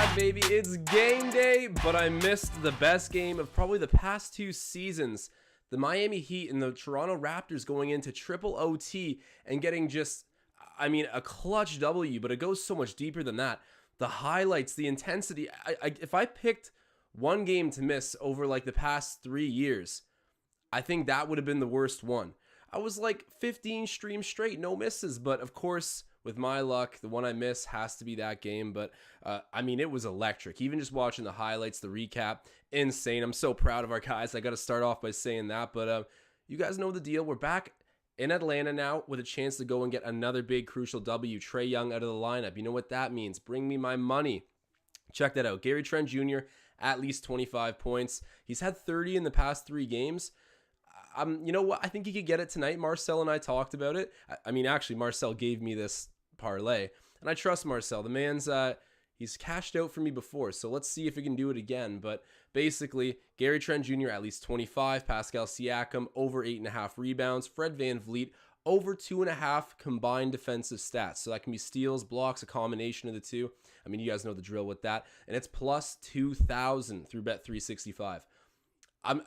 back, baby. It's game day, but I missed the best game of probably the past 2 seasons. The Miami Heat and the Toronto Raptors going into triple OT and getting just, a clutch W, but it goes so much deeper than that. The highlights, the intensity. If I picked one game to miss over like the past 3 years, I think that would have been the worst one. I was like 15 streams straight, no misses, but of course, with my luck, the one I miss has to be that game. But it was electric. Even just watching the highlights, the recap, insane. I'm so proud of our guys. I got to start off by saying that. But you guys know the deal. We're back in Atlanta now with a chance to go and get another big crucial W. Trae Young out of the lineup. You know what that means. Bring me my money. Check that out. Gary Trent Jr. at least 25 points. He's had 30 in the past 3 games. You know what? I think he could get it tonight. Marcel and I talked about it. Actually, Marcel gave me this parlay, and I trust Marcel. The man's he's cashed out for me before, so let's see if he can do it again. But basically, Gary Trent Jr. at least 25, Pascal Siakam over 8.5 rebounds, Fred VanVleet over 2.5 combined defensive stats. So that can be steals, blocks, a combination of the two. You guys know the drill with that, and it's plus 2,000 through Bet365.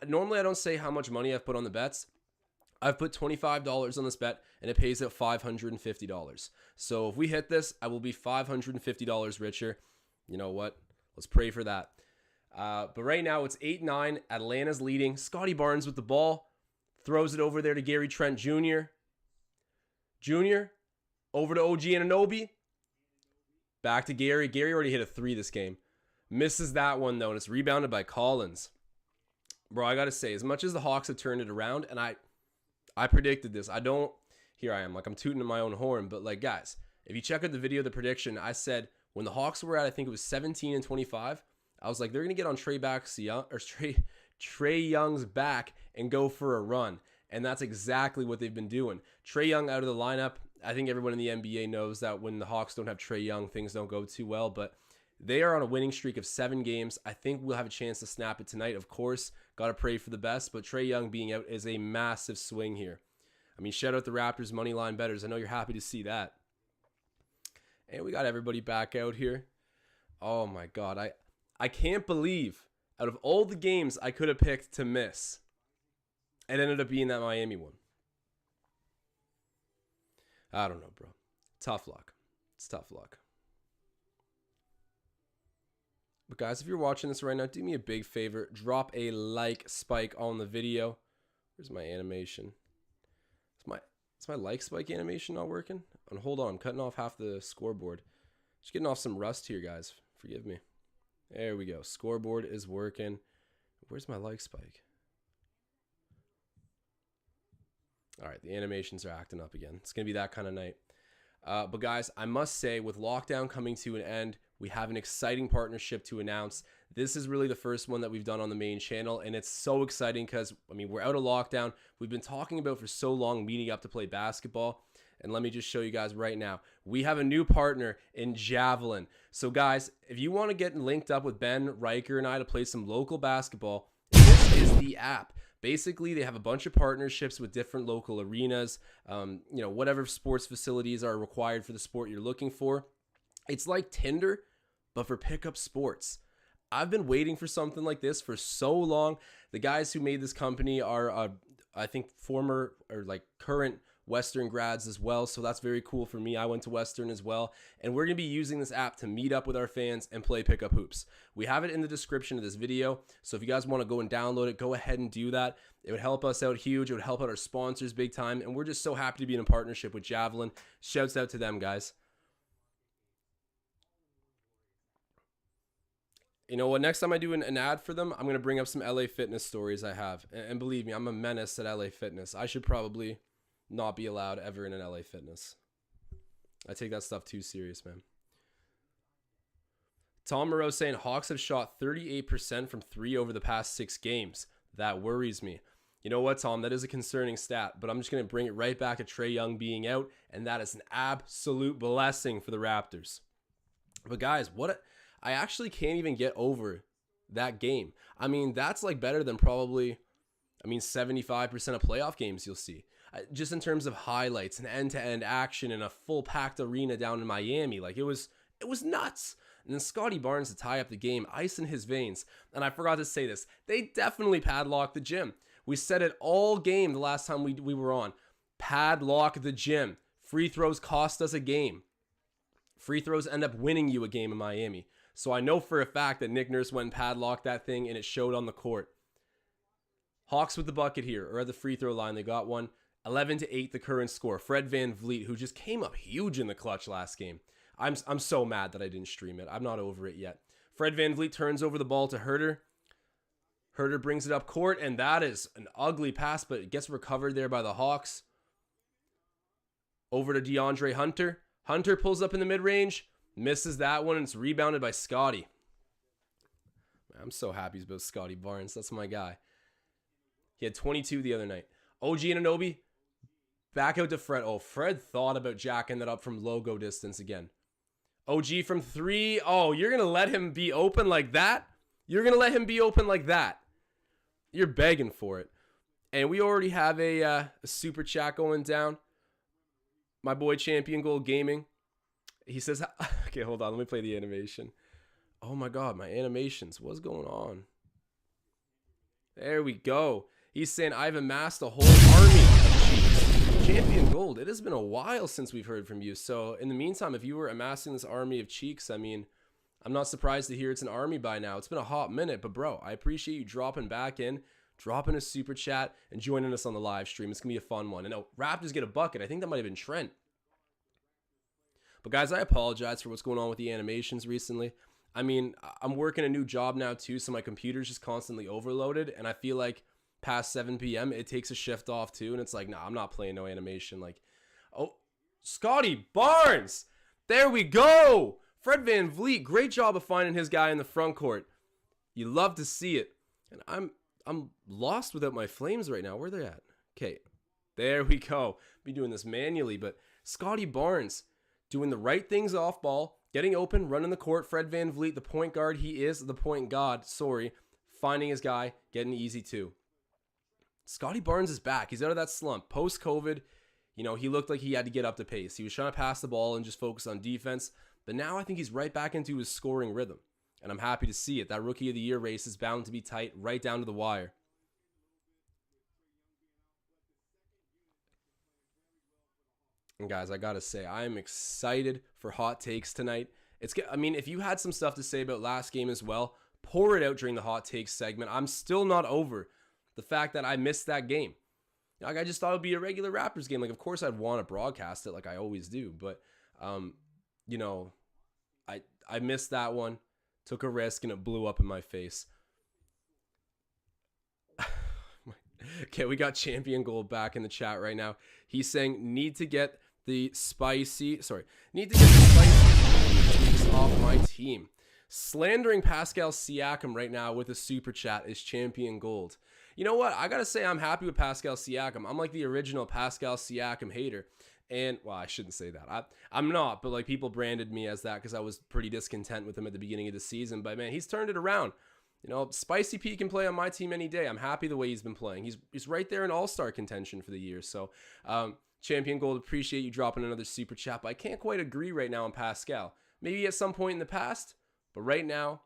Normally I don't say how much money I've put on the bets. I've put $25 on this bet, and it pays out $550. So if we hit this, I will be $550 richer. You know what? Let's pray for that. But right now it's 8-9. Atlanta's leading. Scotty Barnes with the ball. Throws it over there to Gary Trent Jr. Over to OG Anunoby. Back to Gary. Gary already hit a 3 this game. Misses that one, though, and it's rebounded by Collins. Bro, I got to say, as much as the Hawks have turned it around, and I predicted this. Here I am, like I'm tooting in my own horn, but like guys, if you check out the video, the prediction, I said when the Hawks were at, I think it was 17 and 25, I was like, they're going to get on Trae Young's back and go for a run. And that's exactly what they've been doing. Trae Young out of the lineup. I think everyone in the NBA knows that when the Hawks don't have Trae Young, things don't go too well, but they are on a winning streak of 7 games. I think we'll have a chance to snap it tonight. Of course, got to pray for the best, but Trae Young being out is a massive swing here. Shout out the Raptors money line bettors. I know you're happy to see that. And we got everybody back out here. Oh my God. I can't believe out of all the games I could have picked to miss, it ended up being that Miami one. I don't know, bro. Tough luck. It's tough luck. But guys, if you're watching this right now, do me a big favor. Drop a like spike on the video. Where's my animation? Is my like spike animation not working? And hold on, I'm cutting off half the scoreboard. Just getting off some rust here, guys. Forgive me. There we go. Scoreboard is working. Where's my like spike? All right, the animations are acting up again. It's going to be that kind of night. But guys, I must say, with lockdown coming to an end, we have an exciting partnership to announce. This is really the first one that we've done on the main channel, and it's so exciting because, we're out of lockdown. We've been talking about for so long meeting up to play basketball, and let me just show you guys right now. We have a new partner in Javelin. So guys, if you want to get linked up with Ben, Riker, and I to play some local basketball, this is the app. Basically, they have a bunch of partnerships with different local arenas, whatever sports facilities are required for the sport you're looking for. It's like Tinder, but for pickup sports. I've been waiting for something like this for so long. The guys who made this company are, I think, former or current Western grads as well. So that's very cool for me. I went to Western as well. And we're going to be using this app to meet up with our fans and play pickup hoops. We have it in the description of this video. So if you guys want to go and download it, go ahead and do that. It would help us out huge. It would help out our sponsors big time. And we're just so happy to be in a partnership with Javelin. Shouts out to them, guys. You know what? Next time I do an ad for them, I'm going to bring up some LA Fitness stories I have. And believe me, I'm a menace at LA Fitness. I should probably not be allowed ever in an LA Fitness. I take that stuff too serious, man. Tom Moreau saying Hawks have shot 38% from 3 over the past 6 games. That worries me. You know what, Tom? That is a concerning stat, but I'm just going to bring it right back to Trae Young being out, and that is an absolute blessing for the Raptors. But guys, I actually can't even get over that game. That's better than probably, 75% of playoff games you'll see. Just in terms of highlights and end-to-end action in a full packed arena down in Miami. It was nuts. And then Scotty Barnes to tie up the game, ice in his veins. And I forgot to say this. They definitely padlocked the gym. We said it all game the last time we were on. Padlock the gym. Free throws cost us a game. Free throws end up winning you a game in Miami. So I know for a fact that Nick Nurse went and padlocked that thing, and it showed on the court. Hawks with the bucket here, or at the free throw line. They got one. 11-8 the current score. Fred VanVleet, who just came up huge in the clutch last game. I'm so mad that I didn't stream it. I'm not over it yet. Fred VanVleet turns over the ball to Herter. Herter brings it up court, and that is an ugly pass, but it gets recovered there by the Hawks. Over to DeAndre Hunter. Hunter pulls up in the mid-range, misses that one, and it's rebounded by Scotty. I'm so happy about Scotty Barnes. That's my guy. He had 22 the other night. OG Anunoby, back out to Fred. Oh, Fred thought about jacking that up from logo distance again. OG from 3. Oh, you're going to let him be open like that? You're going to let him be open like that? You're begging for it. And we already have a super chat going down. My boy Champion Gold Gaming. He says, okay, hold on. Let me play the animation. Oh my God, my animations. What's going on? There we go. He's saying, I've amassed a whole army of cheeks. Champion Gold, it has been a while since we've heard from you. So in the meantime, if you were amassing this army of cheeks, I mean, I'm not surprised to hear it's an army by now. It's been a hot minute, but bro, I appreciate you dropping back in, dropping a super chat, and joining us on the live stream. It's going to be a fun one. And Raptors get a bucket. I think that might have been Trent. But guys, I apologize for what's going on with the animations recently. I mean, I'm working a new job now too, so my computer's just constantly overloaded, and I feel like past 7 p.m., it takes a shift off too, and it's like, nah, I'm not playing no animation. Like, oh, Scotty Barnes! There we go! Fred VanVleet, great job of finding his guy in the front court. You love to see it. And I'm lost without my flames right now. Where are they at? Okay, there we go. Be doing this manually, but Scotty Barnes doing the right things off ball, getting open, running the court. Fred VanVleet, the point guard, he is the point god, finding his guy, getting easy too. Scotty Barnes is back. He's out of that slump. Post-COVID, he looked like he had to get up to pace. He was trying to pass the ball and just focus on defense. But now I think he's right back into his scoring rhythm. And I'm happy to see it. That Rookie of the Year race is bound to be tight right down to the wire. And guys, I got to say, I am excited for hot takes tonight. If you had some stuff to say about last game as well, pour it out during the hot takes segment. I'm still not over the fact that I missed that game. Like, I just thought it would be a regular Raptors game. Like, of course, I'd want to broadcast it like I always do. But, I missed that one, took a risk, and it blew up in my face. Okay, we got Champion Gold back in the chat right now. He's saying, need to get the spicy cheeks off my team. Slandering Pascal Siakam right now with a super chat is Champion Gold. You know what? I got to say I'm happy with Pascal Siakam. I'm like the original Pascal Siakam hater. And, well, I shouldn't say that. I'm not, but like people branded me as that because I was pretty discontent with him at the beginning of the season. But, man, he's turned it around. Spicy P can play on my team any day. I'm happy the way he's been playing. He's right there in all-star contention for the year. So, Champion Gold, appreciate you dropping another super chat. But I can't quite agree right now on Pascal. Maybe at some point in the past, but right now,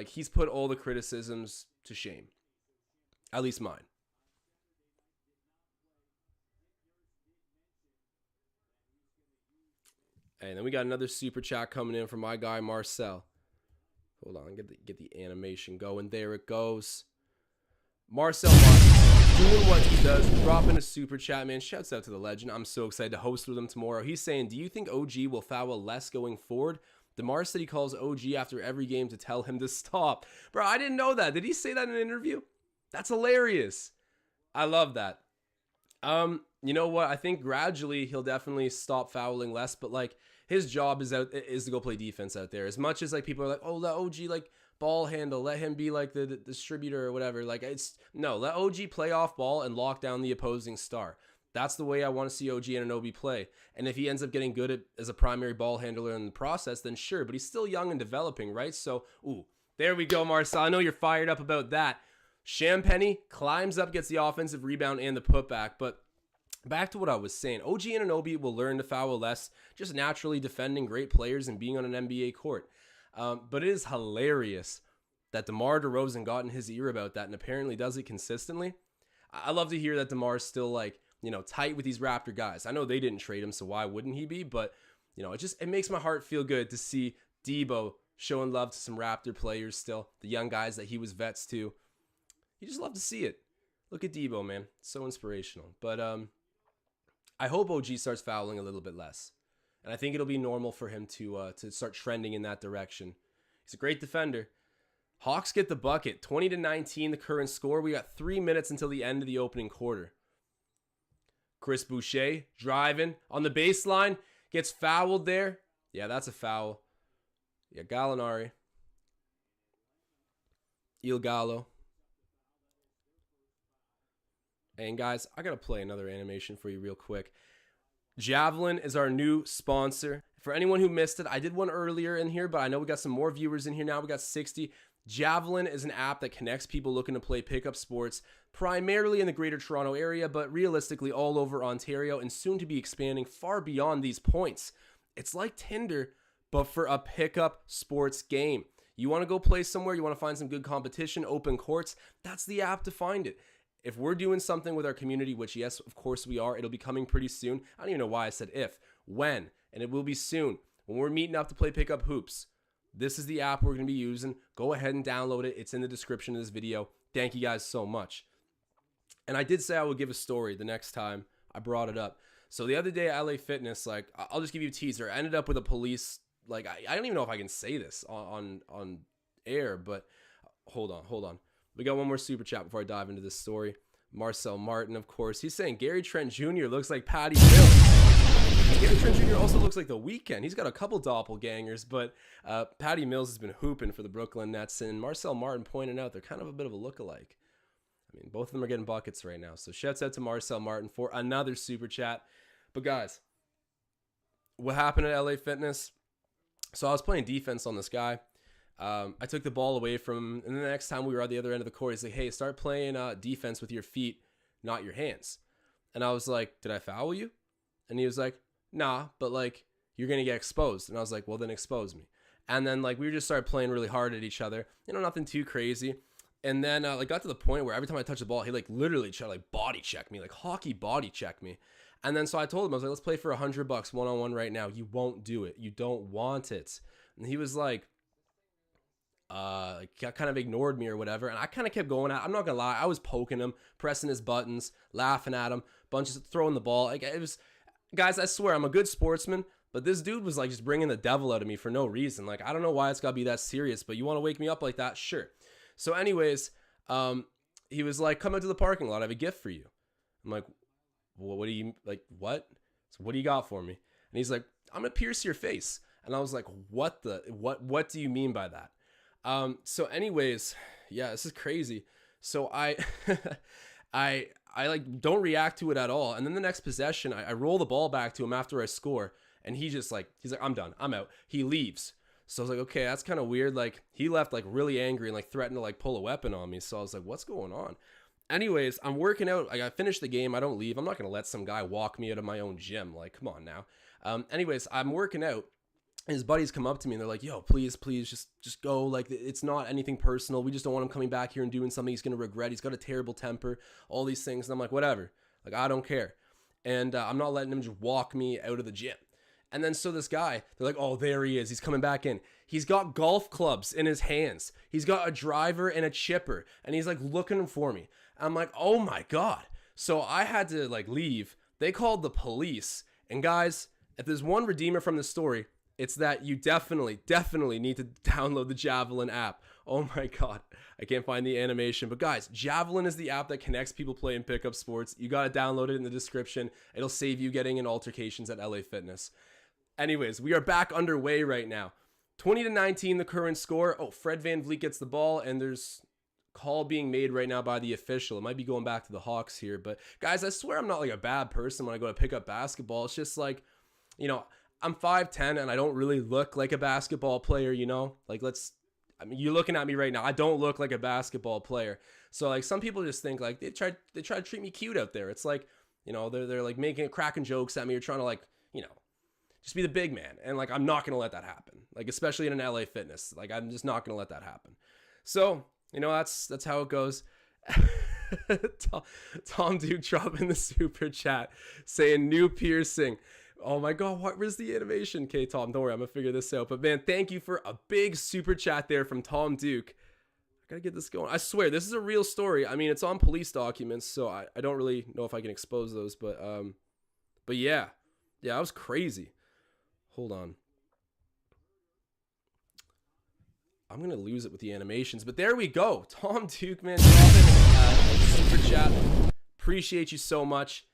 he's put all the criticisms to shame. At least mine. And then we got another super chat coming in from my guy Marcel. Hold on, get the animation going. There it goes. Marcel doing what he does, dropping a super chat, man. Shouts out to the legend. I'm so excited to host with him tomorrow. He's saying, do you think OG will foul less going forward? DeMar said he calls OG after every game to tell him to stop. Bro, I didn't know that. Did he say that in an interview? That's hilarious. I love that. You know what? I think gradually he'll definitely stop fouling less, but like his job is to go play defense out there. As much as like people are like, oh, let OG like ball handle, let him be like the distributor or whatever. Like let OG play off ball and lock down the opposing star. That's the way I want to see OG Anunoby play. And if he ends up getting good as a primary ball handler in the process, then sure. But he's still young and developing, right? So, there we go, Marcel. I know you're fired up about that. Champagny climbs up, gets the offensive rebound and the putback. But back to what I was saying. OG Anunoby will learn to foul less, just naturally defending great players and being on an NBA court. But it is hilarious that DeMar DeRozan got in his ear about that and apparently does it consistently. I love to hear that DeMar's still like, tight with these Raptor guys. I know they didn't trade him, so why wouldn't he be? But, it makes my heart feel good to see Debo showing love to some Raptor players still, the young guys that he was vets to. You just love to see it. Look at Debo, man. So inspirational. But I hope OG starts fouling a little bit less. And I think it'll be normal for him to start trending in that direction. He's a great defender. Hawks get the bucket. 20-19, the current score. We got 3 minutes until the end of the opening quarter. Chris Boucher driving on the baseline. Gets fouled there. Yeah, that's a foul. Yeah, Gallinari. Il Gallo. And guys, I got to play another animation for you real quick. Javelin is our new sponsor. For anyone who missed it, I did one earlier in here, but I know we got some more viewers in here now. We got 60. Javelin is an app that connects people looking to play pickup sports, primarily in the greater Toronto area, but realistically all over Ontario and soon to be expanding far beyond these points. It's like Tinder, but for a pickup sports game. You want to go play somewhere, you want to find some good competition, open courts, that's the app to find it. If we're doing something with our community, which yes, of course we are, it'll be coming pretty soon. I don't even know why I said if, when, and it will be soon. When we're meeting up to play pickup hoops, this is the app we're going to be using. Go ahead and download it. It's in the description of this video. Thank you guys so much. And I did say I would give a story the next time I brought it up. So the other day at LA Fitness, I'll just give you a teaser. I ended up with a police, I don't even know if I can say this on air, but hold on. We got one more super chat before I dive into this story. Marcel Martin, of course. He's saying Gary Trent Jr. looks like Patty Mills. Gary Trent Jr. also looks like The Weeknd. He's got a couple doppelgangers, but Patty Mills has been hooping for the Brooklyn Nets, and Marcel Martin pointing out they're kind of a bit of a lookalike. I mean, both of them are getting buckets right now. So shouts out to Marcel Martin for another super chat. But guys, what happened at LA Fitness? So I was playing defense on this guy. I took the ball away from him, and then the next time we were at the other end of the court, he's like, hey, start playing defense with your feet, not your hands. And I was like, did I foul you? And he was like, nah, but you're going to get exposed. And I was like, well, then expose me. And then we just started playing really hard at each other, nothing too crazy. And then got to the point where every time I touched the ball, he literally tried to body check me, hockey body check me. And then so I told him, I was like, let's play for $100 one-on-one right now. You won't do it. You don't want it. And he was like, kind of ignored me or whatever, and I kind of kept going out. I'm not gonna lie, I was poking him, pressing his buttons, laughing at him, throwing the ball. It was, guys, I swear I'm a good sportsman, but this dude was just bringing the devil out of me for no reason. I don't know why it's gotta be that serious, but you want to wake me up like that, sure. So anyways, he was like, come out to the parking lot, I have a gift for you. I'm like, well, what do you what? So what do you got for me? And he's like, I'm gonna pierce your face. And I was like, what do you mean by that? So anyways, yeah, this is crazy. So I don't react to it at all. And then the next possession, I roll the ball back to him after I score. And he just he's like, I'm done. I'm out. He leaves. So I was like, okay, that's kind of weird. He left really angry and threatened to pull a weapon on me. So I was like, what's going on? Anyways, I'm working out. I finished the game. I don't leave. I'm not going to let some guy walk me out of my own gym. Come on now. Anyways, I'm working out. His buddies come up to me and they're like, yo, please, just go. It's not anything personal. We just don't want him coming back here and doing something he's going to regret. He's got a terrible temper, all these things. And I'm like, whatever. I don't care. And I'm not letting him just walk me out of the gym. And then so this guy, they're like, oh, there he is. He's coming back in. He's got golf clubs in his hands. He's got a driver and a chipper. And he's looking for me. I'm like, oh my God. So I had to leave. They called the police. And guys, if there's one redeemer from the story, it's that you definitely need to download the Javelin app. Oh my God, I can't find the animation. But guys, Javelin is the app that connects people playing pickup sports. You got to download it in the description. It'll save you getting in altercations at LA Fitness. Anyways, we are back underway right now. 20-19, the current score. Oh, Fred VanVleet gets the ball, and there's call being made right now by the official. It might be going back to the Hawks here. But guys, I swear I'm not a bad person when I go to pick up basketball. It's just I'm 5'10" and I don't really look like a basketball player, you're looking at me right now. I don't look like a basketball player. So some people just think they try to treat me cute out there. It's You know, they're like cracking jokes at me or trying to like, you know, just be the big man. And like, I'm not going to let that happen. Like, especially in an LA Fitness. Like, I'm just not going to let that happen. So, you know, that's how it goes. Tom Duke dropping the super chat saying new piercing. Oh my God, where's the animation? Okay, Tom, don't worry, I'm gonna figure this out. But man, thank you for a big super chat there from Tom Duke. I gotta get this going. I swear, this is a real story. I mean, it's on police documents, so I don't really know if I can expose those, but yeah, that was crazy. Hold on. I'm going to lose it with the animations, but there we go. Tom Duke, man, super chat. Appreciate you so much.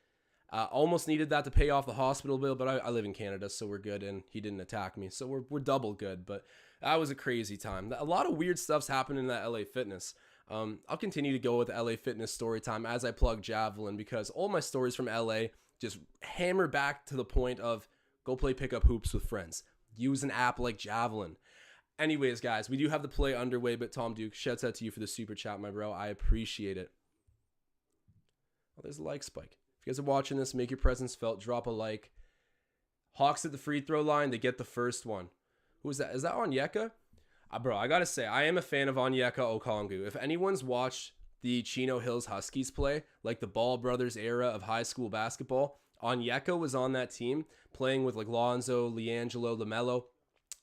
Almost needed that to pay off the hospital bill, but I live in Canada, so we're good, and he didn't attack me, so we're double good, but that was a crazy time. A lot of weird stuff's happened in that LA Fitness. I'll continue to go with the LA Fitness story time as I plug Javelin, because all my stories from LA just hammer back to the point of go play pickup hoops with friends. Use an app like Javelin. Anyways, guys, we do have the play underway, but Tom Duke, shouts out to you for the super chat, my bro. I appreciate it. Oh, there's a like spike. If you guys are watching this, make your presence felt. Drop a like. Hawks at the free throw line. They get the first one. Who is that? Is that Onyeka? Bro, I got to say, I am a fan of Onyeka Okongwu. If anyone's watched the Chino Hills Huskies play, like the Ball Brothers era of high school basketball, Onyeka was on that team playing with like Lonzo, LiAngelo, LaMelo.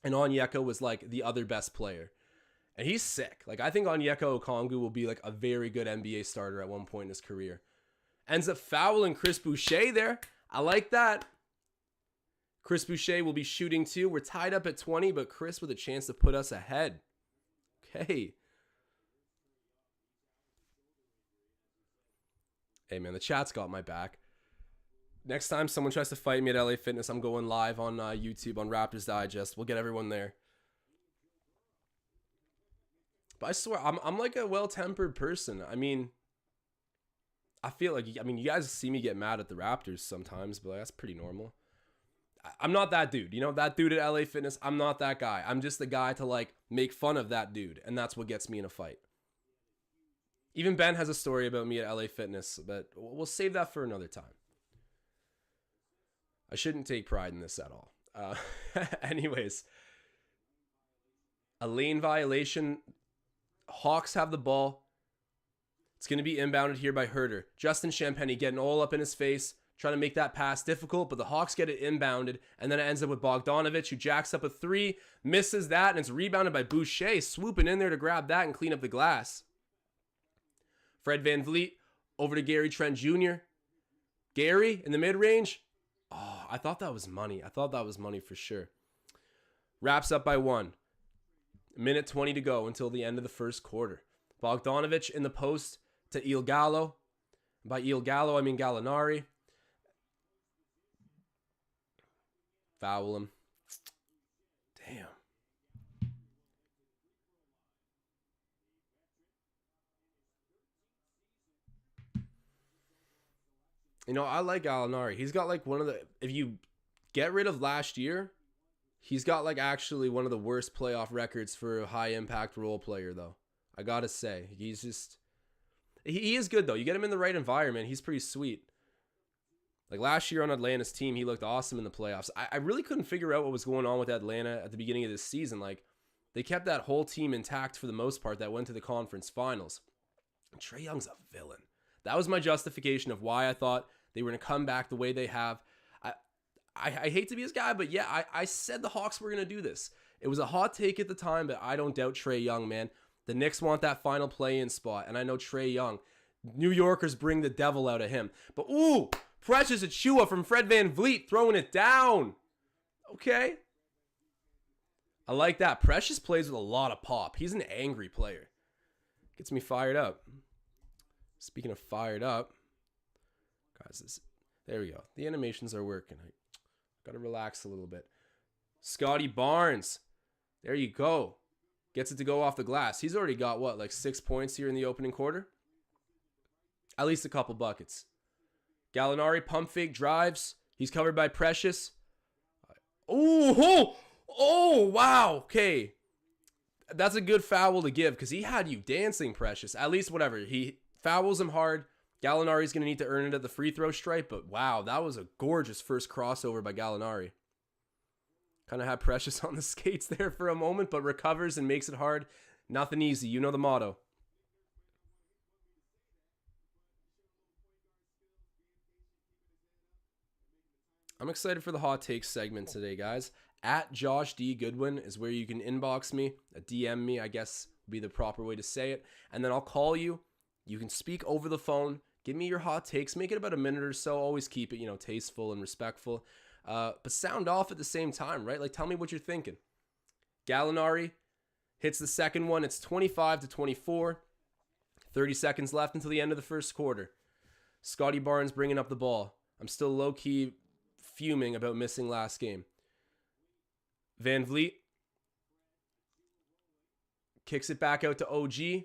And Onyeka was like the other best player. And he's sick. Like, I think Onyeka Okongwu will be like a very good NBA starter at one point in his career. Ends up fouling Chris Boucher there. I like that. Chris Boucher will be shooting too. We're tied up at 20, but Chris with a chance to put us ahead. Okay. Hey, man, the chat's got my back. Next time someone tries to fight me at LA Fitness, I'm going live on YouTube on Raptors Digest. We'll get everyone there. But I swear, I'm like a well-tempered person. I mean, I feel like, you guys see me get mad at the Raptors sometimes, but like, that's pretty normal. I'm not that dude. You know, that dude at LA Fitness, I'm not that guy. I'm just the guy to like make fun of that dude, and that's what gets me in a fight. Even Ben has a story about me at LA Fitness, but we'll save that for another time. I shouldn't take pride in this at all. Anyways, a lane violation. Hawks have the ball. It's going to be inbounded here by Herter. Justin Champagnie getting all up in his face, trying to make that pass difficult, but the Hawks get it inbounded, and then it ends up with Bogdanovic, who jacks up a three, misses that, and it's rebounded by Boucher, swooping in there to grab that and clean up the glass. Fred VanVleet over to Gary Trent Jr. Gary in the mid-range. Oh, I thought that was money. I thought that was money for sure. Wraps up by 1. Minute 20 to go until the end of the first quarter. Bogdanovic in the post to Il Gallo. By Il Gallo, I mean Gallinari. Foul him. Damn. You know, I like Gallinari. He's got like one of the, if you get rid of last year, he's got like actually one of the worst playoff records for a high impact role player though. I gotta say, he's just, he is good though. You get him in the right environment, he's pretty sweet. Like last year on Atlanta's team, he looked awesome in the playoffs. I really couldn't figure out what was going on with Atlanta at the beginning of this season. Like, they kept that whole team intact for the most part that went to the conference finals. And Trae Young's a villain. That was my justification of why I thought they were going to come back the way they have. I hate to be his guy, but yeah, I said the Hawks were going to do this. It was a hot take at the time, but I don't doubt Trae Young, man. The Knicks want that final play-in spot, and I know Trae Young. New Yorkers bring the devil out of him. But, ooh, Precious Achiuwa from Fred VanVleet throwing it down. Okay. I like that. Precious plays with a lot of pop. He's an angry player. Gets me fired up. Speaking of fired up, guys, there we go. The animations are working. I got to relax a little bit. Scotty Barnes. There you go. Gets it to go off the glass. He's already got, what, like 6 points here in the opening quarter? At least a couple buckets. Gallinari pump fake drives. He's covered by Precious. Oh, wow. Okay. That's a good foul to give because he had you dancing, Precious. At least whatever. He fouls him hard, Gallinari's going to need to earn it at the free throw stripe, but wow, that was a gorgeous first crossover by Gallinari. Kind of had Precious on the skates there for a moment, but recovers and makes it hard. Nothing easy. You know the motto. I'm excited for the hot takes segment today, guys. At Josh D. Goodwin is where you can inbox me, DM me, I guess would be the proper way to say it. And then I'll call you. You can speak over the phone. Give me your hot takes. Make it about a minute or so. Always keep it, tasteful and respectful. But sound off at the same time, right? Like, tell me what you're thinking. Gallinari hits the second one. It's 25-24. 30 seconds left until the end of the first quarter. Scotty Barnes bringing up the ball. I'm still low-key fuming about missing last game. Van Vliet kicks it back out to OG.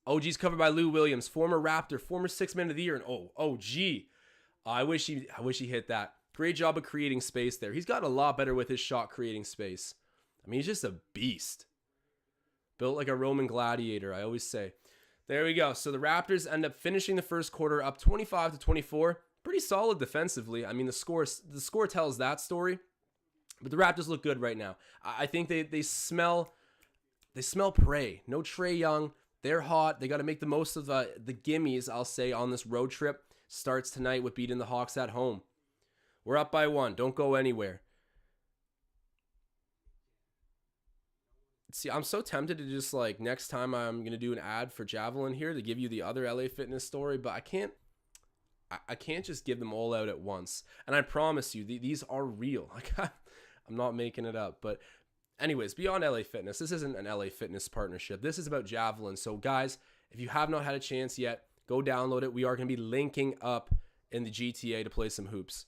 OG's covered by Lou Williams, former Raptor, former Sixth Man of the Year, and OG. I wish he hit that. Great job of creating space there. He's gotten a lot better with his shot creating space. I mean, he's just a beast. Built like a Roman gladiator, I always say. There we go. So the Raptors end up finishing the first quarter up 25-24. Pretty solid defensively. I mean, the score tells that story. But the Raptors look good right now. I think they smell prey. No Trae Young. They're hot. They got to make the most of the gimmies, I'll say, on this road trip. Starts tonight with beating the Hawks at home. We're up by 1. Don't go anywhere. See, I'm so tempted to just next time I'm going to do an ad for Javelin here to give you the other LA Fitness story, but I can't just give them all out at once. And I promise you, these are real. I'm not making it up. But anyways, beyond LA Fitness, this isn't an LA Fitness partnership. This is about Javelin. So guys, if you have not had a chance yet, go download it. We are going to be linking up in the GTA to play some hoops.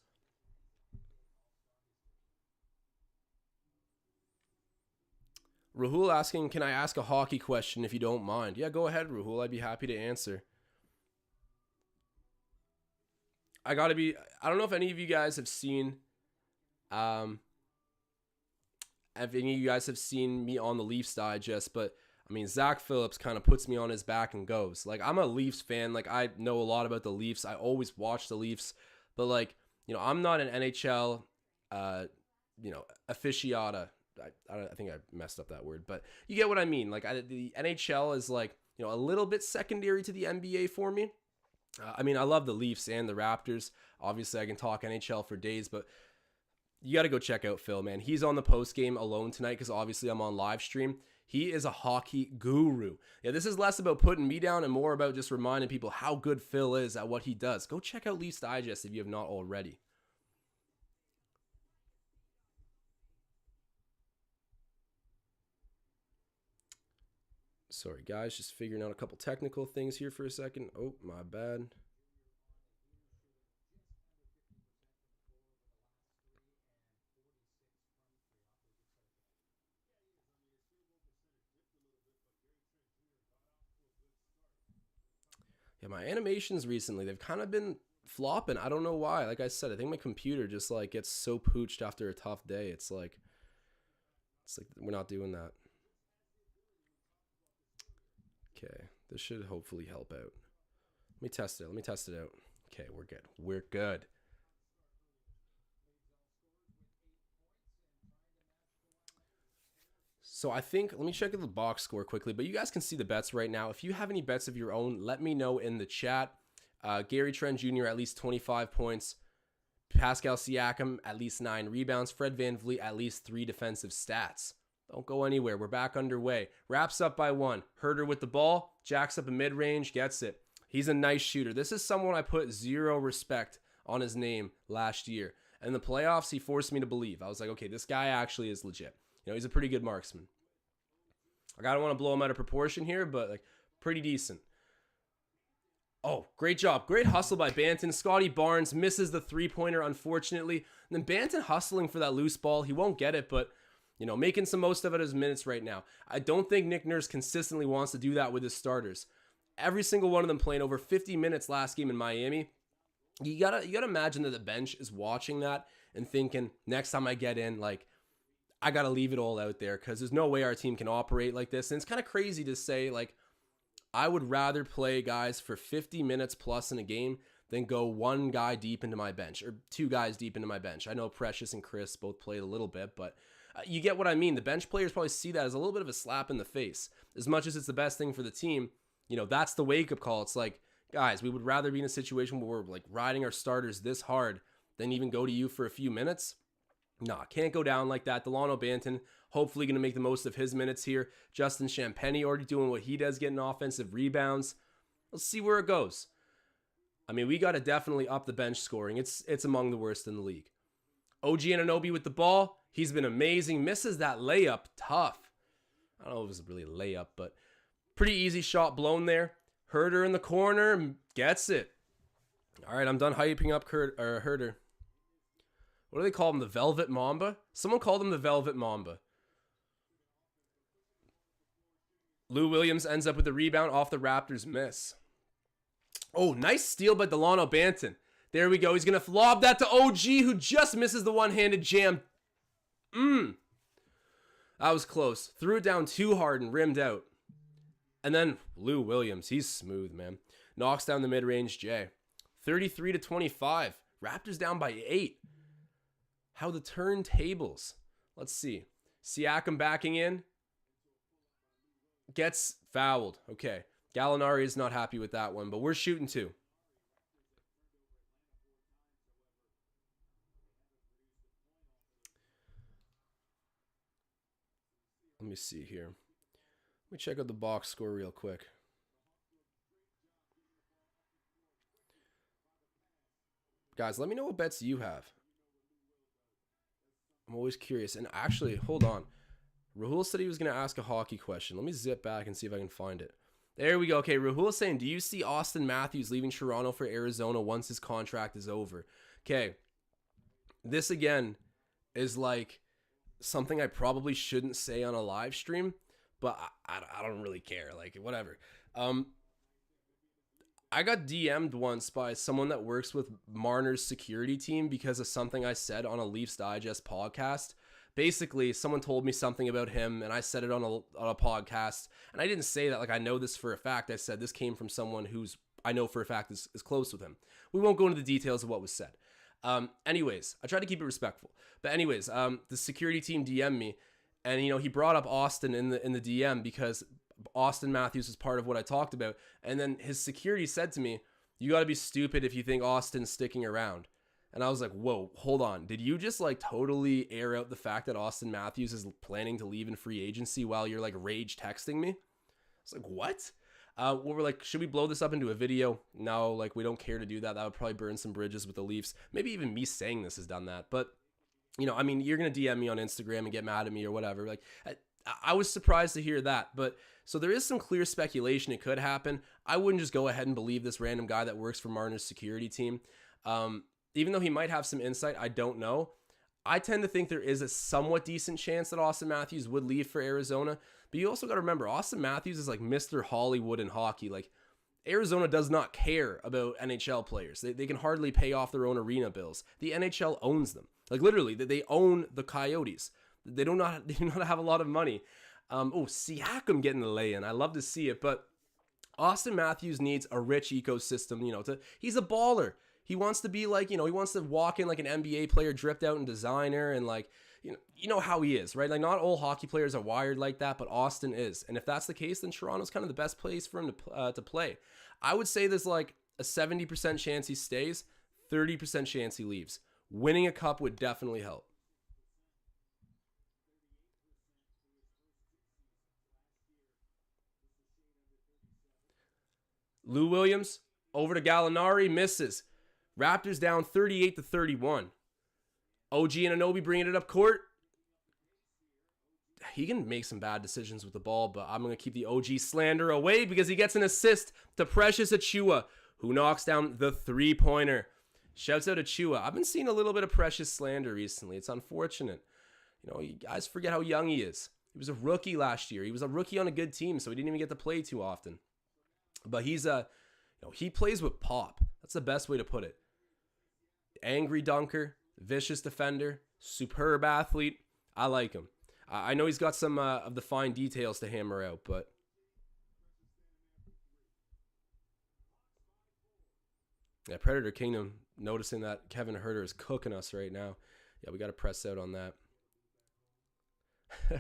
Rahul asking, can I ask a hockey question if you don't mind? Yeah, go ahead, Rahul. I'd be happy to answer. I don't know if any of you guys have seen, if any of you guys have seen me on the Leafs Digest, but I mean, Zach Phillips kind of puts me on his back and goes. I'm a Leafs fan. I know a lot about the Leafs. I always watch the Leafs, but I'm not an NHL, aficionado. I think I messed up that word, but you get what I mean. The NHL is a little bit secondary to the NBA for me. I love the Leafs and the Raptors. Obviously, I can talk NHL for days, but you got to go check out Phil, man. He's on the post game alone tonight because obviously I'm on live stream. He is a hockey guru. Yeah, this is less about putting me down and more about just reminding people how good Phil is at what he does. Go check out Leafs Digest if you have not already. Sorry, guys, just figuring out a couple technical things here for a second. Oh, my bad. Yeah, my animations recently, they've kind of been flopping. I don't know why. Like I said, I think my computer just gets so pooched after a tough day. It's like we're not doing that. Okay, this should hopefully help out. Let me test it out. Okay, we're good. So I think, let me check the box score quickly, but you guys can see the bets right now. If you have any bets of your own, let me know in the chat. Gary Trent Jr. at least 25 points. Pascal Siakam at least 9 rebounds. Fred VanVleet at least 3 defensive stats. Don't go anywhere. We're back underway. Wraps up by 1. Herter with the ball. Jacks up a mid-range. Gets it. He's a nice shooter. This is someone I put 0 respect on his name last year. And in the playoffs, he forced me to believe. I was like, okay, this guy actually is legit. He's a pretty good marksman. I don't want to blow him out of proportion here, but pretty decent. Oh, great job. Great hustle by Banton. Scotty Barnes misses the three-pointer, unfortunately. And then Banton hustling for that loose ball. He won't get it, but, making some most of it as minutes right now. I don't think Nick Nurse consistently wants to do that with his starters. Every single one of them playing over 50 minutes last game in Miami. You gotta imagine that the bench is watching that and thinking, next time I get in, I got to leave it all out there because there's no way our team can operate like this. And it's kind of crazy to say, I would rather play guys for 50 minutes plus in a game than go one guy deep into my bench or two guys deep into my bench. I know Precious and Chris both played a little bit, but you get what I mean. The bench players probably see that as a little bit of a slap in the face. As much as it's the best thing for the team, that's the wake-up call. It's like, guys, we would rather be in a situation where we're like riding our starters this hard than even go to you for a few minutes. Nah, can't go down like that. Delano Banton, hopefully going to make the most of his minutes here. Justin Champagny already doing what he does, getting offensive rebounds. Let's see where it goes. I mean, we got to definitely up the bench scoring. It's among the worst in the league. OG Anunoby with the ball. He's been amazing. Misses that layup. Tough. I don't know if it was really a layup, but pretty easy shot blown there. Herder in the corner. Gets it. All right, I'm done hyping up Herder. What do they call him? The Velvet Mamba? Someone called him the Velvet Mamba. Lou Williams ends up with the rebound off the Raptors miss. Oh, nice steal by Delano Banton. There we go. He's going to lob that to OG, who just misses the one-handed jam. That was close. Threw it down too hard and rimmed out. And then Lou Williams, he's smooth, man. Knocks down the mid-range J. 33-25. Raptors down by 8. How the turntables. Let's see. Siakam backing in. Gets fouled. Okay. Gallinari is not happy with that one, but we're shooting 2. Let me see here. Let me check out the box score real quick. Guys, let me know what bets you have. I'm always curious. And actually, hold on. Rahul said he was going to ask a hockey question. Let me zip back and see if I can find it. There we go. Okay, Rahul saying, do you see Austin Matthews leaving Toronto for Arizona once his contract is over? Okay, this again is like something I probably shouldn't say on a live stream, but I don't really care. Like, whatever. I got DM'd once by someone that works with Marner's security team because of something I said on a Leafs Digest podcast. Basically, someone told me something about him, and I said it on a podcast. And I didn't say that like I know this for a fact. I said this came from someone who's I know for a fact is close with him. We won't go into the details of what was said. Anyways, I tried to keep it respectful. But anyways, the security team DM'd me, and he brought up Austin in the DM because Austin Matthews was part of what I talked about. And then his security said to me, "You got to be stupid if you think Austin's sticking around." And I was like, whoa, hold on. Did you just like totally air out the fact that Austin Matthews is planning to leave in free agency while you're like rage texting me? I was like, what? We're like, should we blow this up into a video? No, like we don't care to do that. That would probably burn some bridges with the Leafs. Maybe even me saying this has done that. But, I mean, you're going to DM me on Instagram and get mad at me or whatever. Like, I was surprised to hear that. But so there is some clear speculation it could happen. I wouldn't just go ahead and believe this random guy that works for Marner's security team. Even though he might have some insight, I don't know. I tend to think there is a somewhat decent chance that Austin Matthews would leave for Arizona. But you also got to remember, Austin Matthews is like Mr. Hollywood in hockey. Like, Arizona does not care about NHL players. They can hardly pay off their own arena bills. The NHL owns them. Like, literally, they own the Coyotes. They do not have a lot of money. Siakam getting the lay-in. I love to see it. But Austin Matthews needs a rich ecosystem, he's a baller. He wants to be like, he wants to walk in like an NBA player dripped out in designer and like, you know how he is, right? Like not all hockey players are wired like that, but Austin is. And if that's the case, then Toronto's kind of the best place for him to play. I would say there's like a 70% chance he stays, 30% chance he leaves. Winning a cup would definitely help. Lou Williams over to Gallinari, misses. Raptors down 38-31. OG Anunoby bringing it up court. He can make some bad decisions with the ball, but I'm going to keep the OG slander away because he gets an assist to Precious Achiuwa, who knocks down the three-pointer. Shouts out Achiuwa. I've been seeing a little bit of Precious slander recently. It's unfortunate. You guys forget how young he is. He was a rookie last year. He was a rookie on a good team, so he didn't even get to play too often. But he plays with pop. That's the best way to put it. Angry dunker, vicious defender, superb athlete. I like him. I know he's got some of the fine details to hammer out, but Yeah, Predator Kingdom noticing that Kevin Herter is cooking us right now. Yeah, we got to press out on that.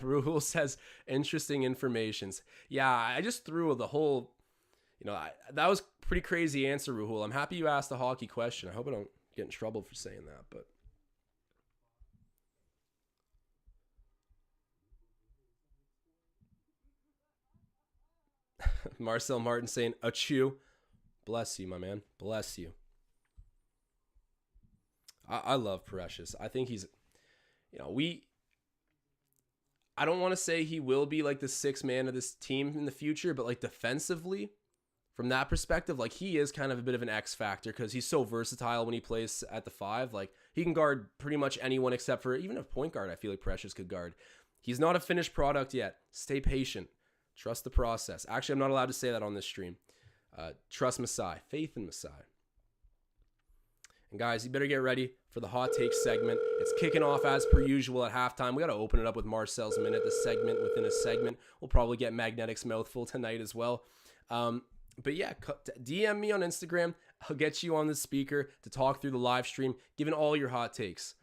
Ruhul says, interesting informations. Yeah, I just threw the whole, that was pretty crazy answer, Ruhul. I'm happy you asked a hockey question. I hope I don't get in trouble for saying that, but. Marcel Martin saying, achoo. Bless you, my man. Bless you. I love Precious. I think he's, I don't want to say he will be like the sixth man of this team in the future, but like defensively, from that perspective, like he is kind of a bit of an X factor because he's so versatile when he plays at the 5. Like he can guard pretty much anyone except for even a point guard. I feel like Precious could guard. He's not a finished product yet. Stay patient. Trust the process. Actually, I'm not allowed to say that on this stream. Trust Masai. Faith in Masai. And guys, you better get ready for the hot take segment. It's kicking off as per usual at halftime. We got to open it up with Marcel's Minute, the segment within a segment. We'll probably get Magnetic's Mouthful tonight as well. But yeah, DM me on Instagram. I'll get you on the speaker to talk through the live stream, giving all your hot takes.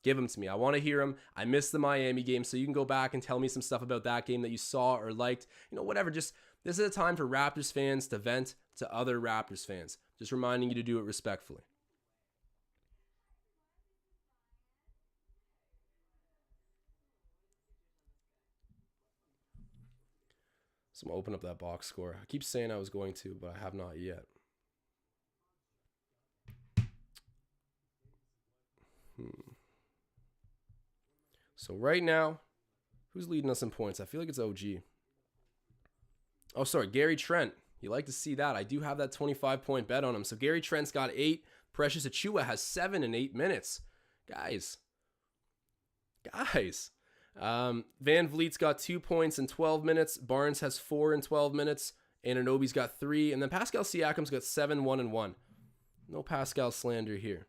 Give them to me. I want to hear them. I missed the Miami game, so you can go back and tell me some stuff about that game that you saw or liked. Whatever. Just this is a time for Raptors fans to vent to other Raptors fans. Just reminding you to do it respectfully. So I'm going to open up that box score. I keep saying I was going to, but I have not yet. So right now, who's leading us in points? I feel like it's OG. Oh, sorry, Gary Trent. You like to see that. I do have that 25-point bet on him. So Gary Trent's got 8. Precious Achiuwa has 7 in 8 minutes. Guys. Van Vliet's got 2 points in 12 minutes. Barnes has 4 in 12 minutes. Anunoby's got 3. And then Pascal Siakam's got 7, 1, and 1. No Pascal slander here.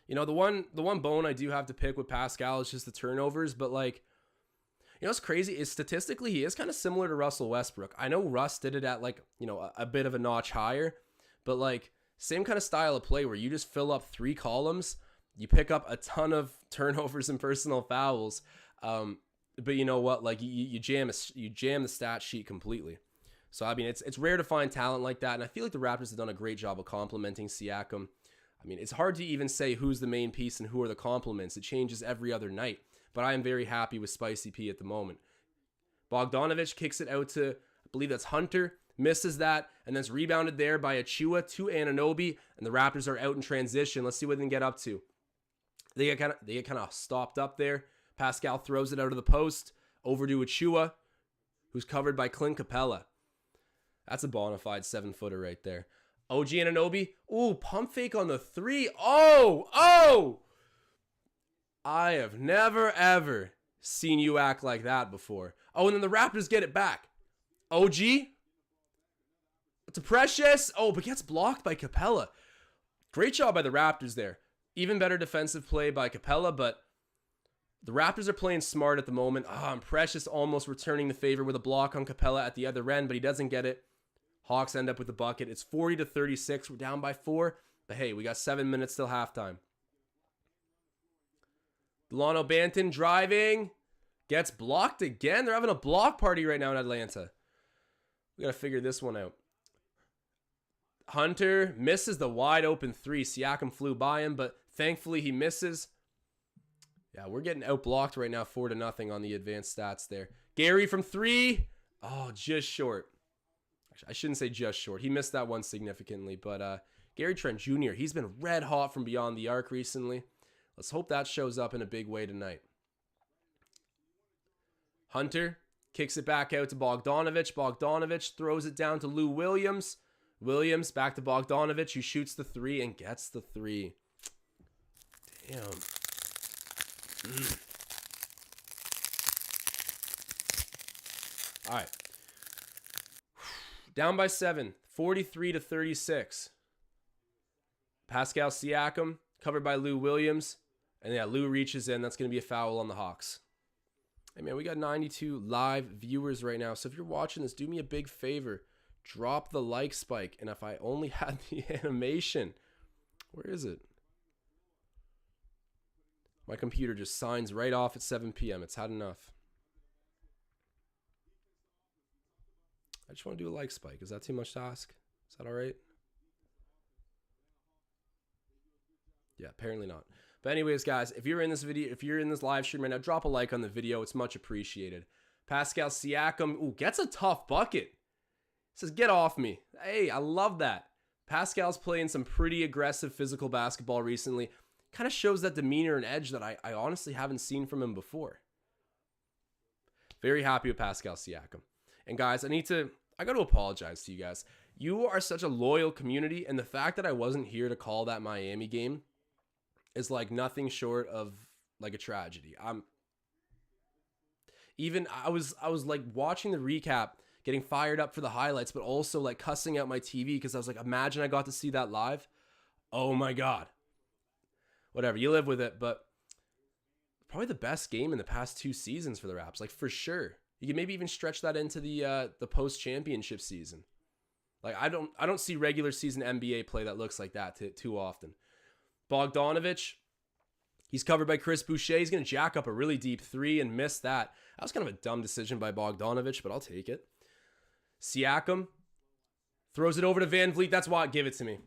The one bone I do have to pick with Pascal is just the turnovers. But what's crazy is statistically he is kind of similar to Russell Westbrook. I know Russ did it at a bit of a notch higher. But same kind of style of play where you just fill up 3 columns. You pick up a ton of turnovers and personal fouls, but you know what? You jam the stat sheet completely. So I mean, it's rare to find talent like that, and I feel like the Raptors have done a great job of complimenting Siakam. I mean, it's hard to even say who's the main piece and who are the compliments. It changes every other night, but I am very happy with Spicy P at the moment. Bogdanovich kicks it out to, I believe that's Hunter, misses that, and then it's rebounded there by Achiuwa to Anunoby, and the Raptors are out in transition. Let's see what they can get up to. They get kind of stopped up there. Pascal throws it out of the post over to Achiuwa, who's covered by Clint Capella. That's a bona fide 7-footer right there. OG Anunoby. Ooh, pump fake on the 3. Oh! I have never, ever seen you act like that before. Oh, and then the Raptors get it back. OG? To Precious. Oh, but gets blocked by Capella. Great job by the Raptors there. Even better defensive play by Capella, but the Raptors are playing smart at the moment. And Precious almost returning the favor with a block on Capella at the other end, but he doesn't get it. Hawks end up with the bucket. It's 40-36. We're down by 4, but hey, we got 7 minutes till halftime. Delano Banton driving. Gets blocked again. They're having a block party right now in Atlanta. We got to figure this one out. Hunter misses the wide open 3. Siakam flew by him, but thankfully he misses. Yeah, we're getting outblocked right now 4-0 on the advanced stats there. Gary from 3. Oh, just short. Actually, I shouldn't say just short. He missed that one significantly, but Gary Trent Jr., he's been red hot from beyond the arc recently. Let's hope that shows up in a big way tonight. Hunter kicks it back out to Bogdanovich. Bogdanovich throws it down to Lou Williams. Williams back to Bogdanovich, who shoots the 3 and gets the 3. Damn. All right. Down by 7, 43-36. Pascal Siakam covered by Lou Williams. And yeah, Lou reaches in. That's going to be a foul on the Hawks. Hey man, we got 92 live viewers right now. So if you're watching this, do me a big favor. Drop the like spike. And if I only had the animation, where is it? My computer just signs right off at 7 p.m. It's had enough. I just want to do a like spike. Is that too much to ask? Is that all right? Yeah, apparently not. But anyways, guys, if you're in this video, if you're in this live stream right now, drop a like on the video. It's much appreciated. Pascal Siakam, gets a tough bucket. Says, get off me. Hey, I love that. Pascal's playing some pretty aggressive physical basketball recently. Kind of shows that demeanor and edge that I honestly haven't seen from him before. Very happy with Pascal Siakam. And guys, I got to apologize to you guys. You are such a loyal community, and the fact that I wasn't here to call that Miami game is like nothing short of like a tragedy. I was like watching the recap, getting fired up for the highlights, but also like cussing out my TV because I was like, imagine I got to see that live. Oh my God. Whatever, you live with it, but probably the best game in the past 2 seasons for the Raps, like for sure. You can maybe even stretch that into the post-championship season. Like I don't see regular season NBA play that looks like that too often. Bogdanovic, he's covered by Chris Boucher. He's going to jack up a really deep 3 and miss that. That was kind of a dumb decision by Bogdanovic, but I'll take it. Siakam throws it over to Van Vliet. That's why, give it to me.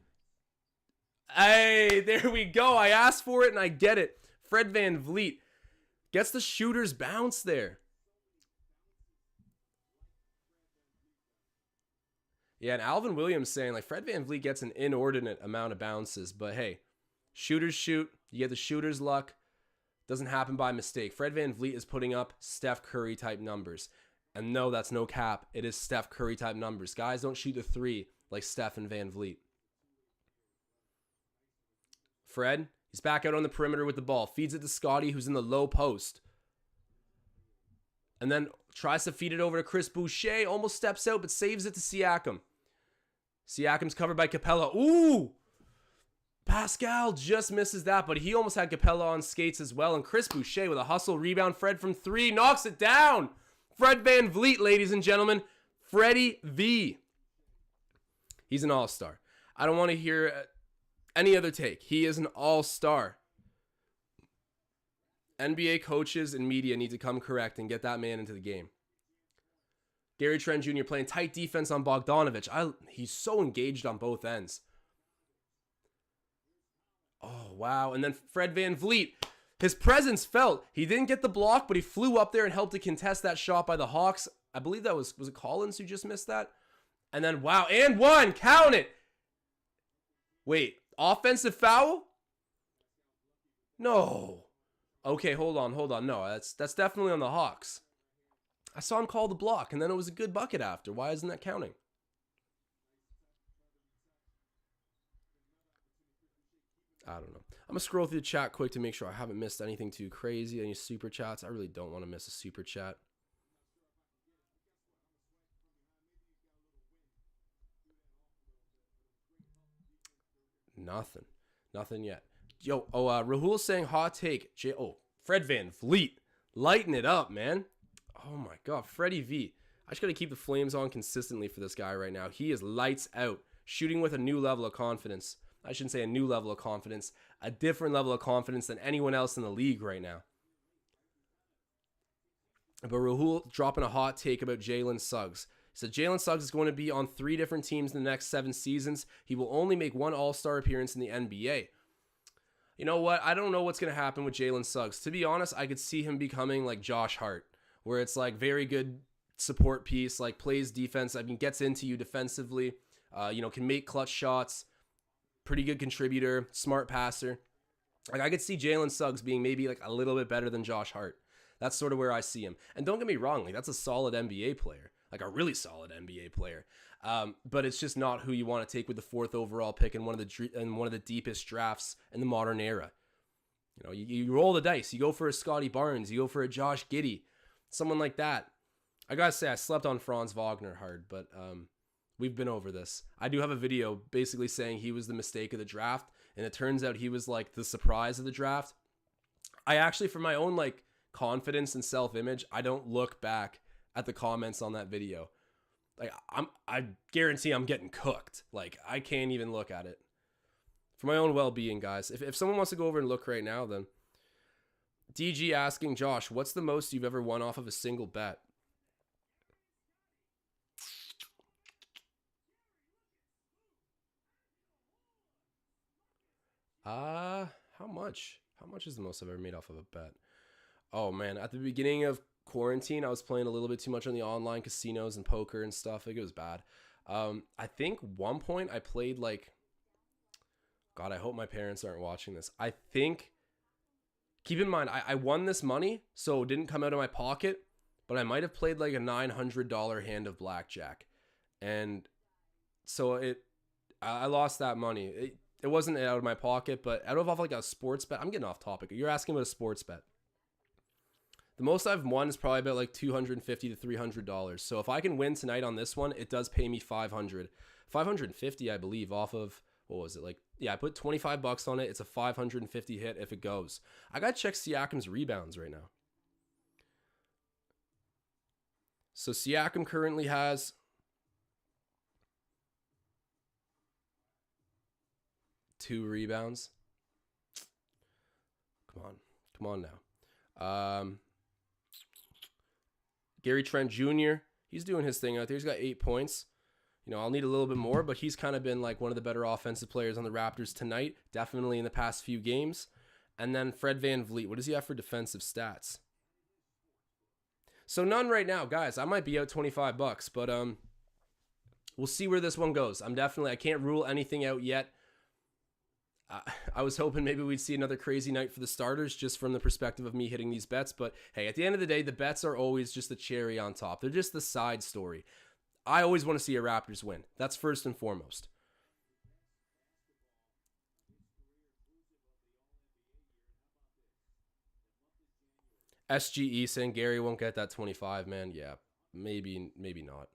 Hey, there we go. I asked for it and I get it. Fred Van Vliet gets the shooter's bounce there. Yeah, and Alvin Williams saying like Fred Van Vliet gets an inordinate amount of bounces, but hey, shooters shoot. You get the shooter's luck. Doesn't happen by mistake. Fred Van Vliet is putting up Steph Curry type numbers. And no, that's no cap. It is Steph Curry type numbers. Guys don't shoot the 3 like Steph and Van Vliet. Fred, he's back out on the perimeter with the ball. Feeds it to Scotty, who's in the low post. And then tries to feed it over to Chris Boucher. Almost steps out, but saves it to Siakam. Siakam's covered by Capella. Ooh! Pascal just misses that, but he almost had Capella on skates as well. And Chris Boucher with a hustle rebound. Fred from 3 knocks it down. Fred Van Vliet, ladies and gentlemen. Freddie V. He's an all-star. I don't want to hear any other take. He is an all-star. NBA coaches and media need to come correct and get that man into the game. Gary Trent Jr. playing tight defense on Bogdanovic. He's so engaged on both ends. Oh, wow. And then Fred Van Vliet, his presence felt. He didn't get the block, but he flew up there and helped to contest that shot by the Hawks. I believe that was it Collins who just missed that? And then, wow, and 1. Count it. Wait, offensive foul? No. Okay, hold on. No, that's definitely on the Hawks. I saw him call the block, and then it was a good bucket after. Why isn't that counting? I don't know. I'm going to scroll through the chat quick to make sure I haven't missed anything too crazy. Any super chats? I really don't want to miss a super chat. Nothing yet. Yo, Rahul's saying hot take. Fred Van Vliet. Lighten it up, man. Oh my God, Freddie V. I just got to keep the flames on consistently for this guy right now. He is lights out. Shooting with a new level of confidence. I shouldn't say a new level of confidence. A different level of confidence than anyone else in the league right now. But Rahul dropping a hot take about Jalen Suggs. He said Jalen Suggs is going to be on 3 different teams in the next 7 seasons. He will only make 1 All-Star appearance in the NBA. You know what? I don't know what's going to happen with Jalen Suggs. To be honest, I could see him becoming like Josh Hart, where it's like very good support piece, like plays defense. I mean, gets into you defensively, can make clutch shots, pretty good contributor, smart passer. Like I could see Jalen Suggs being maybe like a little bit better than Josh Hart. That's sort of where I see him. And don't get me wrong, like that's a solid NBA player, like a really solid NBA player. But it's just not who you want to take with the 4th overall pick in one of the deepest drafts in the modern era. You know, you roll the dice. You go for a Scotty Barnes. You go for a Josh Giddey, someone like that. I gotta say, I slept on Franz Wagner hard, but we've been over this. I do have a video basically saying he was the mistake of the draft, and it turns out he was like the surprise of the draft. I actually, for my own like confidence and self-image, I don't look back at the comments on that video. Like I guarantee I'm getting cooked. Like I can't even look at it. For my own well-being, guys. If someone wants to go over and look right now, then DG asking Josh, what's the most you've ever won off of a single bet? How much? How much is the most I've ever made off of a bet? Oh man, at the beginning of quarantine, I was playing a little bit too much on the online casinos and poker and stuff. Like it was bad. I think one point I played like, God, I hope my parents aren't watching this. I think, keep in mind, I won this money, so it didn't come out of my pocket, but I might have played like a $900 hand of blackjack. And so I lost that money. It wasn't out of my pocket, but out of like a sports bet. I'm getting off topic. You're asking about a sports bet. The most I've won is probably about like $250 to $300. So if I can win tonight on this one, it does pay me $500. $550, I believe, off of, what was it? Like, yeah, I put $25 on it. It's a $550 hit if it goes. I got to check Siakam's rebounds right now. So Siakam currently has 2 rebounds. Come on now. Gary Trent Jr., he's doing his thing out there. He's got 8 points. You know, I'll need a little bit more, but he's kind of been like one of the better offensive players on the Raptors tonight, definitely in the past few games. And then Fred VanVleet, what does he have for defensive stats? So none right now, guys. I might be out $25, but we'll see where this one goes. I can't rule anything out yet. I was hoping maybe we'd see another crazy night for the starters just from the perspective of me hitting these bets. But hey, at the end of the day, the bets are always just the cherry on top. They're just the side story. I always want to see a Raptors win. That's first and foremost. SGE saying Gary won't get that 25, man. Yeah, maybe not.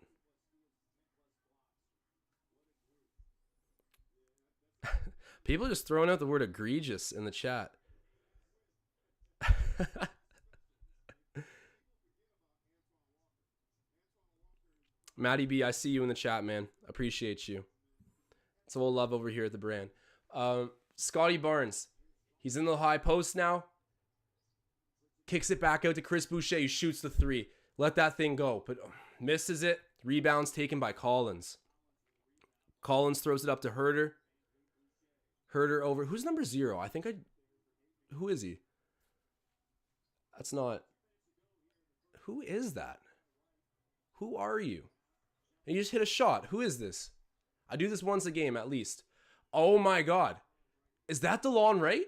People just throwing out the word egregious in the chat. Matty B, I see you in the chat, man. Appreciate you. It's all love over here at the brand. Scotty Barnes, he's in the high post now. Kicks it back out to Chris Boucher, who shoots the 3. Let that thing go, but misses it. Rebounds taken by Collins. Collins throws it up to Herter. Herter over. Who's number 0? Who is he? That's not. Who is that? Who are you? And you just hit a shot. Who is this? I do this once a game at least. Oh my God. Is that DeLon Wright?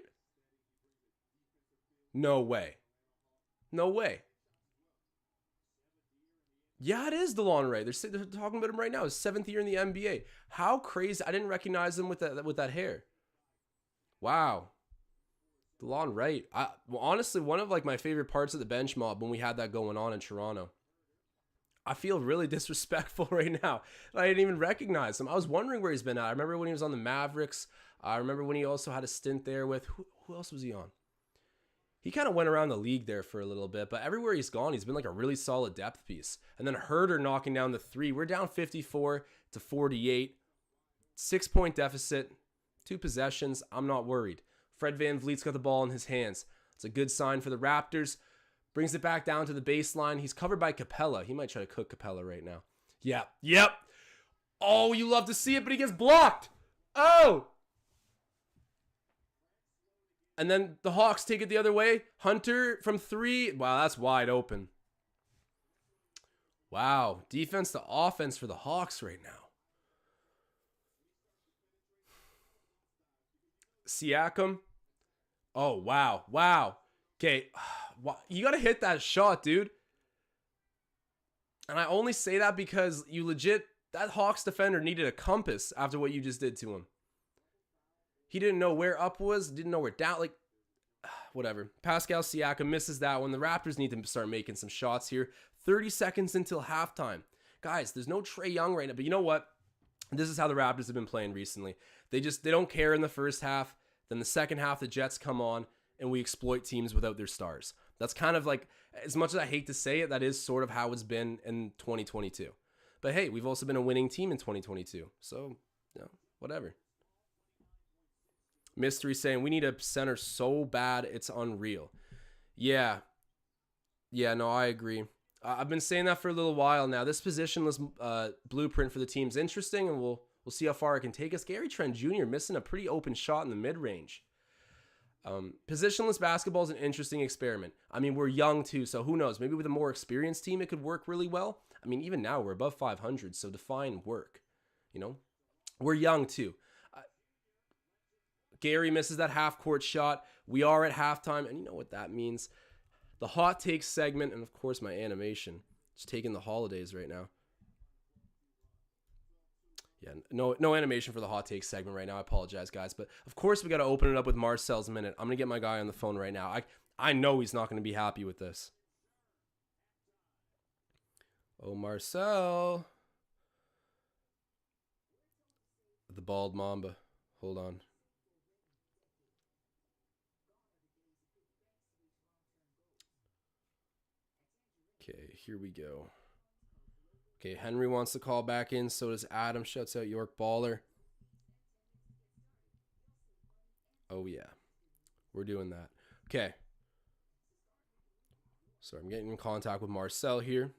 No way. No way. Yeah, it is DeLon Wright. They're talking about him right now. His 7th year in the NBA. How crazy. I didn't recognize him with that hair. Wow. DeLon Wright. Well, honestly, one of like my favorite parts of the bench mob when we had that going on in Toronto. I feel really disrespectful right now. I didn't even recognize him. I was wondering where he's been at. I remember when he was on the Mavericks. I remember when he also had a stint there with, who else was he on? He kind of went around the league there for a little bit, but everywhere he's gone, he's been like a really solid depth piece. And then Herter knocking down the 3. We're down 54 to 48. 6-point deficit. 2 possessions. I'm not worried. Fred VanVleet's got the ball in his hands. It's a good sign for the Raptors. Brings it back down to the baseline. He's covered by Capella. He might try to cook Capella right now. Yeah. Yep. Oh, you love to see it, but he gets blocked. Oh. And then the Hawks take it the other way. Hunter from 3. Wow, that's wide open. Wow. Defense to offense for the Hawks right now. Siakam. Oh, wow. Wow. Okay. You got to hit that shot, dude. And I only say that because you legit, that Hawks defender needed a compass after what you just did to him. He didn't know where up was, didn't know where down, like, whatever. Pascal Siakam misses that one. The Raptors need to start making some shots here. 30 seconds until halftime. Guys, there's no Trae Young right now, but you know what? This is how the Raptors have been playing recently. They don't care in the first half. Then the second half, the Jets come on, and we exploit teams without their stars. That's kind of like, as much as I hate to say it, that is sort of how it's been in 2022. But hey, we've also been a winning team in 2022. So, whatever. Mystery saying we need a center so bad it's unreal. Yeah. Yeah, no, I agree. I've been saying that for a little while now. This positionless blueprint for the team's interesting, and we'll see how far it can take us. Gary Trent Jr. missing a pretty open shot in the mid-range. Positionless basketball is an interesting experiment. I mean, we're young too, so who knows? Maybe with a more experienced team, it could work really well. I mean, even now we're above 500, so define work. We're young too. Gary misses that half-court shot. We are at halftime, and you know what that means. The hot takes segment, and of course my animation. It's taking the holidays right now. Yeah, no animation for the hot takes segment right now. I apologize, guys. But of course we got to open it up with Marcel's minute. I'm going to get my guy on the phone right now. I know he's not going to be happy with this. Oh, Marcel. The bald mamba. Hold on. Okay, here we go. Okay, Henry wants to call back in. So does Adam. Shouts out York Baller. Oh, yeah. We're doing that. Okay. So I'm getting in contact with Marcel here.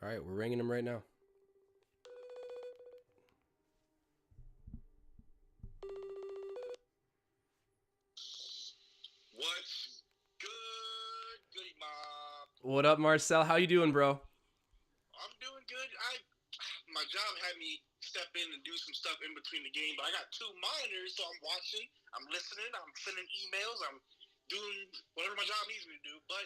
All right, we're ringing him right now. What's good, goody mob? What up, Marcel? How you doing, bro? I'm doing good. My job had me step in and do some stuff in between the game, but I got 2 monitors, so I'm watching, I'm listening, I'm sending emails, I'm doing whatever my job needs me to do. But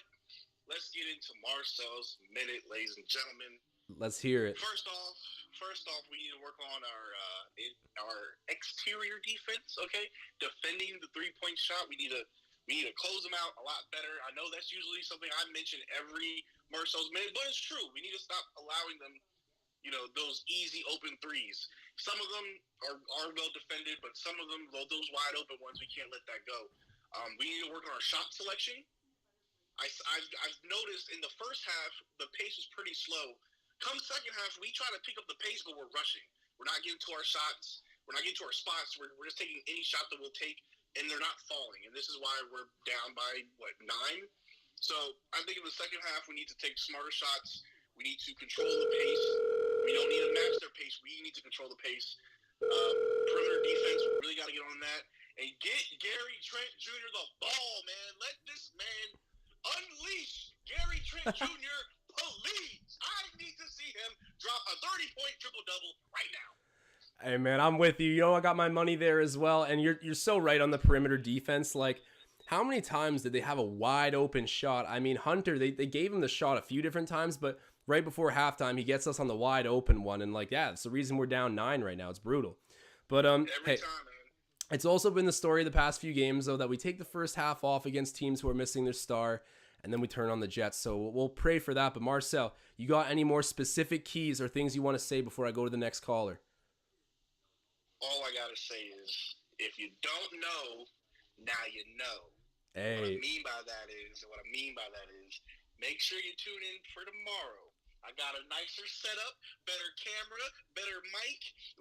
let's get into Marcel's minute, ladies and gentlemen. Let's hear it. First off, we need to work on our exterior defense. Okay, defending the 3-point shot. We need to close them out a lot better. I know that's usually something I mention every Marcel's minute, but it's true. We need to stop allowing them, those easy open threes. Some of them are well defended, but some of them, those wide open ones, we can't let that go. We need to work on our shot selection. I've noticed in the first half the pace was pretty slow. Come second half, we try to pick up the pace, but we're rushing. We're not getting to our shots. We're not getting to our spots. We're just taking any shot that we'll take, and they're not falling. And this is why we're down by, 9? So I think in the second half, we need to take smarter shots. We need to control the pace. We don't need to match their pace. We need to control the pace. Perimeter defense, we really got to get on that. And get Gary Trent Jr. the ball, man. Let this man unleash Gary Trent Jr. Please. I need to see him drop a 30-point triple-double right now. Hey, man, I'm with you. I got my money there as well. And you're so right on the perimeter defense. Like, how many times did they have a wide open shot? I mean, Hunter, they gave him the shot a few different times, but right before halftime, he gets us on the wide open one. And it's the reason we're down 9 right now. It's brutal. But Every hey, time, man. It's also been the story of the past few games, though, that we take the first half off against teams who are missing their star, and then we turn on the Jets. So we'll pray for that. But Marcel, you got any more specific keys or things you want to say before I go to the next caller? All I got to say is, if you don't know, now you know. Hey. What I mean by that is, make sure you tune in for tomorrow. I got a nicer setup, better camera, better mic.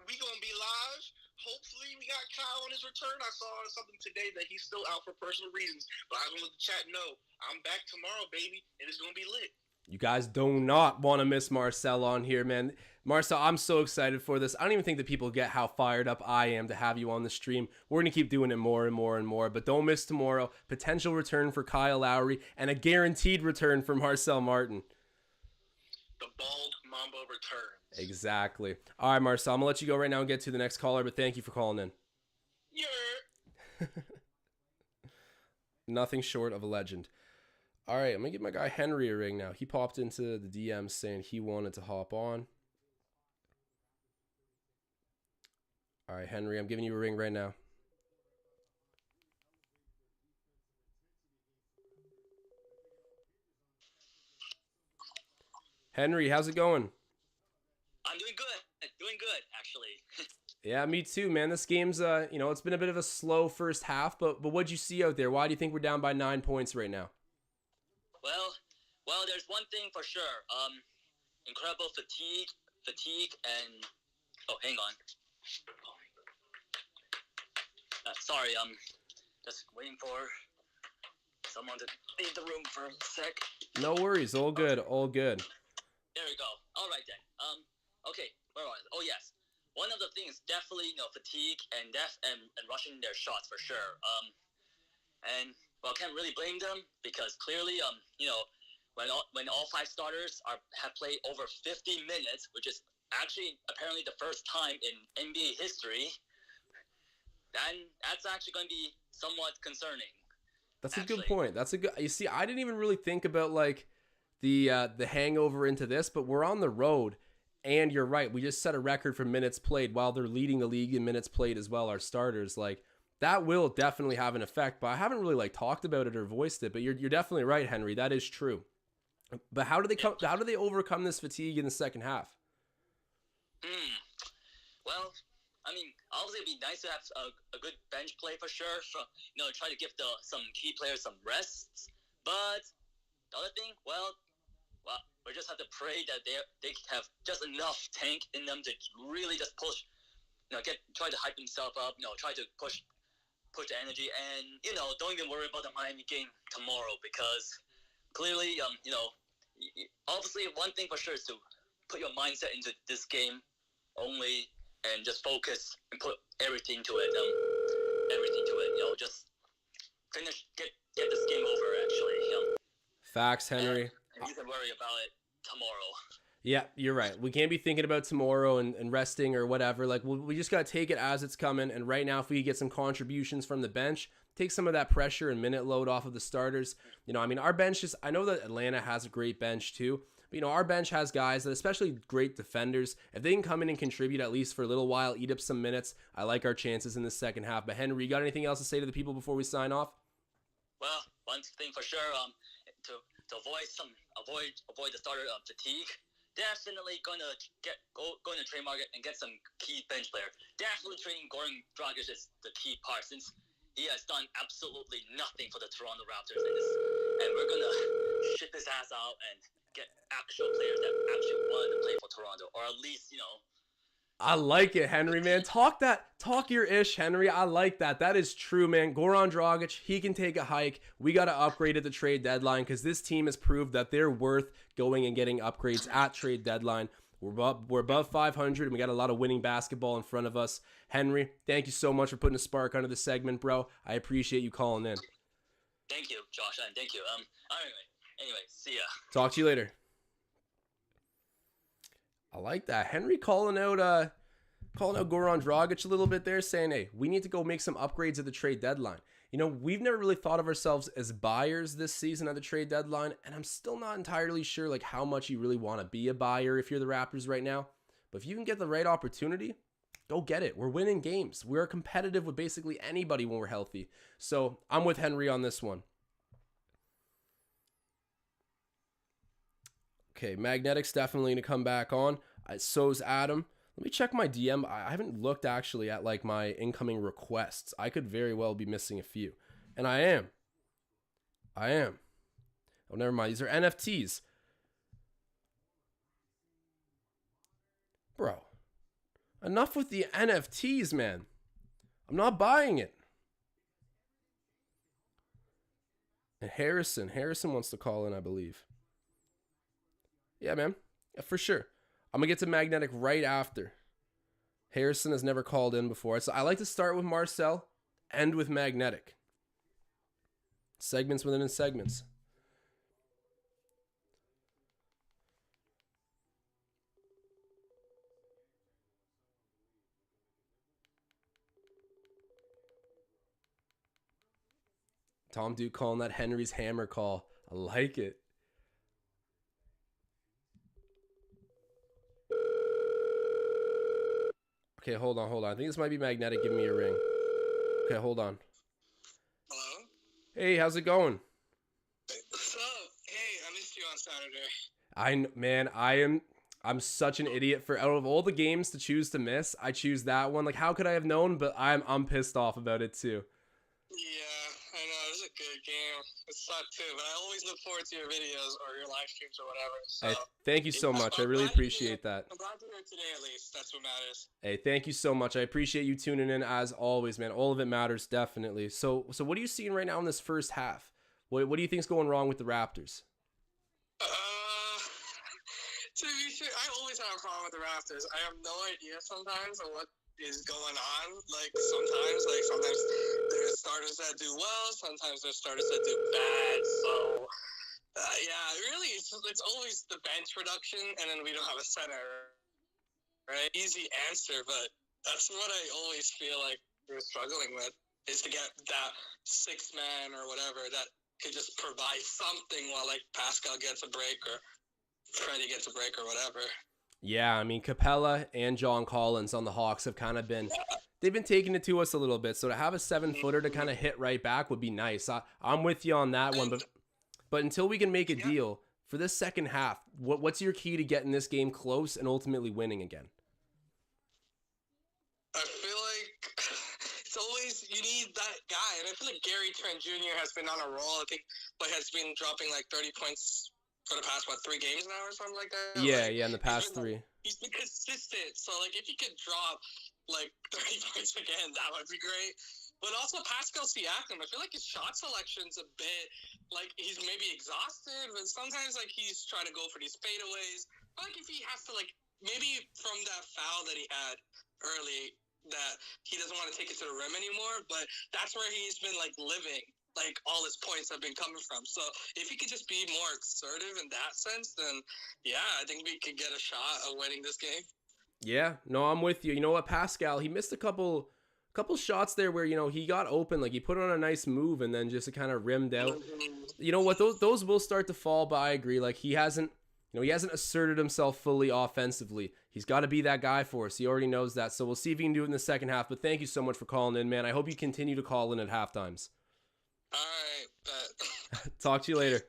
We going to be live. Hopefully, we got Kyle on his return. I saw something today that he's still out for personal reasons. But I want to let the chat know, I'm back tomorrow, baby, and it's going to be lit. You guys do not want to miss Marcel on here, man. Marcel, I'm so excited for this. I don't even think that people get how fired up I am to have you on the stream. We're going to keep doing it more and more and more, but don't miss tomorrow. Potential return for Kyle Lowry and a guaranteed return for Marcel Martin. The bald Mamba returns. Exactly. All right, Marcel, I'm going to let you go right now and get to the next caller, but thank you for calling in. Yeah. Nothing short of a legend. All right, I'm going to give my guy Henry a ring now. He popped into the DM saying he wanted to hop on. All right, Henry, I'm giving you a ring right now. Henry, how's it going? I'm doing good, actually. Yeah, me too, man. This game's, it's been a bit of a slow first half, but what'd you see out there? Why do you think we're down by 9 points right now? Well, Well, there's one thing for sure. Incredible fatigue, and hang on. Sorry, just waiting for someone to leave the room for a sec. No worries, all good, all good. There we go. All right then. Okay, where was it? Oh yes, one of the things definitely fatigue and rushing their shots for sure. And well, can't really blame them because clearly when all 5 starters have played over 50 minutes, which is actually apparently the first time in NBA history, then that's actually going to be somewhat concerning. That's a good point. That's a good. You see, I didn't even really think about like the hangover into this, but we're on the road, and you're right. We just set a record for minutes played while they're leading the league in minutes played as well. Our starters, like that, will definitely have an effect. But I haven't really like talked about it or voiced it. But you're definitely right, Henry. That is true. But how do they come? How do they overcome this fatigue in the second half? Well, I mean, obviously it'd be nice to have a good bench play for sure. Try to give some key players some rests. But the other thing, well, we just have to pray that they have just enough tank in them to really just push. Try to hype themselves up. Try to push the energy, and don't even worry about the Miami game tomorrow because clearly, obviously one thing for sure is to put your mindset into this game only. And just focus and put everything to it. Just finish, get this game over. Actually, Facts, Henry. And you can worry about it tomorrow. Yeah, you're right. We can't be thinking about tomorrow and resting or whatever. Like we just gotta take it as it's coming. And right now, if we get some contributions from the bench, take some of that pressure and minute load off of the starters. Our bench is. I know that Atlanta has a great bench too. But, our bench has guys that, especially great defenders, if they can come in and contribute at least for a little while, eat up some minutes, I like our chances in the second half. But Henry, you got anything else to say to the people before we sign off? Well, one thing for sure, to avoid the starter fatigue, definitely going to trade market and get some key bench player. Definitely trading Goran Dragic is the key part since he has done absolutely nothing for the Toronto Raptors and we're going to ship his ass out and get actual players that actually wanted to play for Toronto, or at least, I like it, Henry, man. Talk your ish, Henry. I like that. That is true, man. Goran Dragic, he can take a hike. We got to upgrade at the trade deadline because this team has proved that they're worth going and getting upgrades at trade deadline. We're above 500, and we got a lot of winning basketball in front of us. Henry, thank you so much for putting a spark onto the segment, bro. I appreciate you calling in. Thank you, Josh, and thank you. Anyway, see ya. Talk to you later. I like that. Henry calling out Goran Dragic a little bit there, saying, hey, we need to go make some upgrades at the trade deadline. We've never really thought of ourselves as buyers this season at the trade deadline, and I'm still not entirely sure like how much you really want to be a buyer if you're the Raptors right now. But if you can get the right opportunity, go get it. We're winning games. We're competitive with basically anybody when we're healthy. So I'm with Henry on this one. Okay, Magnetic's definitely going to come back on. So's Adam. Let me check my DM. I haven't looked actually at like my incoming requests. I could very well be missing a few. And I am. Oh, never mind. These are NFTs. Bro. Enough with the NFTs, man. I'm not buying it. And Harrison wants to call in, I believe. Yeah, man. Yeah, for sure. I'm going to get to Magnetic right after. Harrison has never called in before. So I like to start with Marcel, end with Magnetic. Segments within segments. Tom Duke calling that Henry's hammer call. I like it. Okay, hold on. I think this might be Magnetic giving me a ring. Okay, hold on. Hello? Hey, how's it going? What's up? Hey, I missed you on Saturday. I'm such an idiot for out of all the games to choose to miss, I choose that one. Like, how could I have known? But I'm pissed off about it too. Yeah, I know. good game. It sucked too, but I always look forward to your videos or your live streams or whatever. So, Hey, thank you so much. I really appreciate that. I'm glad you're here today, at least. That's what matters. Hey, thank you so much. I appreciate you tuning in as always, man. All of it matters, definitely. So what are you seeing right now in this first half? What do you think's going wrong with the Raptors? To be sure, I always have a problem with the Raptors. I have no idea sometimes of what is going on. Sometimes there's starters that do well, sometimes there's starters that do bad. So, yeah, really, it's always the bench production, and then we don't have a center, right? Easy answer, but that's what I always feel like we're struggling with, is to get that sixth man or whatever that could just provide something while, Pascal gets a break or Freddie gets a break or whatever. Yeah, I mean, Capella and John Collins on the Hawks have kind of been, they've been taking it to us a little bit. So to have a 7-footer to kind of hit right back would be nice. I'm with you on that one, but until we can make a deal for this second half, what's your key to getting this game close and ultimately winning again? I feel like it's always, you need that guy. And I feel like Gary Trent Jr. has been on a roll. I think, has been dropping 30 points for the past, 3 games now or something like that? Yeah, in the past 3. He's been consistent. So, if he could drop, 30 points again, that would be great. But also Pascal Siakam, I feel like his shot selection's a bit, he's maybe exhausted, but sometimes, he's trying to go for these fadeaways. If he has to, maybe from that foul that he had early, that he doesn't want to take it to the rim anymore, but that's where he's been, living. All his points have been coming from. So if he could just be more assertive in that sense, then yeah, I think we could get a shot of winning this game. Yeah, no, I'm with you. You know what, Pascal, he missed a couple shots there where, he got open, he put on a nice move and then just kind of rimmed out. You know what, those will start to fall, but I agree. He hasn't asserted himself fully offensively. He's got to be that guy for us. He already knows that. So we'll see if he can do it in the second half. But thank you so much for calling in, man. I hope you continue to call in at halftimes. All right, bet. Talk to you later.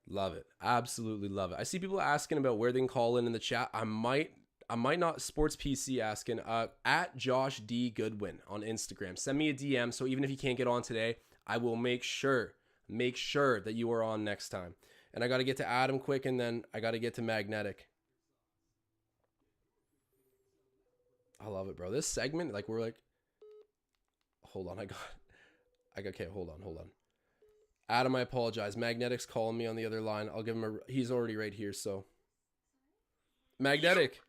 Love it. Absolutely love it. I see people asking about where they can call in the chat. I might not, Sports PC asking, at Josh D Goodwin on Instagram. Send me a DM. So even if you can't get on today, I will make sure that you are on next time. And I got to get to Adam quick, and then I got to get to Magnetic. I love it, bro. This segment, we're hold on, okay, hold on. Adam, I apologize. Magnetic's calling me on the other line. I'll give him he's already right here, so. Magnetic.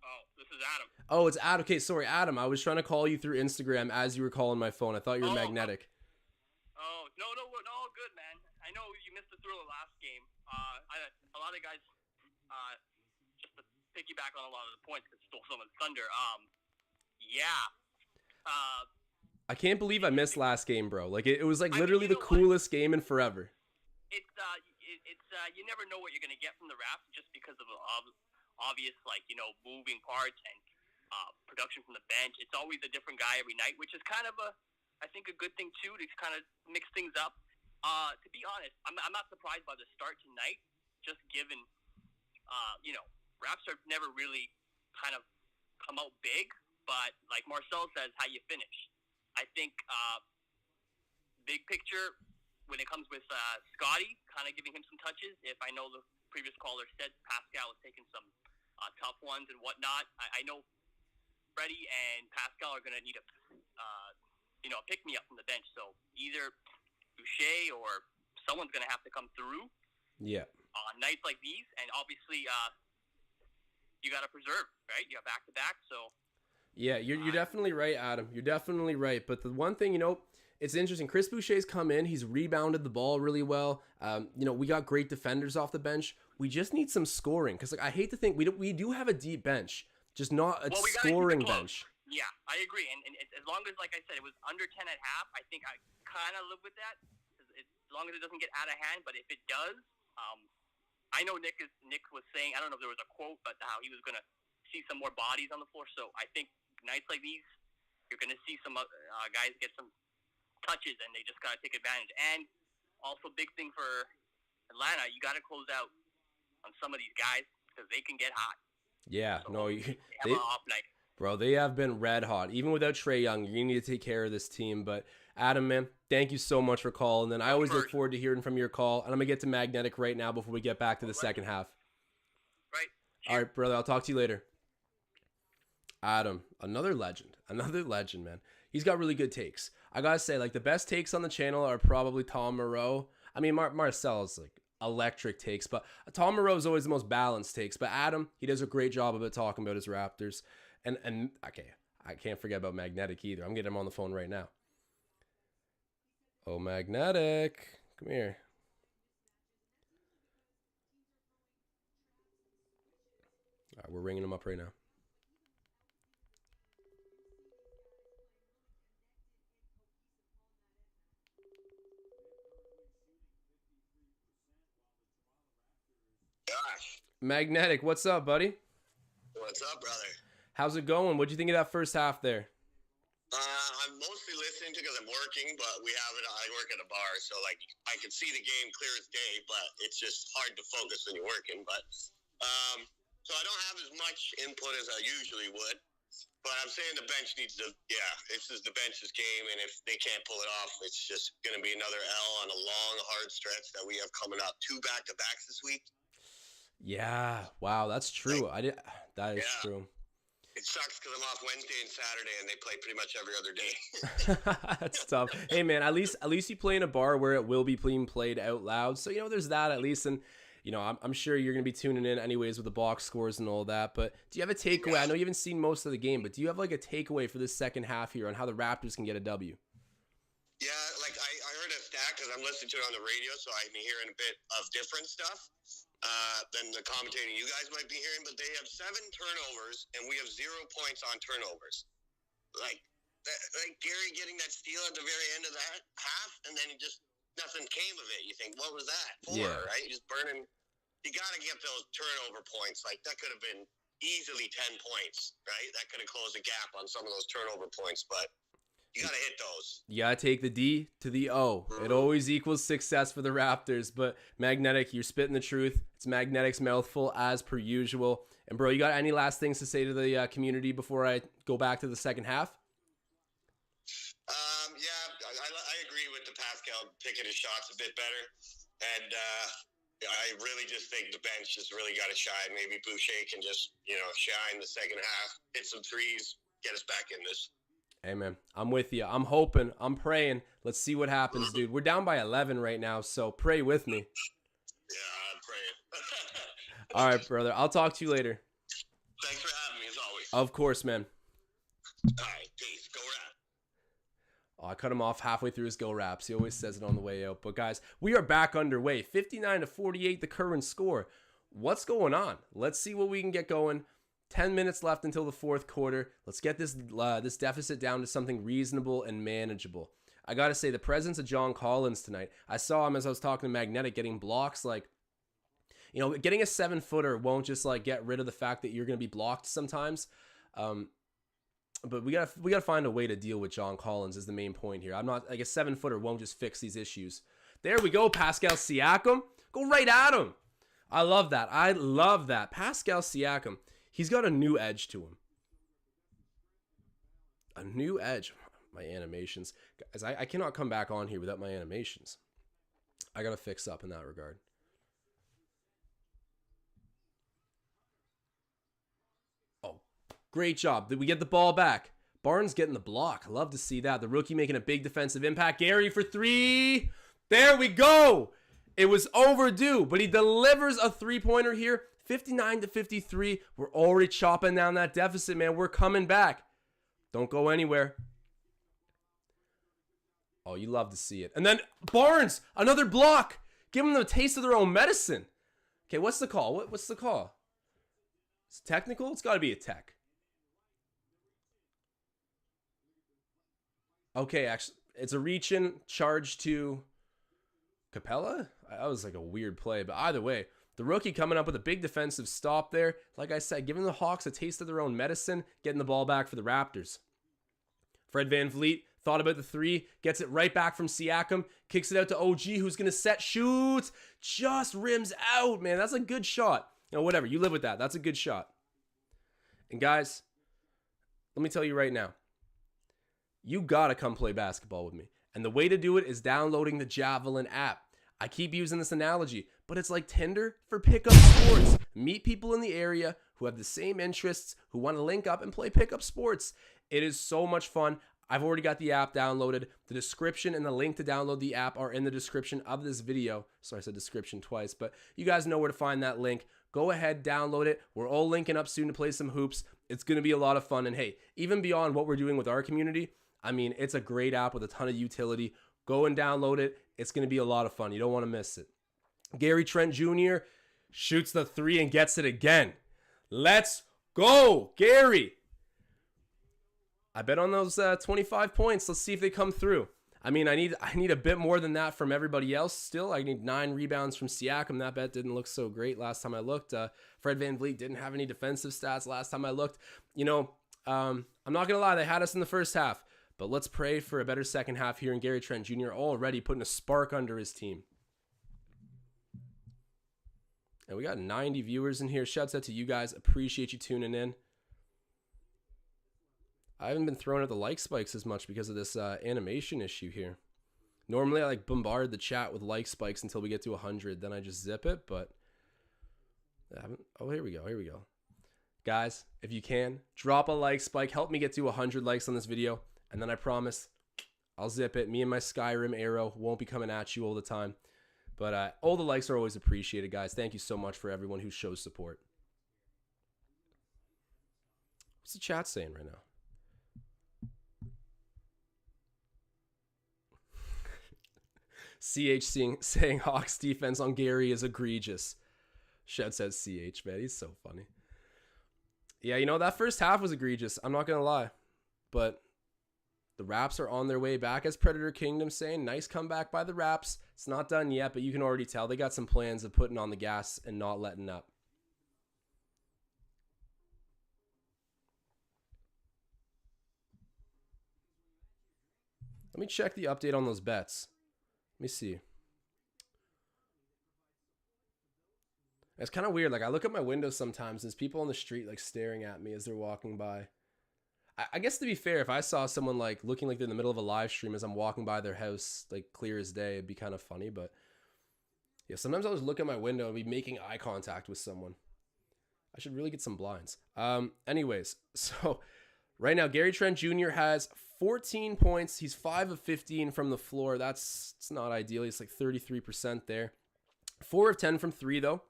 Oh, this is Adam. Oh, it's Adam. Okay, sorry, Adam. I was trying to call you through Instagram as you were calling my phone. I thought you were Magnetic. Oh, no, good, man. I know you missed the Thriller last game. A lot of guys, just to piggyback on a lot of the points, because stole some of the thunder. I can't believe I missed last game, bro. It was literally the coolest game in forever. It's you never know what you're gonna get from the Raps just because of obvious moving parts and production from the bench. It's always a different guy every night, which is kind of I think a good thing too, to kind of mix things up. To be honest, I'm not surprised by the start tonight, just given Raps have never really kind of come out big, but like Marcel says, how you finish. I think big picture, when it comes with Scotty, kind of giving him some touches. If I know the previous caller said Pascal was taking some tough ones and whatnot, I know Freddie and Pascal are going to need a pick-me-up from the bench. So either Boucher or someone's going to have to come through. Yeah. On nights like these, and obviously you got to preserve, right? You got back-to-back, so. Yeah, you're definitely right, Adam. You're definitely right. But the one thing, it's interesting. Chris Boucher's come in. He's rebounded the ball really well. We got great defenders off the bench. We just need some scoring. Because I hate to think, we do have a deep bench, just not a scoring bench. Yeah, I agree. And as long as, like I said, it was under 10 at half, I think I kind of live with that. As long as it doesn't get out of hand. But if it does, I know Nick was saying, I don't know if there was a quote, but how he was going to see some more bodies on the floor. So I think nights like these, you're going to see some guys get some touches, and they just got to take advantage. And also, big thing for Atlanta, you got to close out on some of these guys because they can get hot. Yeah, so no, they have an off night. Bro, they have been red hot. Even without Trae Young, you're going to need to take care of this team. But Adam, man, thank you so much for calling. And I always look forward to hearing from your call. And I'm going to get to Magnetic right now before we get back to the second half. Right. All right, brother. I'll talk to you later. Adam, another legend, man. He's got really good takes. I gotta say, like, the best takes on the channel are probably Tom Moreau. I mean, Marcel's like electric takes, but Tom Moreau is always the most balanced takes. But Adam, he does a great job of it, talking about his Raptors. And okay, I can't forget about Magnetic either. I'm getting him on the phone right now. Oh, Magnetic, come here. All right, we're ringing him up right now. Josh. Magnetic, what's up, buddy? What's up, brother? How's it going? What'd you think of that first half there? I'm mostly listening to because I'm working, but I work at a bar, so like I can see the game clear as day, but it's just hard to focus when you're working. But so I don't have as much input as I usually would. But I'm saying the bench needs to, this is the bench's game, and if they can't pull it off, it's just going to be another L on a long, hard stretch that we have coming up. 2 back-to-backs this week. Yeah, wow, that's true. That is true. It sucks because I'm off Wednesday and Saturday, and they play pretty much every other day. That's tough. Hey, man, at least you play in a bar where it will be being played out loud. So, there's that at least. And, I'm sure you're going to be tuning in anyways with the box scores and all that. But do you have a takeaway? I know you haven't seen most of the game, but do you have like a takeaway for this second half here on how the Raptors can get a W? Yeah, like I heard a stat because I'm listening to it on the radio, so I'm hearing a bit of different stuff than the commentating you guys might be hearing. But they have 7 turnovers, and we have 0 points on turnovers. Like Gary getting that steal at the very end of that half, and then nothing came of it. You think, what was that for? Yeah. Right? Just burning. You got to get those turnover points. Like that could have been easily 10 points, right? That could have closed the gap on some of those turnover points, but. You got to hit those. You got to take the D to the O. It always equals success for the Raptors. But Magnetic, you're spitting the truth. It's Magnetic's mouthful as per usual. And, bro, you got any last things to say to the community before I go back to the second half? I agree with the Pascal picking his shots a bit better. And I really just think the bench has really got to shine. Maybe Boucher can just, shine the second half, hit some threes, get us back in this. Hey, man, I'm with you. I'm hoping. I'm praying. Let's see what happens, dude. We're down by 11 right now, so pray with me. Yeah, I'm praying. All right, brother. I'll talk to you later. Thanks for having me, as always. Of course, man. All right, peace. Go Rap. Oh, I cut him off halfway through his Go Raps. He always says it on the way out. But, guys, we are back underway. 59-48, the current score. What's going on? Let's see what we can get going. 10 minutes left until the fourth quarter. Let's get this deficit down to something reasonable and manageable. I got to say, the presence of John Collins tonight, I saw him as I was talking to Magnetic getting blocks. Like, getting a 7-footer won't just like get rid of the fact that you're going to be blocked sometimes. But we gotta find a way to deal with John Collins is the main point here. I'm not like a 7-footer won't just fix these issues. There we go, Pascal Siakam. Go right at him. I love that. Pascal Siakam. He's got a new edge to him. A new edge. My animations. Guys, I cannot come back on here without my animations. I got to fix up in that regard. Oh, great job. Did we get the ball back? Barnes getting the block. I love to see that. The rookie making a big defensive impact. Gary for 3. There we go. It was overdue, but he delivers a 3-pointer here. 59-53. We're already chopping down that deficit, man. We're coming back. Don't go anywhere. Oh, you love to see it. And then Barnes, another block. Give them the taste of their own medicine. Okay, what's the call? What's the call? It's technical? It's got to be a tech. Okay, actually, it's a reach-in charge to Capella? That was like a weird play, but either way, the rookie coming up with a big defensive stop there. Like I said, giving the Hawks a taste of their own medicine, getting the ball back for the Raptors. Fred VanVleet thought about the 3, gets it right back from Siakam, kicks it out to OG, who's going to set, shoots, just rims out, man. That's a good shot. Whatever, you live with that. That's a good shot. And guys, let me tell you right now, you gotta come play basketball with me. And the way to do it is downloading the Javelin app. I keep using this analogy, but it's like Tinder for pickup sports. Meet people in the area who have the same interests, who want to link up and play pickup sports. It is so much fun. I've already got the app downloaded. The description and the link to download the app are in the description of this video. Sorry, I said description twice, but you guys know where to find that link. Go ahead, download it. We're all linking up soon to play some hoops. It's going to be a lot of fun. And hey, even beyond what we're doing with our community, I mean, it's a great app with a ton of utility. Go and download it. It's going to be a lot of fun. You don't want to miss it. Gary Trent Jr. shoots the 3 and gets it again. Let's go, Gary. I bet on those 25 points. Let's see if they come through. I mean, I need a bit more than that from everybody else still. I need 9 rebounds from Siakam. That bet didn't look so great last time I looked. Fred VanVleet didn't have any defensive stats last time I looked. You know, I'm not going to lie. They had us in the first half. But let's pray for a better second half here. And Gary Trent Jr. already putting a spark under his team. And we got 90 viewers in here. Shouts out to you guys. Appreciate you tuning in. I haven't been throwing at the like spikes as much because of this animation issue here. Normally I like bombard the chat with like spikes until we get to 100. Then I just zip it, but I haven't. Oh, here we go. Here we go. Guys, if you can, drop a like spike. Help me get to 100 likes on this video. And then I promise I'll zip it. Me and my Skyrim arrow won't be coming at you all the time. But all the likes are always appreciated, guys. Thank you so much for everyone who shows support. What's the chat saying right now? CH saying Hawks defense on Gary is egregious. Shed says CH, man. He's so funny. Yeah, you know, that first half was egregious. I'm not going to lie. But the Raps are on their way back, as Predator Kingdom saying. Nice comeback by the Raps. It's not done yet, but you can already tell they got some plans of putting on the gas and not letting up. Let me check the update on those bets. Let me see. It's kind of weird. Like, I look at my window sometimes, and there's people on the street like staring at me as they're walking by. I guess to be fair, if I saw someone like looking like they're in the middle of a live stream as I'm walking by their house, like clear as day, it'd be kind of funny. But yeah, sometimes I'll just look at my window and be making eye contact with someone. I should really get some blinds. Anyways, so right now, Gary Trent Jr. has 14 points. He's 5 of 15 from the floor. It's not ideal. He's like 33% there. 4 of 10 from 3, though.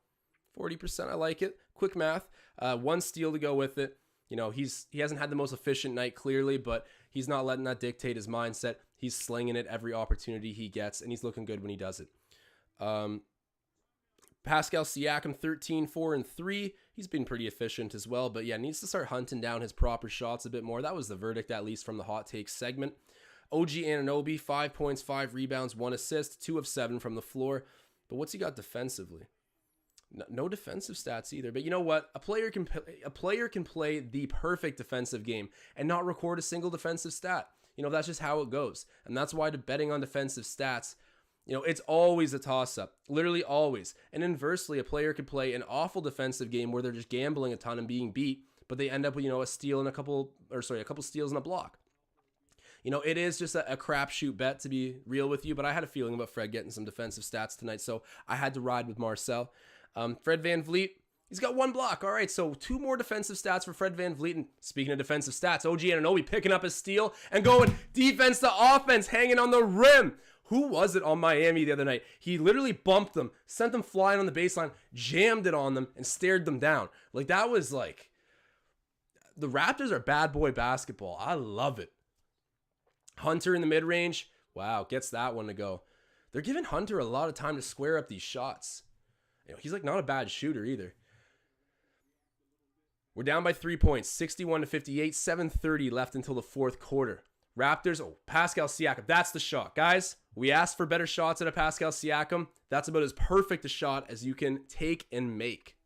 40%. I like it. Quick math. 1 steal to go with it. You know, he hasn't had the most efficient night, clearly, but he's not letting that dictate his mindset. He's slinging it every opportunity he gets, and he's looking good when he does it. Pascal Siakam, 13, 4, and 3. He's been pretty efficient as well, but yeah, needs to start hunting down his proper shots a bit more. That was the verdict, at least from the hot takes segment. OG Anunoby, 5 points, 5 rebounds, 1 assist, 2 of 7 from the floor. But what's he got defensively? No defensive stats either. But you know what? A player can play the perfect defensive game and not record a single defensive stat. You know, that's just how it goes. And that's why betting on defensive stats, you know, it's always a toss-up. Literally always. And inversely, a player could play an awful defensive game where they're just gambling a ton and being beat, but they end up with, you know, a steal and a couple steals and a block. You know, it is just a crapshoot bet, to be real with you, but I had a feeling about Fred getting some defensive stats tonight, so I had to ride with Marcel. Fred VanVleet, he's got 1 block. All right, so 2 more defensive stats for Fred VanVleet. And speaking of defensive stats, OG Anunoby picking up a steal and going defense to offense, hanging on the rim. Who was it on Miami the other night? He literally bumped them, sent them flying on the baseline, jammed it on them, and stared them down. Like, that was like, the Raptors are bad boy basketball. I love it. Hunter in the mid-range. Wow, gets that one to go. They're giving Hunter a lot of time to square up these shots. You know, he's like not a bad shooter either. We're down by 3 points, 61-58, 7:30 left until the fourth quarter. Raptors, Pascal Siakam, that's the shot. Guys, we asked for better shots out of Pascal Siakam. That's about as perfect a shot as you can take and make.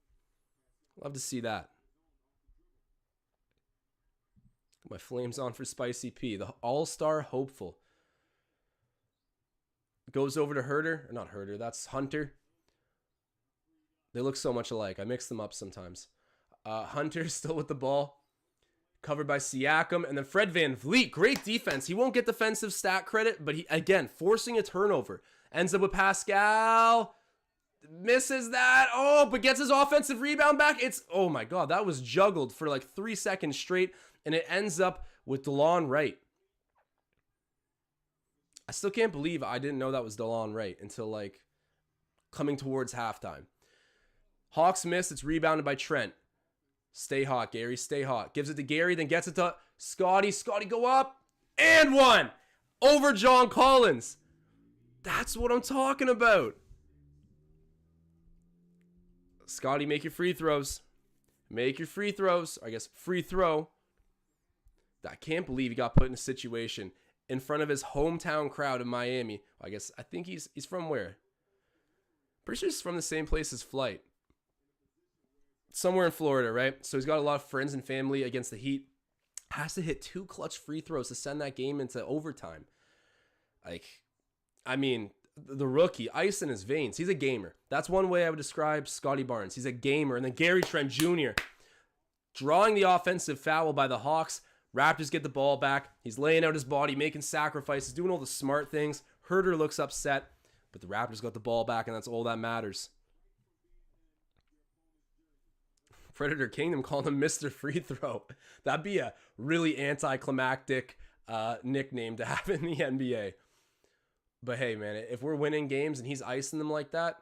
Love to see that. My flames on for Spicy P, the all-star hopeful. Goes over to Herter, or not Herter, that's Hunter. They look so much alike. I mix them up sometimes. Hunter still with the ball. Covered by Siakam. And then Fred VanVleet, great defense. He won't get defensive stat credit, but he, again, forcing a turnover. Ends up with Pascal. Misses that. Oh, but gets his offensive rebound back. It's, oh my God, that was juggled for like 3 seconds straight. And it ends up with DeLon Wright. I still can't believe I didn't know that was DeLon Wright until like coming towards halftime. Hawks miss. It's rebounded by Trent. Stay hot, Gary. Stay hot. Gives it to Gary, then gets it to Scotty. Scotty go up. And one. Over John Collins. That's what I'm talking about. Scotty, make your free throws. Make your free throws. I guess free throw. I can't believe he got put in a situation in front of his hometown crowd in Miami. I think he's from where? Pretty sure he's from the same place as Flight. Somewhere in Florida, right? So he's got a lot of friends and family against the Heat. Has to hit 2 clutch free throws to send that game into overtime. The rookie, ice in his veins. He's a gamer. That's one way I would describe Scotty Barnes. He's a gamer. And then Gary Trent Jr. drawing the offensive foul by the Hawks. Raptors get the ball back. He's laying out his body, making sacrifices, doing all the smart things. Herter looks upset, but the Raptors got the ball back, and that's all that matters. Predator Kingdom calling him Mr. Free Throw. That'd be a really anticlimactic nickname to have in the NBA. But hey, man, if we're winning games and he's icing them like that,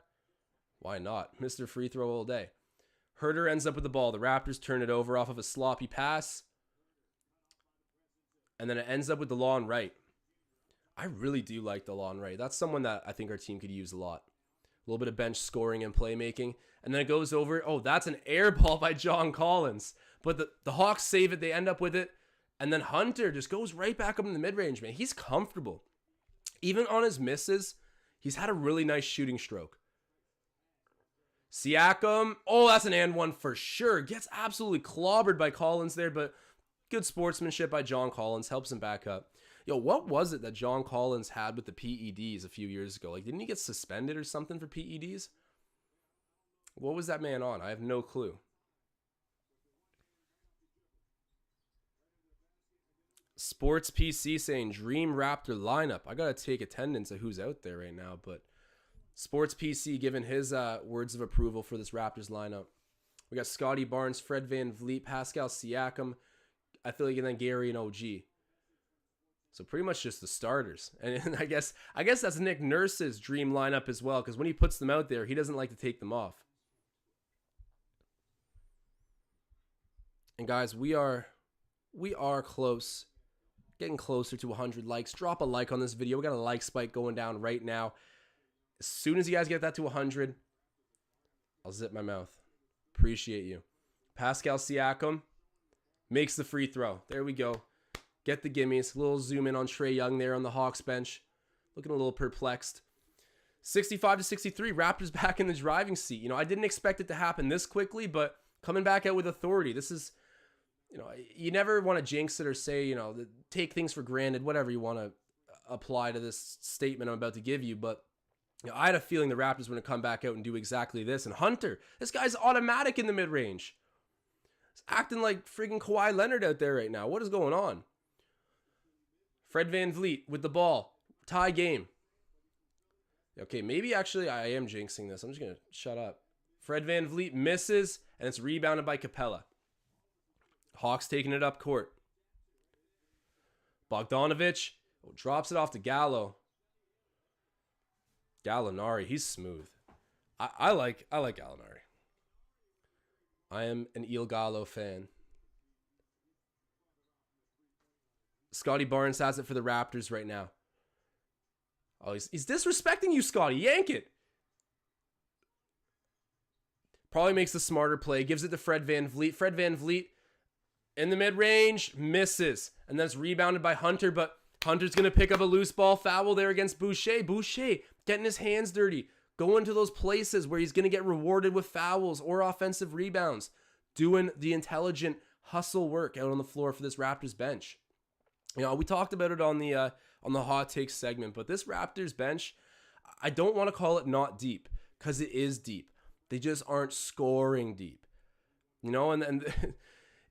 why not? Mr. Free Throw all day. Herter ends up with the ball. The Raptors turn it over off of a sloppy pass. And then it ends up with DeLon Wright. I really do like DeLon Wright. That's someone that I think our team could use a lot. A little bit of bench scoring and playmaking. And then it goes over. Oh, that's an air ball by John Collins. But the Hawks save it. They end up with it. And then Hunter just goes right back up in the mid-range, man. He's comfortable. Even on his misses, he's had a really nice shooting stroke. Siakam. Oh, that's an and one for sure. Gets absolutely clobbered by Collins there, but good sportsmanship by John Collins. Helps him back up. Yo, what was it that John Collins had with the PEDs a few years ago? Like, didn't he get suspended or something for PEDs? What was that man on? I have no clue. Sports PC saying Dream Raptor lineup. I gotta take attendance of who's out there right now, but Sports PC giving his words of approval for this Raptors lineup. We got Scotty Barnes, Fred VanVleet, Pascal Siakam, I feel like, and then Gary and OG. So pretty much just the starters. And I guess that's Nick Nurse's dream lineup as well, because when he puts them out there, he doesn't like to take them off. And guys, we are close. Getting closer to 100 likes. Drop a like on this video. We got a like spike going down right now. As soon as you guys get that to 100, I'll zip my mouth. Appreciate you. Pascal Siakam makes the free throw. There we go. Get the gimmies. A little zoom in on Trae Young there on the Hawks bench. Looking a little perplexed. 65-63. Raptors back in the driving seat. You know, I didn't expect it to happen this quickly, but coming back out with authority. This is, you know, you never want to jinx it or say, you know, take things for granted, whatever you want to apply to this statement I'm about to give you. But you know, I had a feeling the Raptors were going to come back out and do exactly this. And Hunter, this guy's automatic in the mid-range. He's acting like friggin' Kawhi Leonard out there right now. What is going on? Fred VanVleet with the ball. Tie game. Okay, maybe actually I am jinxing this. I'm just going to shut up. Fred VanVleet misses, and it's rebounded by Capella. Hawks taking it up court. Bogdanovich drops it off to Gallo. Gallinari, he's smooth. I like Gallinari. I am an Il Gallo fan. Scotty Barnes has it for the Raptors right now. Oh, he's disrespecting you, Scotty. Yank it. Probably makes the smarter play. Gives it to Fred VanVleet. Fred VanVleet in the mid-range, misses. And then it's rebounded by Hunter, but Hunter's going to pick up a loose ball foul there against Boucher. Boucher getting his hands dirty. Going to those places where he's going to get rewarded with fouls or offensive rebounds. Doing the intelligent hustle work out on the floor for this Raptors bench. You know, we talked about it on the hot takes segment, but this Raptors bench, I don't want to call it not deep, because it is deep. They just aren't scoring deep. You know, and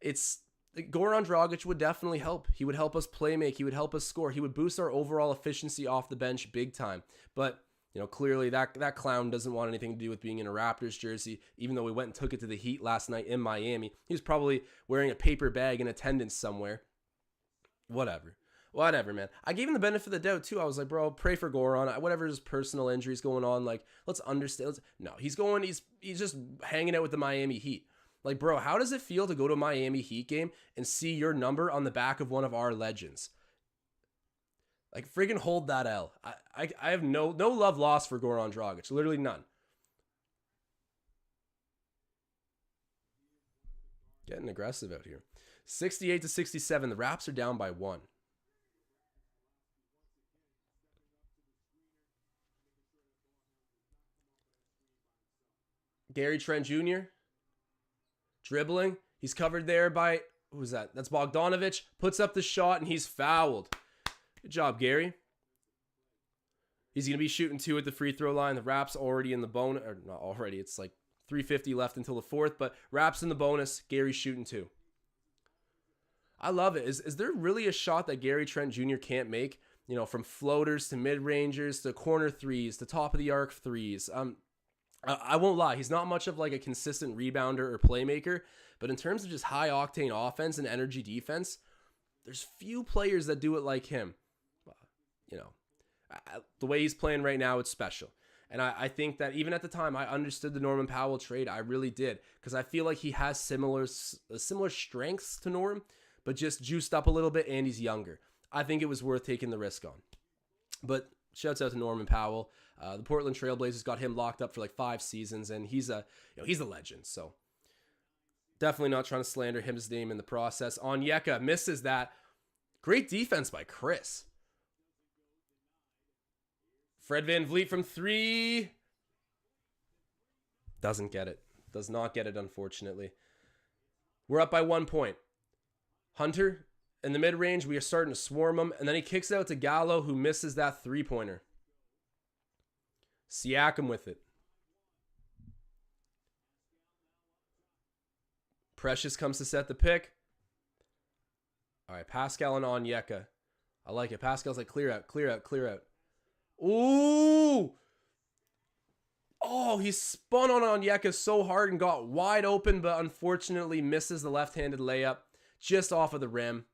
it's Goran Dragic would definitely help. He would help us play make. He would help us score. He would boost our overall efficiency off the bench big time. But, clearly that clown doesn't want anything to do with being in a Raptors jersey, even though we went and took it to the Heat last night in Miami. He was probably wearing a paper bag in attendance somewhere. Whatever, man. I gave him the benefit of the doubt, too. I was like, bro, pray for Goran. Whatever his personal injuries going on, like, let's understand. No, he's just hanging out with the Miami Heat. Like, bro, how does it feel to go to a Miami Heat game and see your number on the back of one of our legends? Like, friggin' hold that L. I have no love lost for Goran Dragic. Literally none. Getting aggressive out here. 68-67. The Raps are down by 1. Gary Trent Jr. dribbling. He's covered there by, who's that? That's Bogdanovic. Puts up the shot and he's fouled. Good job, Gary. He's going to be shooting 2 at the free throw line. The Raps already in the bonus. Or not already. It's like 3:50 left until the 4th. But Raps in the bonus. Gary's shooting 2. I love it. Is there really a shot that Gary Trent Jr. can't make? From floaters to mid-rangers to corner threes to top of the arc threes. I won't lie. He's not much of like a consistent rebounder or playmaker. But in terms of just high-octane offense and energy defense, there's few players that do it like him. The way he's playing right now, it's special. And I think that even at the time, I understood the Norman Powell trade. I really did. Because I feel like he has similar strengths to Norm, but just juiced up a little bit, and he's younger. I think it was worth taking the risk on. But shouts out to Norman Powell. The Portland Trailblazers got him locked up for like 5 seasons, and he's a legend. So definitely not trying to slander his name in the process. Onyeka misses that. Great defense by Chris. Fred VanVleet from 3. Doesn't get it. Does not get it, unfortunately. We're up by 1 point. Hunter, in the mid-range, we are starting to swarm him. And then he kicks it out to Gallo, who misses that 3-pointer. Siakam with it. Precious comes to set the pick. All right, Pascal and Onyeka. I like it. Pascal's like, clear out, clear out, clear out. Ooh! Oh, he spun on Onyeka so hard and got wide open, but unfortunately misses the left-handed layup just off of the rim.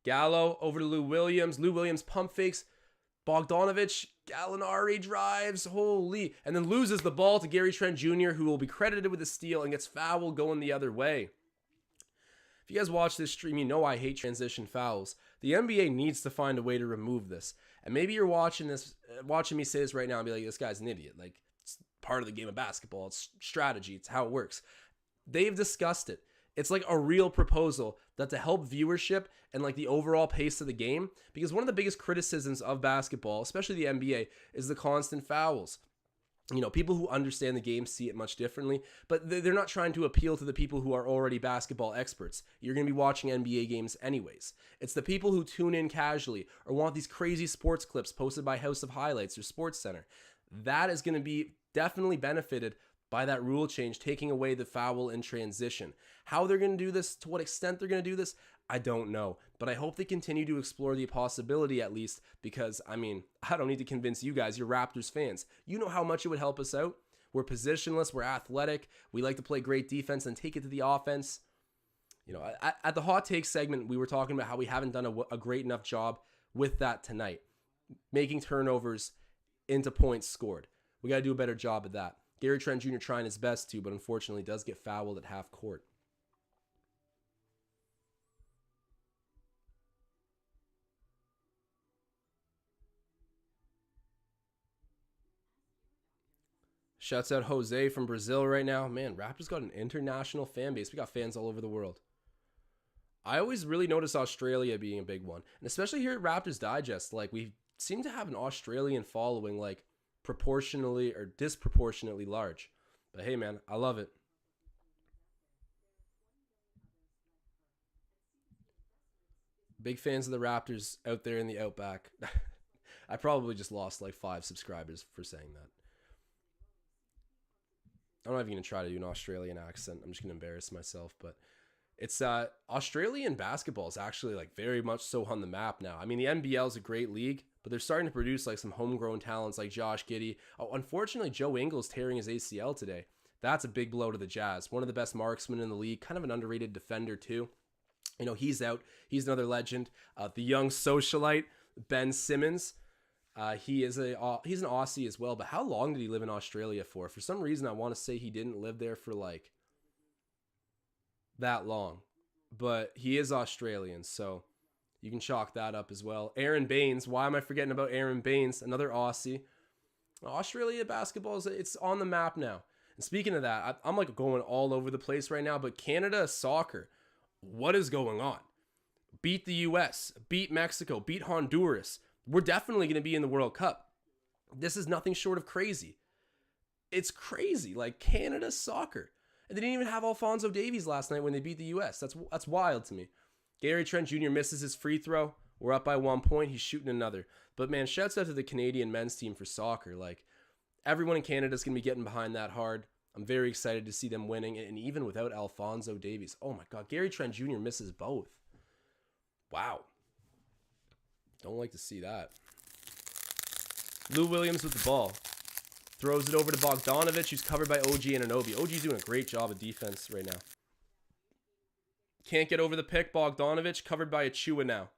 Gallo over to Lou Williams. Lou Williams pump fakes. Bogdanovic, Gallinari drives. Holy. And then loses the ball to Gary Trent Jr., who will be credited with a steal and gets fouled going the other way. If you guys watch this stream, you know I hate transition fouls. The NBA needs to find a way to remove this. And maybe you're watching me say this right now and be like, this guy's an idiot. Like, it's part of the game of basketball. It's strategy. It's how it works. They've discussed it. It's like a real proposal that to help viewership and like the overall pace of the game, because one of the biggest criticisms of basketball, especially the NBA, is the constant fouls. People who understand the game see it much differently, but they're not trying to appeal to the people who are already basketball experts. You're going to be watching NBA games anyways. It's the people who tune in casually or want these crazy sports clips posted by House of Highlights or Sports Center. That is going to be definitely benefited by that rule change, taking away the foul in transition. How they're going to do this, to what extent they're going to do this, I don't know. But I hope they continue to explore the possibility at least, because, I don't need to convince you guys, you're Raptors fans. You know how much it would help us out. We're positionless, we're athletic, we like to play great defense and take it to the offense. At the hot take segment, we were talking about how we haven't done a great enough job with that tonight. Making turnovers into points scored. We got to do a better job at that. Gary Trent Jr. trying his best to, but unfortunately does get fouled at half court. Shouts out Jose from Brazil right now. Man, Raptors got an international fan base. We got fans all over the world. I always really notice Australia being a big one. And especially here at Raptors Digest, like we seem to have an Australian following like proportionally or disproportionately large. But hey, man, I love it. Big fans of the Raptors out there in the Outback. I probably just lost like 5 subscribers for saying that. I'm not even going to try to do an Australian accent. I'm just going to embarrass myself. But It's Australian basketball is actually like very much so on the map now. I mean, the NBL is a great league, but they're starting to produce like some homegrown talents like Josh Giddey. Oh, unfortunately, Joe Ingles tearing his ACL today. That's a big blow to the Jazz. One of the best marksmen in the league, kind of an underrated defender too. You know, he's out. He's another legend. The young socialite, Ben Simmons. He's an Aussie as well. But how long did he live in Australia for? For some reason, I want to say he didn't live there for like that long. But he is Australian, so you can chalk that up as well. Aaron Baines. Why am I forgetting about Aaron Baines? Another Aussie. Australia basketball, it's on the map now. And speaking of that, I'm like going all over the place right now. But Canada soccer, what is going on? Beat the US, beat Mexico, beat Honduras. We're definitely going to be in the World Cup. This is nothing short of crazy. It's crazy. Like Canada soccer. And they didn't even have Alphonso Davies last night when they beat the US. That's wild to me. Gary Trent Jr. misses his free throw. We're up by 1 point. He's shooting another. But man, shouts out to the Canadian men's team for soccer. Like everyone in Canada is going to be getting behind that hard. I'm very excited to see them winning. And even without Alphonso Davies. Oh my God. Gary Trent Jr. misses both. Wow. Don't like to see that. Lou Williams with the ball. Throws it over to Bogdanovic, who's covered by OG Anunoby. OG's doing a great job of defense right now. Can't get over the pick. Bogdanovic covered by Achua now.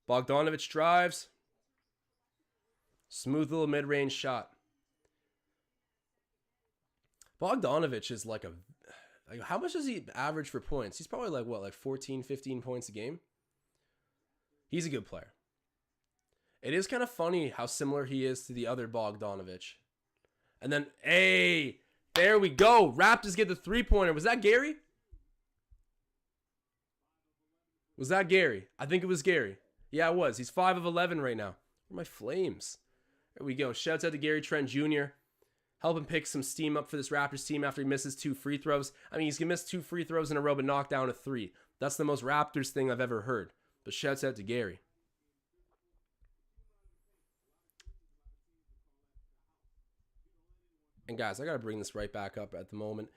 Bogdanovic drives. Smooth little mid-range shot. Bogdanovic is like how much does he average for points? He's probably like 14, 15 points a game. He's a good player. It is kind of funny how similar he is to the other Bogdanovic. And then, hey, there we go. Raptors get the three-pointer. Was that Gary? Was that Gary? I think it was Gary. Yeah, it was. He's 5 of 11 right now. Where are my Flames? There we go. Shouts out to Gary Trent Jr. Help him pick some steam up for this Raptors team after he misses 2 free throws. I mean, he's going to miss 2 free throws in a row but knock down a 3. That's the most Raptors thing I've ever heard. But shouts out to Gary. And guys, I got to bring this right back up at the moment.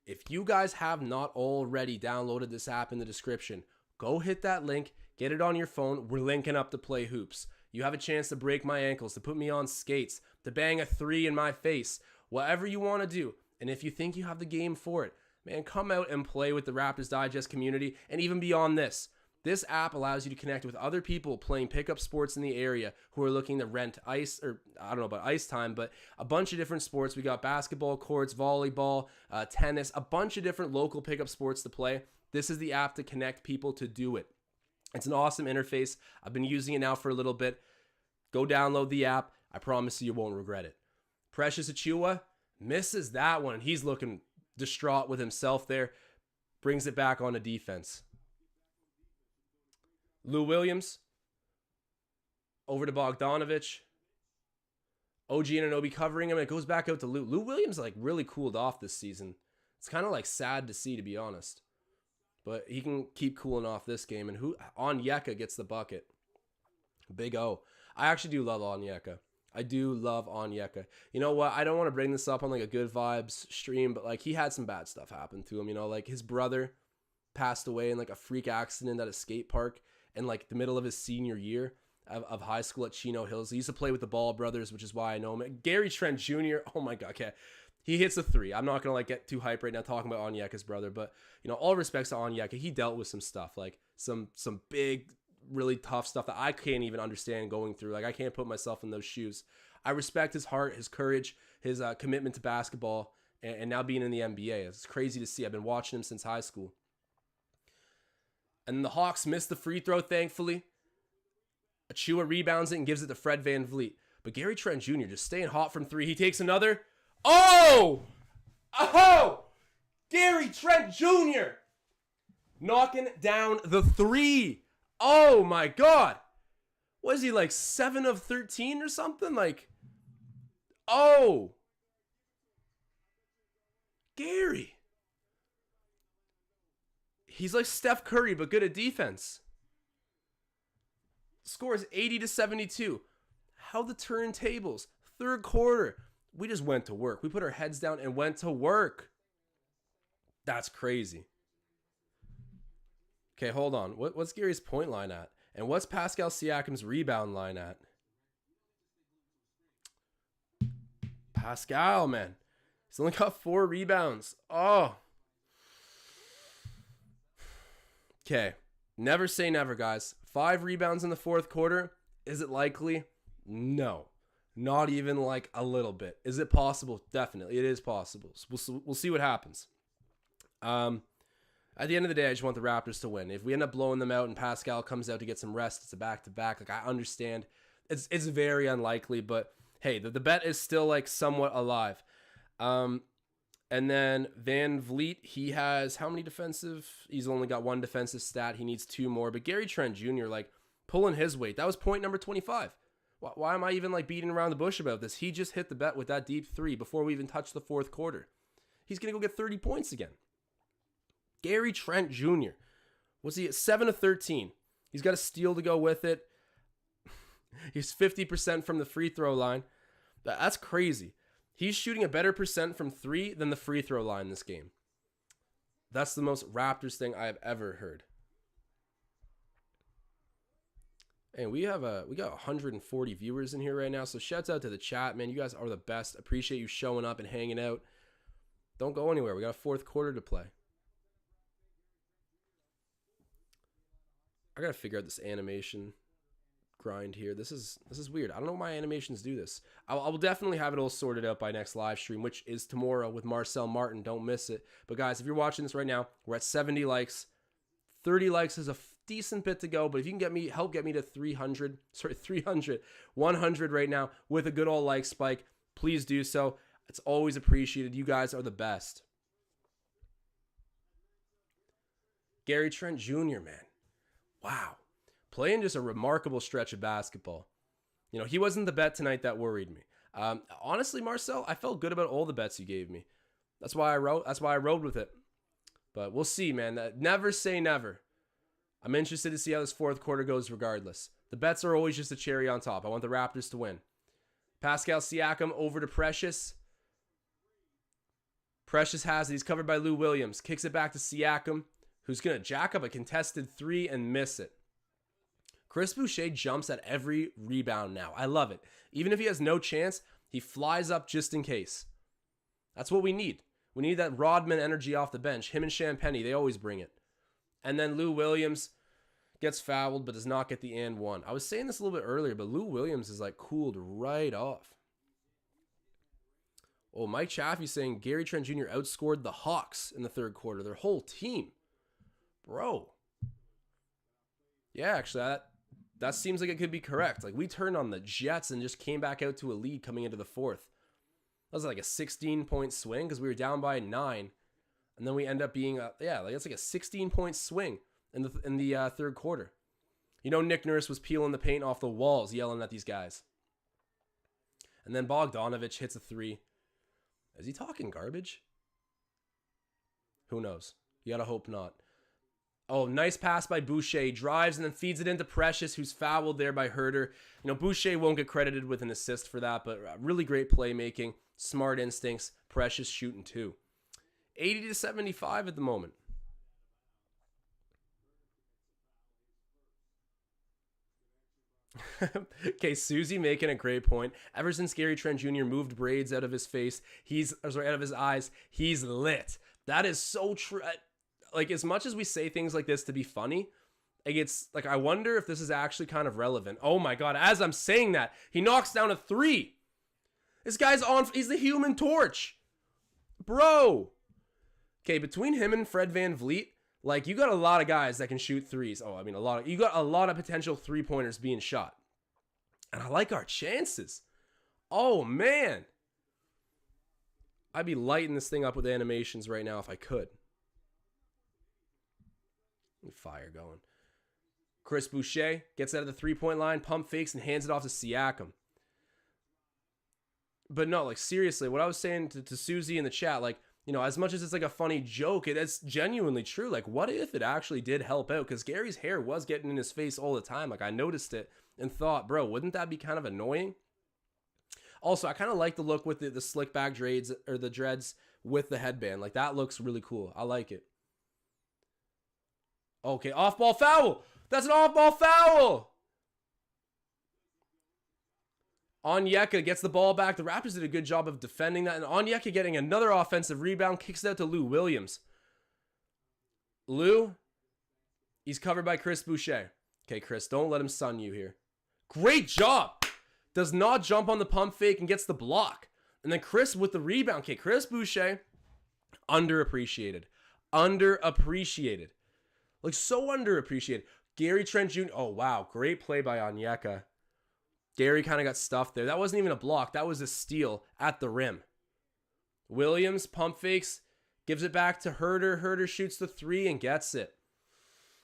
If you guys have not already downloaded this app in the description, go hit that link, get it on your phone. We're linking up to play hoops. You have a chance to break my ankles, to put me on skates, to bang a 3 in my face, whatever you want to do. And if you think you have the game for it, man, come out and play with the Raptors Digest community. And even beyond this, this app allows you to connect with other people playing pickup sports in the area who are looking to rent ice, or I don't know about ice time, but a bunch of different sports. We got basketball courts, volleyball, tennis, a bunch of different local pickup sports to play. This is the app to connect people to do it. It's an awesome interface. I've been using it now for a little bit. Go download the app. I promise you won't regret it. Precious Achua misses that one. He's looking distraught with himself there. Brings it back on to defense. Lou Williams over to Bogdanovic. OG Anunoby covering him. It goes back out to Lou. Lou Williams like really cooled off this season. It's kind of like sad to see, to be honest. But he can keep cooling off this game. And Onyeka gets the bucket. Big O. I actually do love Onyeka. I do love Onyeka. You know what? I don't want to bring this up on like a good vibes stream, but like he had some bad stuff happen to him. You know, like his brother passed away in like a freak accident at a skate park in like the middle of his senior year of high school at Chino Hills. He used to play with the Ball brothers, which is why I know him. Gary Trent Jr., oh my God, okay. He hits a 3. I'm not going to like get too hyped right now talking about Onyeka's brother, but you know, all respects to Onyeka, he dealt with some stuff, like some big, really tough stuff that I can't even understand going through. Like I can't put myself in those shoes. I respect his heart, his courage, his commitment to basketball, and now being in the NBA. It's crazy to see. I've been watching him since high school. And the Hawks missed the free throw, thankfully. Achua rebounds it and gives it to Fred VanVleet. But Gary Trent Jr. just staying hot from 3. He takes another. Oh! Oh! Gary Trent Jr. knocking down the 3. Oh my God. Was he like 7 of 13 or something? Like, oh. Gary. He's like Steph Curry, but good at defense. Score is 80-72. How the turntables. Third quarter. We just went to work. We put our heads down and went to work. That's crazy. Okay, hold on. What's Gary's point line at? And what's Pascal Siakam's rebound line at? Pascal, man. He's only got 4 rebounds. Oh. Okay. Never say never, guys. 5 rebounds in the fourth quarter. Is it likely? No. Not even like a little bit. Is it possible? Definitely. It is possible. So we'll see what happens. At the end of the day, I just want the Raptors to win. If we end up blowing them out and Pascal comes out to get some rest, it's a back-to-back. Like, I understand. It's very unlikely, but hey, the bet is still like somewhat alive. And then Van Vliet, he has how many defensive? He's only got 1 defensive stat. He needs 2 more. But Gary Trent Jr., like, pulling his weight. That was point number 25. Why am I even like beating around the bush about this? He just hit the bet with that deep 3 before we even touched the fourth quarter. He's going to go get 30 points again. Gary Trent Jr. Was he at 7 of 13? He's got a steal to go with it. He's 50% from the free throw line. That's crazy. He's shooting a better percent from 3 than the free throw line this game. That's the most Raptors thing I have ever heard. And we got 140 viewers in here right now, so shouts out to the chat, man. You guys are the best. Appreciate you showing up and hanging out. Don't go anywhere. We got a fourth quarter to play. I gotta figure out this animation grind here. This is weird. I don't know why animations do this. I will definitely have it all sorted out by next live stream, which is tomorrow with Marcel Martin. Don't miss it. But guys, if you're watching this right now, we're at 70 likes. 30 likes is a decent bit to go, but if you can help get me to 100 right now with a good old like spike, please do so. It's always appreciated. You guys are the best. Gary Trent Jr., man. Wow. Playing just a remarkable stretch of basketball. You know, he wasn't the bet tonight that worried me. Honestly, Marcel, I felt good about all the bets you gave me. That's why I rode with it. But we'll see, man. Never say never. I'm interested to see how this fourth quarter goes regardless. The bets are always just a cherry on top. I want the Raptors to win. Pascal Siakam over to Precious. Precious has it. He's covered by Lou Williams. Kicks it back to Siakam, who's going to jack up a contested 3 and miss it. Chris Boucher jumps at every rebound now. I love it. Even if he has no chance, he flies up just in case. That's what we need. We need that Rodman energy off the bench. Him and Champagny, they always bring it. And then Lou Williams gets fouled but does not get the and one. I was saying this a little bit earlier, but Lou Williams is like cooled right off. Oh, Mike Chaffee saying Gary Trent Jr. outscored the Hawks in the third quarter. Their whole team. Bro. Yeah, actually, that seems like it could be correct. Like, we turned on the Jets and just came back out to a lead coming into the fourth. That was like a 16-point swing because we were down by 9. And then we end up being, it's like a 16-point swing in the third quarter. You know, Nick Nurse was peeling the paint off the walls, yelling at these guys. And then Bogdanovich hits a 3. Is he talking garbage? Who knows? You gotta hope not. Oh, nice pass by Boucher. Drives and then feeds it into Precious, who's fouled there by Herter. You know, Boucher won't get credited with an assist for that, but really great playmaking, smart instincts. Precious shooting 2. 80-75 at the moment. Okay, Susie making a great point. Ever since Gary Trent Jr. moved braids out of his face, out of his eyes, he's lit. That is so true. Like, as much as we say things like this to be funny, it's like, I wonder if this is actually kind of relevant. Oh my God, as I'm saying that, he knocks down a 3. This guy's he's the Human Torch. Bro. Okay, between him and Fred Van Vliet, like, you got a lot of guys that can shoot 3s. Oh, I mean, you got a lot of potential 3-pointers being shot. And I like our chances. Oh, man. I'd be lighting this thing up with animations right now if I could. Fire going. Chris Boucher gets out of the 3-point line, pump fakes, and hands it off to Siakam. But no, like, seriously, what I was saying to Susie in the chat, like, you know, as much as it's like a funny joke, it's genuinely true. Like, what if it actually did help out? Because Gary's hair was getting in his face all the time. Like, I noticed it and thought, bro, wouldn't that be kind of annoying? Also, I kind of like the look with the slick back dreads or the dreads with the headband. Like, that looks really cool. I like it. Okay, off-ball foul. That's an off-ball foul. Onyeka gets the ball back. The Raptors did a good job of defending that. And Onyeka getting another offensive rebound, kicks it out to Lou Williams. Lou, he's covered by Chris Boucher. Okay, Chris, don't let him sun you here. Great job. Does not jump on the pump fake and gets the block. And then Chris with the rebound. Okay, Chris Boucher, underappreciated. Underappreciated. Like, so underappreciated. Gary Trent Jr. Oh, wow. Great play by Onyeka. Gary kind of got stuffed there. That wasn't even a block. That was a steal at the rim. Williams pump fakes. Gives it back to Herter. Herter shoots the three and gets it.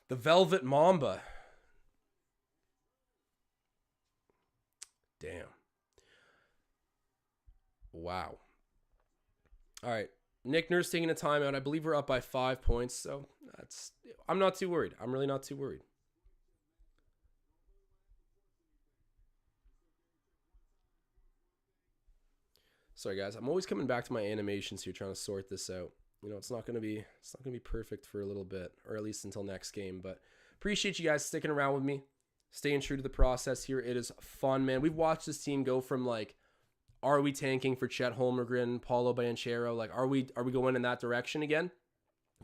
The Velvet Mamba. Damn. Wow. All right. Nick Nurse taking a timeout. I believe we're up by 5 points, so I'm not too worried. I'm really not too worried. Sorry guys, I'm always coming back to my animations here, trying to sort this out. You know, it's not gonna be perfect for a little bit, or at least until next game. But appreciate you guys sticking around with me, staying true to the process here. It is fun, man. We've watched this team go from like, are we tanking for Chet Holmgren, Paulo Banchero? Like, are we going in that direction again?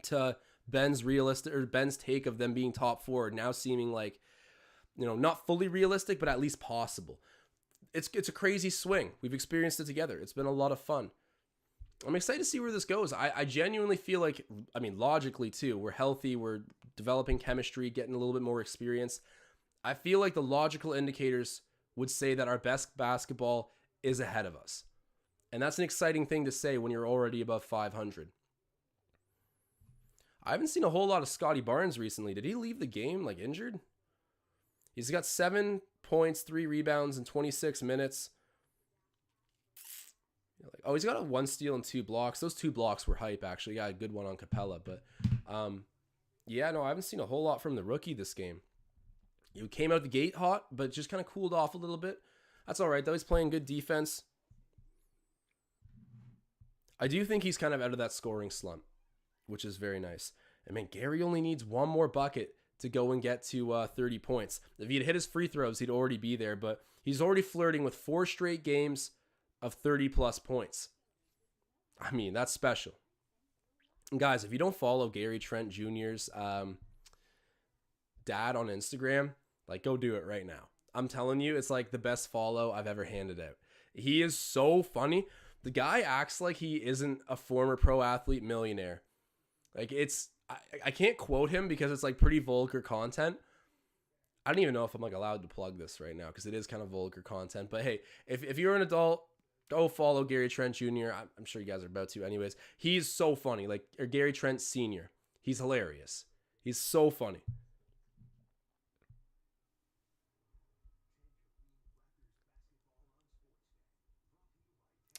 To Ben's take of them being top four, now seeming like, you know, not fully realistic, but at least possible. It's a crazy swing. We've experienced it together. It's been a lot of fun. I'm excited to see where this goes. I genuinely feel like, I mean, logically too, we're healthy, we're developing chemistry, getting a little bit more experience. I feel like the logical indicators would say that our best basketball is ahead of us. And that's an exciting thing to say when you're already above 500. I haven't seen a whole lot of Scotty Barnes recently. Did he leave the game like injured? He's got 7 points, 3 rebounds in 26 minutes. Oh, he's got a 1 steal and 2 blocks. Those 2 blocks were hype, actually. Got a good one on Capella. But, yeah, no, I haven't seen a whole lot from the rookie this game. He came out the gate hot, but just kind of cooled off a little bit. That's all right, though. He's playing good defense. I do think he's kind of out of that scoring slump, which is very nice. I mean, Gary only needs 1 more bucket to go and get to 30 points. If he'd hit his free throws, he'd already be there, but he's already flirting with 4 straight games of 30-plus points. I mean, that's special. And guys, if you don't follow Gary Trent Jr.'s dad on Instagram, like, go do it right now. I'm telling you, it's like the best follow I've ever handed out. He is so funny. The guy acts like he isn't a former pro athlete millionaire. Like, I can't quote him because it's like pretty vulgar content. I don't even know if I'm like allowed to plug this right now because it is kind of vulgar content. But hey, if you're an adult, go follow Gary Trent Jr. I'm sure you guys are about to anyways. He's so funny. Like, or Gary Trent Sr. He's hilarious. He's so funny.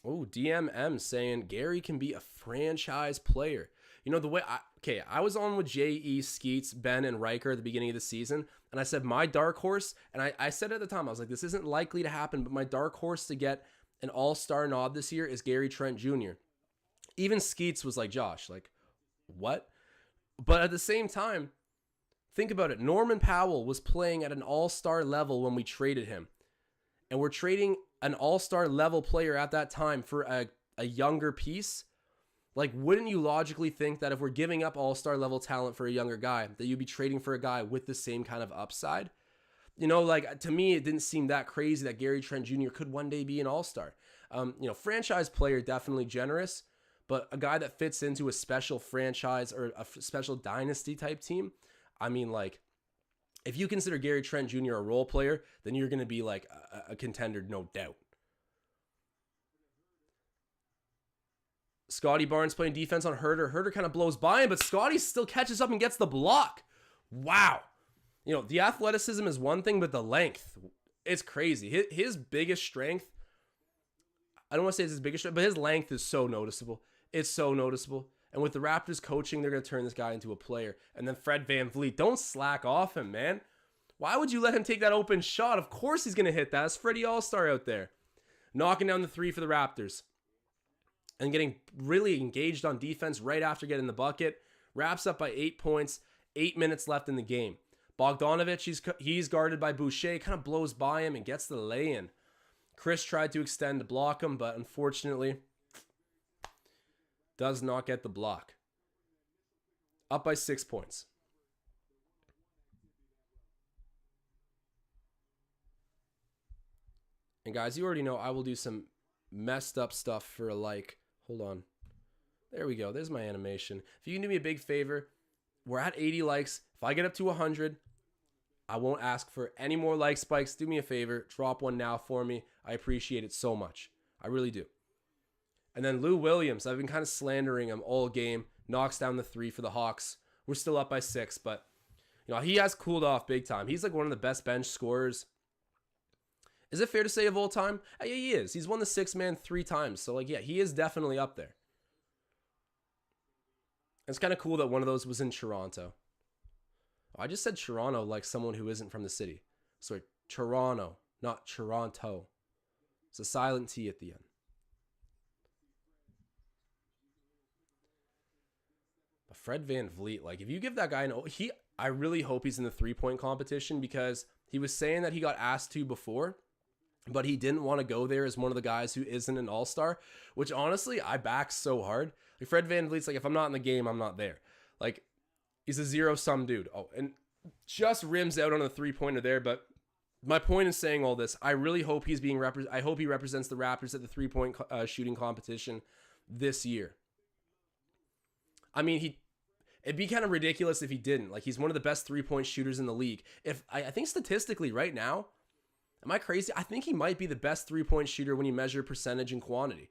Oh, DMM saying Gary can be a franchise player. You know, the way I was on with J.E., Skeets, Ben, and Riker at the beginning of the season, and I said my dark horse, and I said at the time, I was like, this isn't likely to happen, but my dark horse to get an all-star nod this year is Gary Trent Jr. Even Skeets was like, Josh, like, what? But at the same time, think about it. Norman Powell was playing at an all-star level when we traded him. And we're trading an all-star level player at that time for a younger piece. Like, wouldn't you logically think that if we're giving up all-star level talent for a younger guy, that you'd be trading for a guy with the same kind of upside? You know, like, to me, it didn't seem that crazy that Gary Trent Jr. could one day be an all-star. You know, franchise player, definitely generous, but a guy that fits into a special franchise or a special dynasty type team, I mean, like, if you consider Gary Trent Jr. a role player, then you're going to be like a contender, no doubt. Scotty Barnes playing defense on Herter. Herter kind of blows by him, but Scotty still catches up and gets the block. Wow. You know, the athleticism is one thing, but the length, it's crazy. His biggest strength, I don't want to say it's his biggest strength, but his length is so noticeable. It's so noticeable. And with the Raptors coaching, they're going to turn this guy into a player. And then Fred VanVleet, don't slack off him, man. Why would you let him take that open shot? Of course he's going to hit that. It's Freddie All-Star out there. Knocking down the 3 for the Raptors. And getting really engaged on defense right after getting the bucket. Wraps up by 8 points. 8 minutes left in the game. Bogdanovich, he's guarded by Boucher, kind of blows by him and gets the lay-in. Chris tried to extend to block him, but unfortunately does not get the block. Up by 6 points. And guys, you already know I will do some messed up stuff for like, hold on. There we go. There's my animation. If you can do me a big favor, we're at 80 likes. If I get up to 100, I won't ask for any more like spikes. Do me a favor. Drop one now for me. I appreciate it so much. I really do. And then Lou Williams. I've been kind of slandering him all game. Knocks down the 3 for the Hawks. We're still up by 6, but you know, he has cooled off big time. He's like one of the best bench scorers. Is it fair to say of all time? Yeah, he is. He's won the 6-man 3 times. So like, yeah, he is definitely up there. It's kind of cool that one of those was in Toronto. I just said Toronto like someone who isn't from the city. Sorry, Toronto, not Toronto. It's a silent T at the end. But Fred VanVleet, like if you give that guy I really hope he's in the 3-point competition because he was saying that he got asked to before, but he didn't want to go there as one of the guys who isn't an all-star, which honestly I back so hard. Like Fred VanVleet's like, if I'm not in the game, I'm not there. Like he's a zero-sum dude. Oh, and just rims out on a 3-pointer there, but my point in saying all this, I really hope he's being I hope he represents the Raptors at the 3-point shooting competition this year. I mean, it'd be kind of ridiculous if he didn't. Like he's one of the best 3-point shooters in the league. If I think statistically right now, am I crazy? I think he might be the best 3-point shooter when you measure percentage and quantity.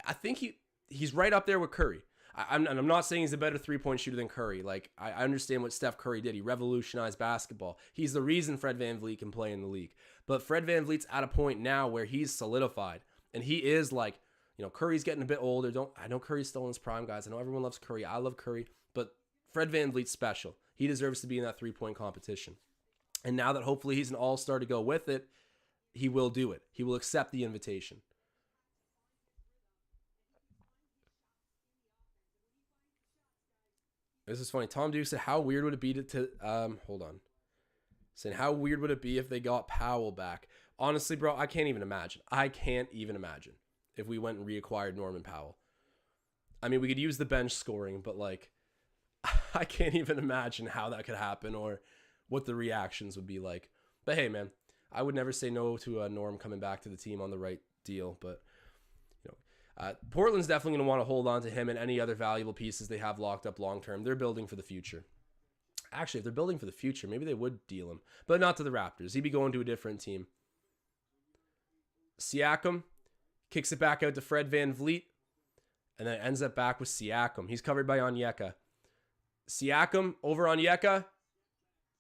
I think he's right up there with Curry. I'm not saying he's a better 3-point shooter than Curry. Like, I understand what Steph Curry did. He revolutionized basketball. He's the reason Fred VanVleet can play in the league. But Fred VanVleet's at a point now where he's solidified. And he is like, you know, Curry's getting a bit older. I know Curry's still in his prime, guys. I know everyone loves Curry. I love Curry. But Fred VanVleet's special. He deserves to be in that 3-point competition. And now that hopefully he's an all-star to go with it, he will do it. He will accept the invitation. This is funny. Tom Duke said, how weird would it be to hold on. Saying, how weird would it be if they got Powell back? Honestly, bro, I can't even imagine. I can't even imagine if we went and reacquired Norman Powell. I mean, we could use the bench scoring, but like, I can't even imagine how that could happen or what the reactions would be like. But hey, man, I would never say no to Norm coming back to the team on the right deal, but Portland's definitely going to want to hold on to him and any other valuable pieces they have locked up long-term. They're building for the future. Actually, if they're building for the future, maybe they would deal him. But not to the Raptors. He'd be going to a different team. Siakam kicks it back out to Fred VanVleet. And then it ends up back with Siakam. He's covered by Onyeka. Siakam over Onyeka.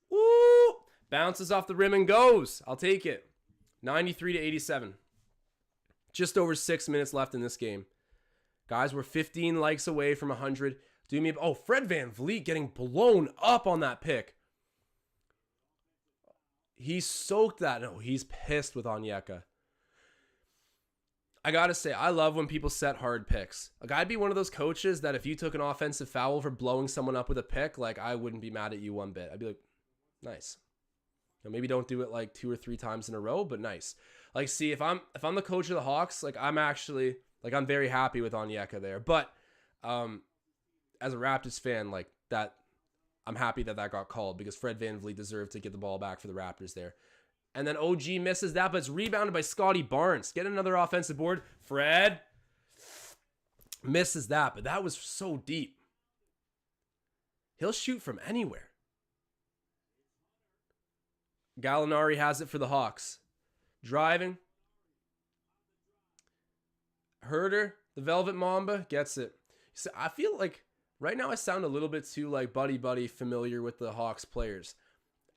Woo! Bounces off the rim and goes. I'll take it. 93-87. Just over 6 minutes left in this game. Guys, we're 15 likes away from 100. Fred VanVleet getting blown up on that pick. He soaked that. No, he's pissed with Onyeka. I gotta say, I love when people set hard picks. Like, I'd be one of those coaches that if you took an offensive foul for blowing someone up with a pick, like, I wouldn't be mad at you one bit. I'd be like, nice. Now, maybe don't do it like 2 or 3 times in a row, but nice. Like, see, if I'm the coach of the Hawks, like, I'm actually, like, I'm very happy with Onyeka there. But as a Raptors fan, like, that, I'm happy that got called because Fred VanVleet deserved to get the ball back for the Raptors there. And then OG misses that, but it's rebounded by Scotty Barnes. Get another offensive board. Fred misses that, but that was so deep. He'll shoot from anywhere. Gallinari has it for the Hawks. Driving. Herder, the Velvet Mamba, gets it. So I feel like right now I sound a little bit too like buddy familiar with the Hawks players.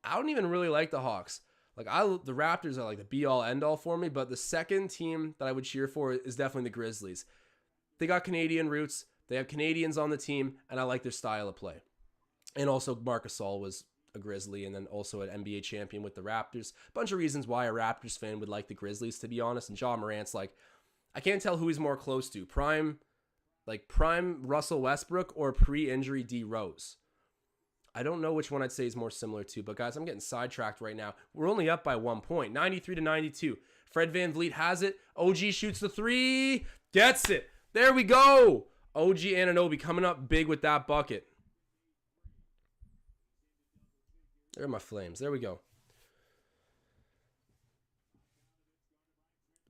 I don't even really like the Hawks. Like the Raptors are like the be all end all for me, but the second team that I would cheer for is definitely the Grizzlies. They got Canadian roots. They have Canadians on the team, and I like their style of play. And also Marc Gasol was a Grizzly and then also an NBA champion with the Raptors. Bunch of reasons why a Raptors fan would like the Grizzlies, to be honest. And Ja Morant's like, I can't tell who he's more close to. Prime Like prime Russell Westbrook or pre-injury D Rose? I don't know which one I'd say is more similar to, but guys, I'm getting sidetracked right now. We're only up by 1 point, 93-92. Fred VanVleet has it. OG shoots the three, gets it. There we go. OG Anunoby coming up big with that bucket. There are my Flames. There we go.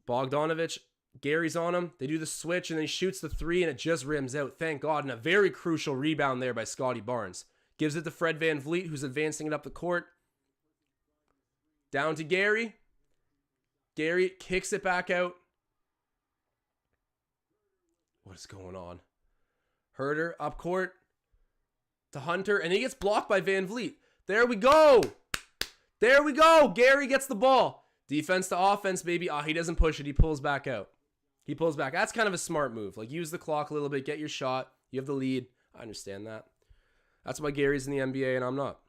Bogdanovich, Gary's on him. They do the switch, and then he shoots the three, and it just rims out. Thank God. And a very crucial rebound there by Scotty Barnes. Gives it to Fred VanVleet, who's advancing it up the court. Down to Gary. Gary kicks it back out. What is going on? Herter up court to Hunter, and he gets blocked by VanVleet. There we go. There we go. Gary gets the ball. Defense to offense, baby. He doesn't push it. He pulls back out. He pulls back. That's kind of a smart move. Like, use the clock a little bit. Get your shot. You have the lead. I understand that. That's why Gary's in the NBA and I'm not.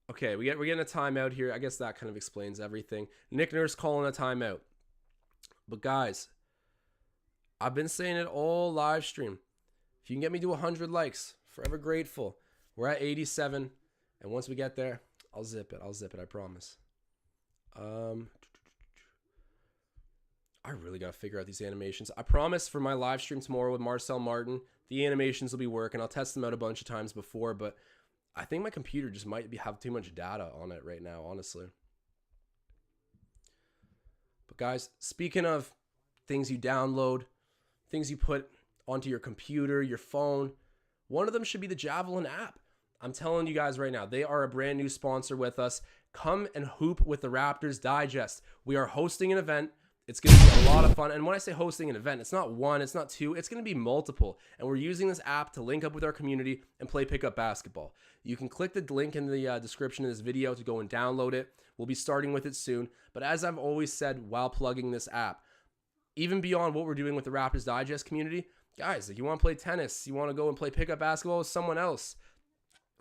Okay, we're getting a timeout here. I guess that kind of explains everything. Nick Nurse calling a timeout. But guys, I've been saying it all live stream. If you can get me to 100 likes, forever grateful. We're at 87, and once we get there, I'll zip it. I promise. I really got to figure out these animations. I promise for my live stream tomorrow with Marcel Martin, the animations will be working. I'll test them out a bunch of times before, but I think my computer just might have too much data on it right now, honestly. But guys, speaking of things you download, things you put onto your computer, your phone, one of them should be the Javelin app. I'm telling you guys right now, they are a brand new sponsor with us. Come and hoop with the Raptors Digest. We are hosting an event. It's going to be a lot of fun. And when I say hosting an event, it's not one, it's not two, it's going to be multiple. And we're using this app to link up with our community and play pickup basketball. You can click the link in the description of this video to go and download it. We'll be starting with it soon. But as I've always said while plugging this app, even beyond what we're doing with the Raptors Digest community, guys, if you want to play tennis, you want to go and play pickup basketball with someone else,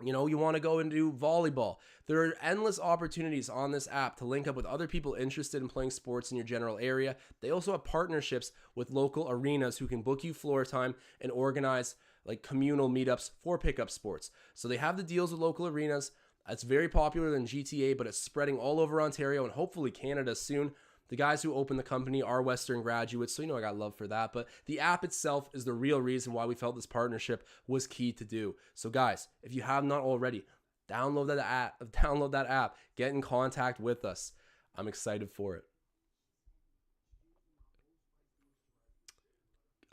you want to go and do volleyball. There are endless opportunities on this app to link up with other people interested in playing sports in your general area. They also have partnerships with local arenas who can book you floor time and organize like communal meetups for pickup sports. So they have the deals with local arenas. It's very popular in GTA, but it's spreading all over Ontario and hopefully Canada soon. The guys who opened the company are Western graduates, so I got love for that. But the app itself is the real reason why we felt this partnership was key to do. So guys, if you have not already, download that app, get in contact with us. I'm excited for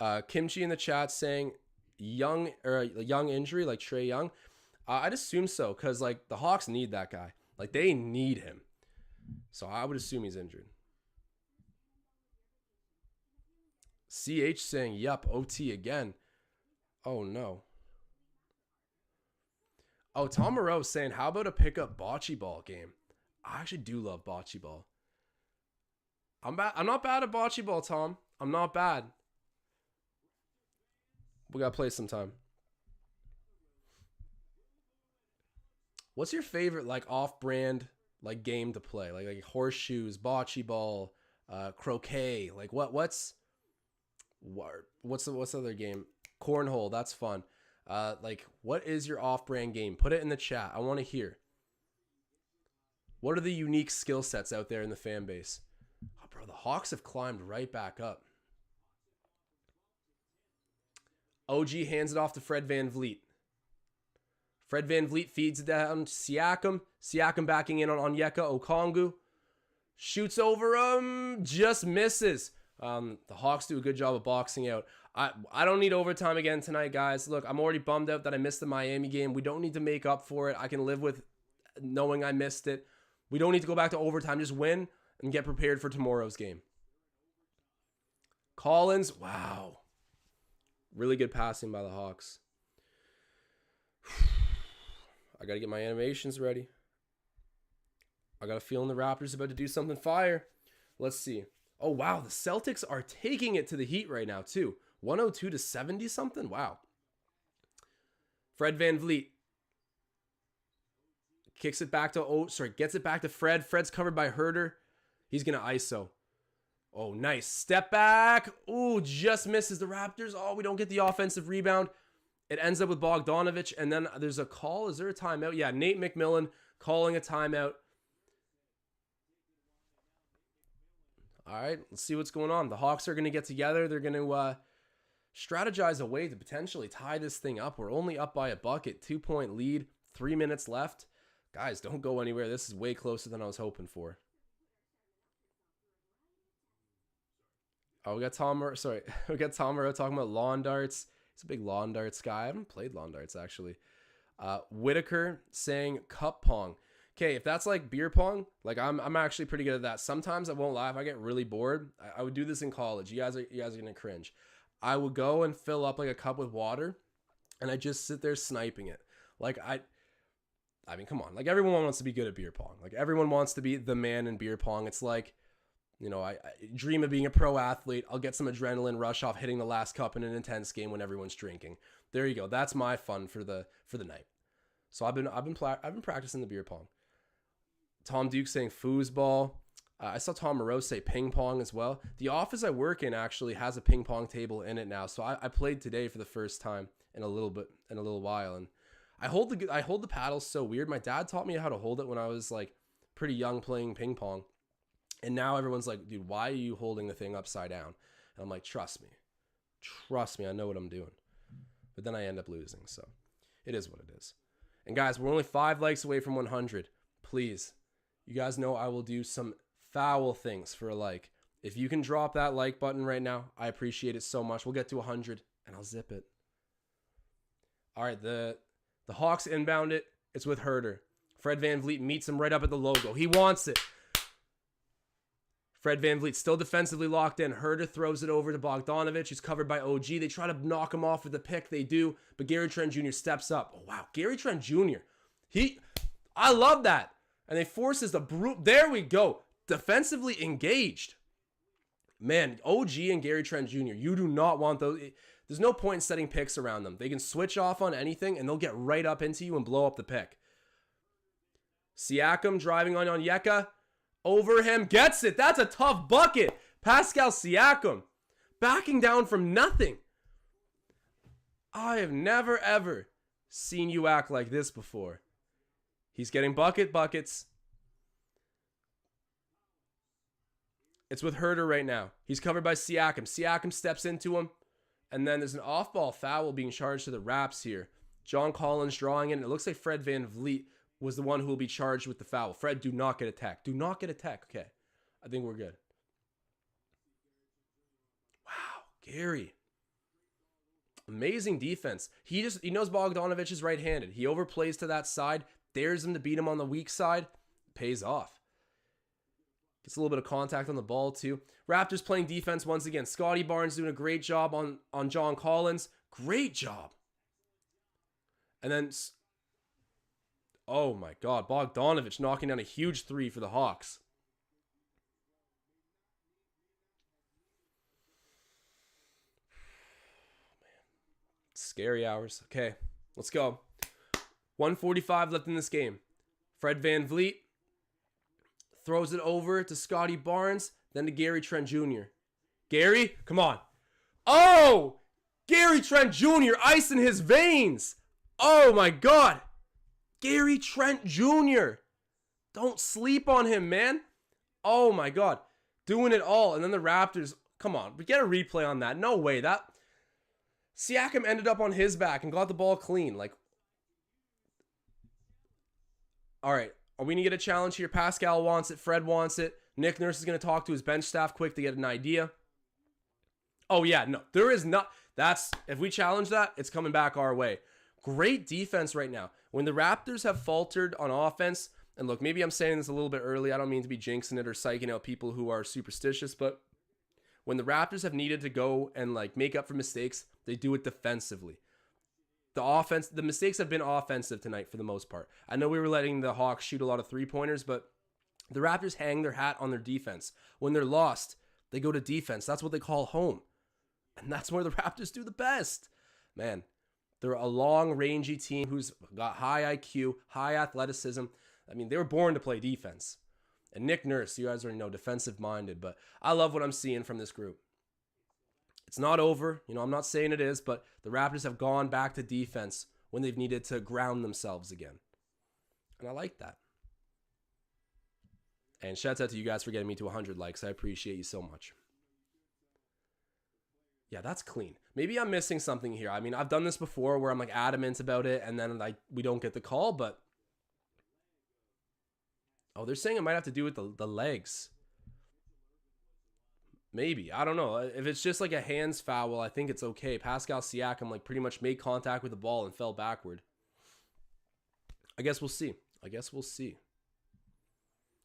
it. Kimchi in the chat saying young injury like Trae Young. I'd assume so, because like the Hawks need that guy. Like they need him. So I would assume he's injured. CH saying, yup, OT again. Oh, no. Oh, Tom Moreau saying, how about a pickup bocce ball game? I actually do love bocce ball. I'm not bad at bocce ball, Tom. I'm not bad. We got to play sometime. What's your favorite, like, off-brand, like, game to play? Like horseshoes, bocce ball, croquet. Like, what's the other game? Cornhole, that's fun. Like, what is your off-brand game? Put it in the chat. I want to hear. What are the unique skill sets out there in the fan base? Oh, bro, the Hawks have climbed right back up. OG hands it off to Fred VanVleet. Fred VanVleet feeds it down to Siakam. Siakam backing in on Onyeka Okongwu. Shoots over him. Just misses. The Hawks do a good job of boxing out. I don't need overtime again tonight, guys. Look, I'm already bummed out that I missed the Miami game. We don't need to make up for it. I can live with knowing I missed it. We don't need to go back to overtime. Just win and get prepared for tomorrow's game. Collins, wow. Really good passing by the Hawks. I got to get my animations ready. I got a feeling the Raptors about to do something fire. Let's see. Oh, wow. The Celtics are taking it to the Heat right now, too. 102-70 something? Wow. Fred VanVleet. Gets it back to Fred. Fred's covered by Herter. He's going to ISO. Oh, nice. Step back. Ooh, just misses the Raptors. Oh, we don't get the offensive rebound. It ends up with Bogdanovich, and then there's a call. Is there a timeout? Yeah, Nate McMillan calling a timeout. All right, let's see what's going on. The Hawks are going to get together. They're going to strategize a way to potentially tie this thing up. We're only up by a bucket, 2-point lead, 3 minutes left. Guys, don't go anywhere. This is way closer than I was hoping for. Oh, we got Tom Moreau talking about lawn darts. He's a big lawn darts guy. I haven't played lawn darts, actually. Whitaker saying cup pong. Okay, if that's like beer pong, like I'm actually pretty good at that. Sometimes I won't lie, if I get really bored, I would do this in college. You guys are gonna cringe. I would go and fill up like a cup with water, and I just sit there sniping it. Like I mean, come on. Like everyone wants to be good at beer pong. Like everyone wants to be the man in beer pong. It's like, you know, I dream of being a pro athlete. I'll get some adrenaline rush off hitting the last cup in an intense game when everyone's drinking. There you go. That's my fun for the night. So I've been practicing the beer pong. Tom Duke saying foosball. I saw Tom Moreau say ping pong as well. The office I work in actually has a ping pong table in it now. So I played today for the first time in a little while, and I hold the paddles so weird. My dad taught me how to hold it when I was like pretty young playing ping pong. And now everyone's like, dude, why are you holding the thing upside down? And I'm like, trust me, I know what I'm doing. But then I end up losing, so it is what it is. And guys, we're only 5 likes away from 100. Please, you guys know I will do some foul things for a like. If you can drop that like button right now, I appreciate it so much. We'll get to 100, and I'll zip it. All right, the Hawks inbound it. It's with Herter. Fred VanVleet meets him right up at the logo. He wants it. Fred VanVleet still defensively locked in. Herter throws it over to Bogdanovich. He's covered by OG. They try to knock him off with the pick. They do, but Gary Trent Jr. steps up. Oh, wow. Gary Trent Jr. I love that. And they forces the brute. There we go. Defensively engaged. Man, OG and Gary Trent Jr., you do not want those. There's no point in setting picks around them. They can switch off on anything, and they'll get right up into you and blow up the pick. Siakam driving on Onyeka. Over him, gets it. That's a tough bucket. Pascal Siakam backing down from nothing. I have never, ever seen you act like this before. He's getting buckets. It's with Herter right now. He's covered by Siakam. Siakam steps into him, and then there's an off-ball foul being charged to the Raps here. John Collins drawing in. It looks like Fred VanVleet was the one who will be charged with the foul. Fred, do not get a tech. Do not get a tech. Okay. I think we're good. Wow. Gary. Amazing defense. He knows Bogdanovich is right-handed. He overplays to that side, dares him to beat him on the weak side. Pays off. Gets a little bit of contact on the ball too. Raptors playing defense once again. Scotty Barnes doing a great job on John Collins. Great job. And then, oh my God, Bogdanovich knocking down a huge 3 for the Hawks. Man, scary hours. Okay, let's go. 1:45 left in this game. Fred VanVleet throws it over to Scotty Barnes, then to Gary Trent Jr. Gary, come on. Oh, Gary Trent Jr. ice in his veins. Oh my God. Gary Trent Jr. Don't sleep on him, man. Oh my God. Doing it all. And then the Raptors, come on, we get a replay on that. No way. That Siakam ended up on his back and got the ball clean. Like, all right. Are we going to get a challenge here? Pascal wants it. Fred wants it. Nick Nurse is going to talk to his bench staff quick to get an idea. Oh yeah, no, there is not. If we challenge that, it's coming back our way. Great defense right now. When the Raptors have faltered on offense, and look, maybe I'm saying this a little bit early. I don't mean to be jinxing it or psyching out people who are superstitious, but when the Raptors have needed to go and like make up for mistakes, they do it defensively. The mistakes have been offensive tonight for the most part. I know we were letting the Hawks shoot a lot of 3-pointers, but the Raptors hang their hat on their defense. When they're lost, they go to defense. That's what they call home. And that's where the Raptors do the best. Man, they're a long, rangy team who's got high IQ, high athleticism. I mean, they were born to play defense. And Nick Nurse, you guys already know, defensive-minded. But I love what I'm seeing from this group. It's not over. You know, I'm not saying it is, but the Raptors have gone back to defense when they've needed to ground themselves again. And I like that. And shouts out to you guys for getting me to 100 likes. I appreciate you so much. Yeah, that's clean. Maybe I'm missing something here. I mean, I've done this before where I'm like adamant about it and then we don't get the call, but oh, they're saying it might have to do with the legs. Maybe. I don't know. If it's just like a hands foul, I think it's okay. Pascal Siakam like pretty much made contact with the ball and fell backward. I guess we'll see.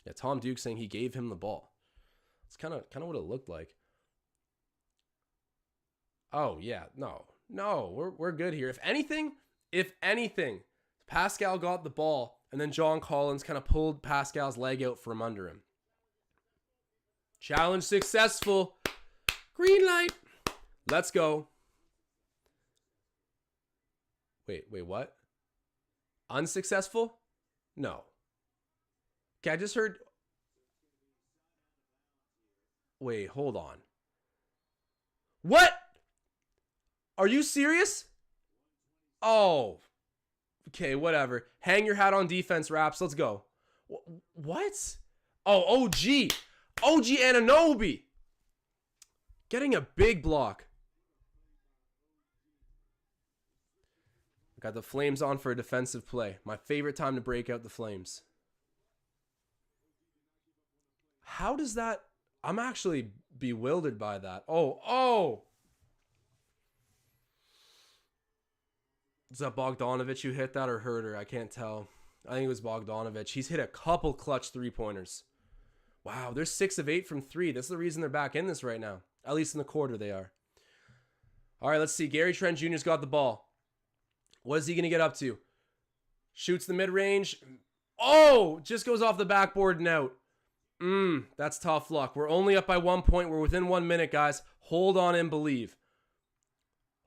Yeah, Tom Duke saying he gave him the ball. It's kind of what it looked like. Oh, yeah. No, we're good here. If anything, Pascal got the ball and then John Collins kind of pulled Pascal's leg out from under him. Challenge successful. Green light. Let's go. Wait, what? Unsuccessful? No. Okay, I just heard. Wait, hold on. What? Are you serious? Oh. Okay, whatever. Hang your hat on defense, Raps. Let's go. What? Oh, OG. OG Anunoby. Getting a big block. Got the Flames on for a defensive play. My favorite time to break out the Flames. How does that... I'm actually bewildered by that. Oh. Is that Bogdanovic who hit that or Herter? I can't tell. I think it was Bogdanovic. He's hit a couple clutch three-pointers. Wow, they're 6 of 8 from 3. That's the reason they're back in this right now. At least in the quarter they are. All right, let's see. Gary Trent Jr.'s got the ball. What is he going to get up to? Shoots the mid-range. Oh, just goes off the backboard and out. That's tough luck. We're only up by 1 point. We're within 1 minute, guys. Hold on and believe.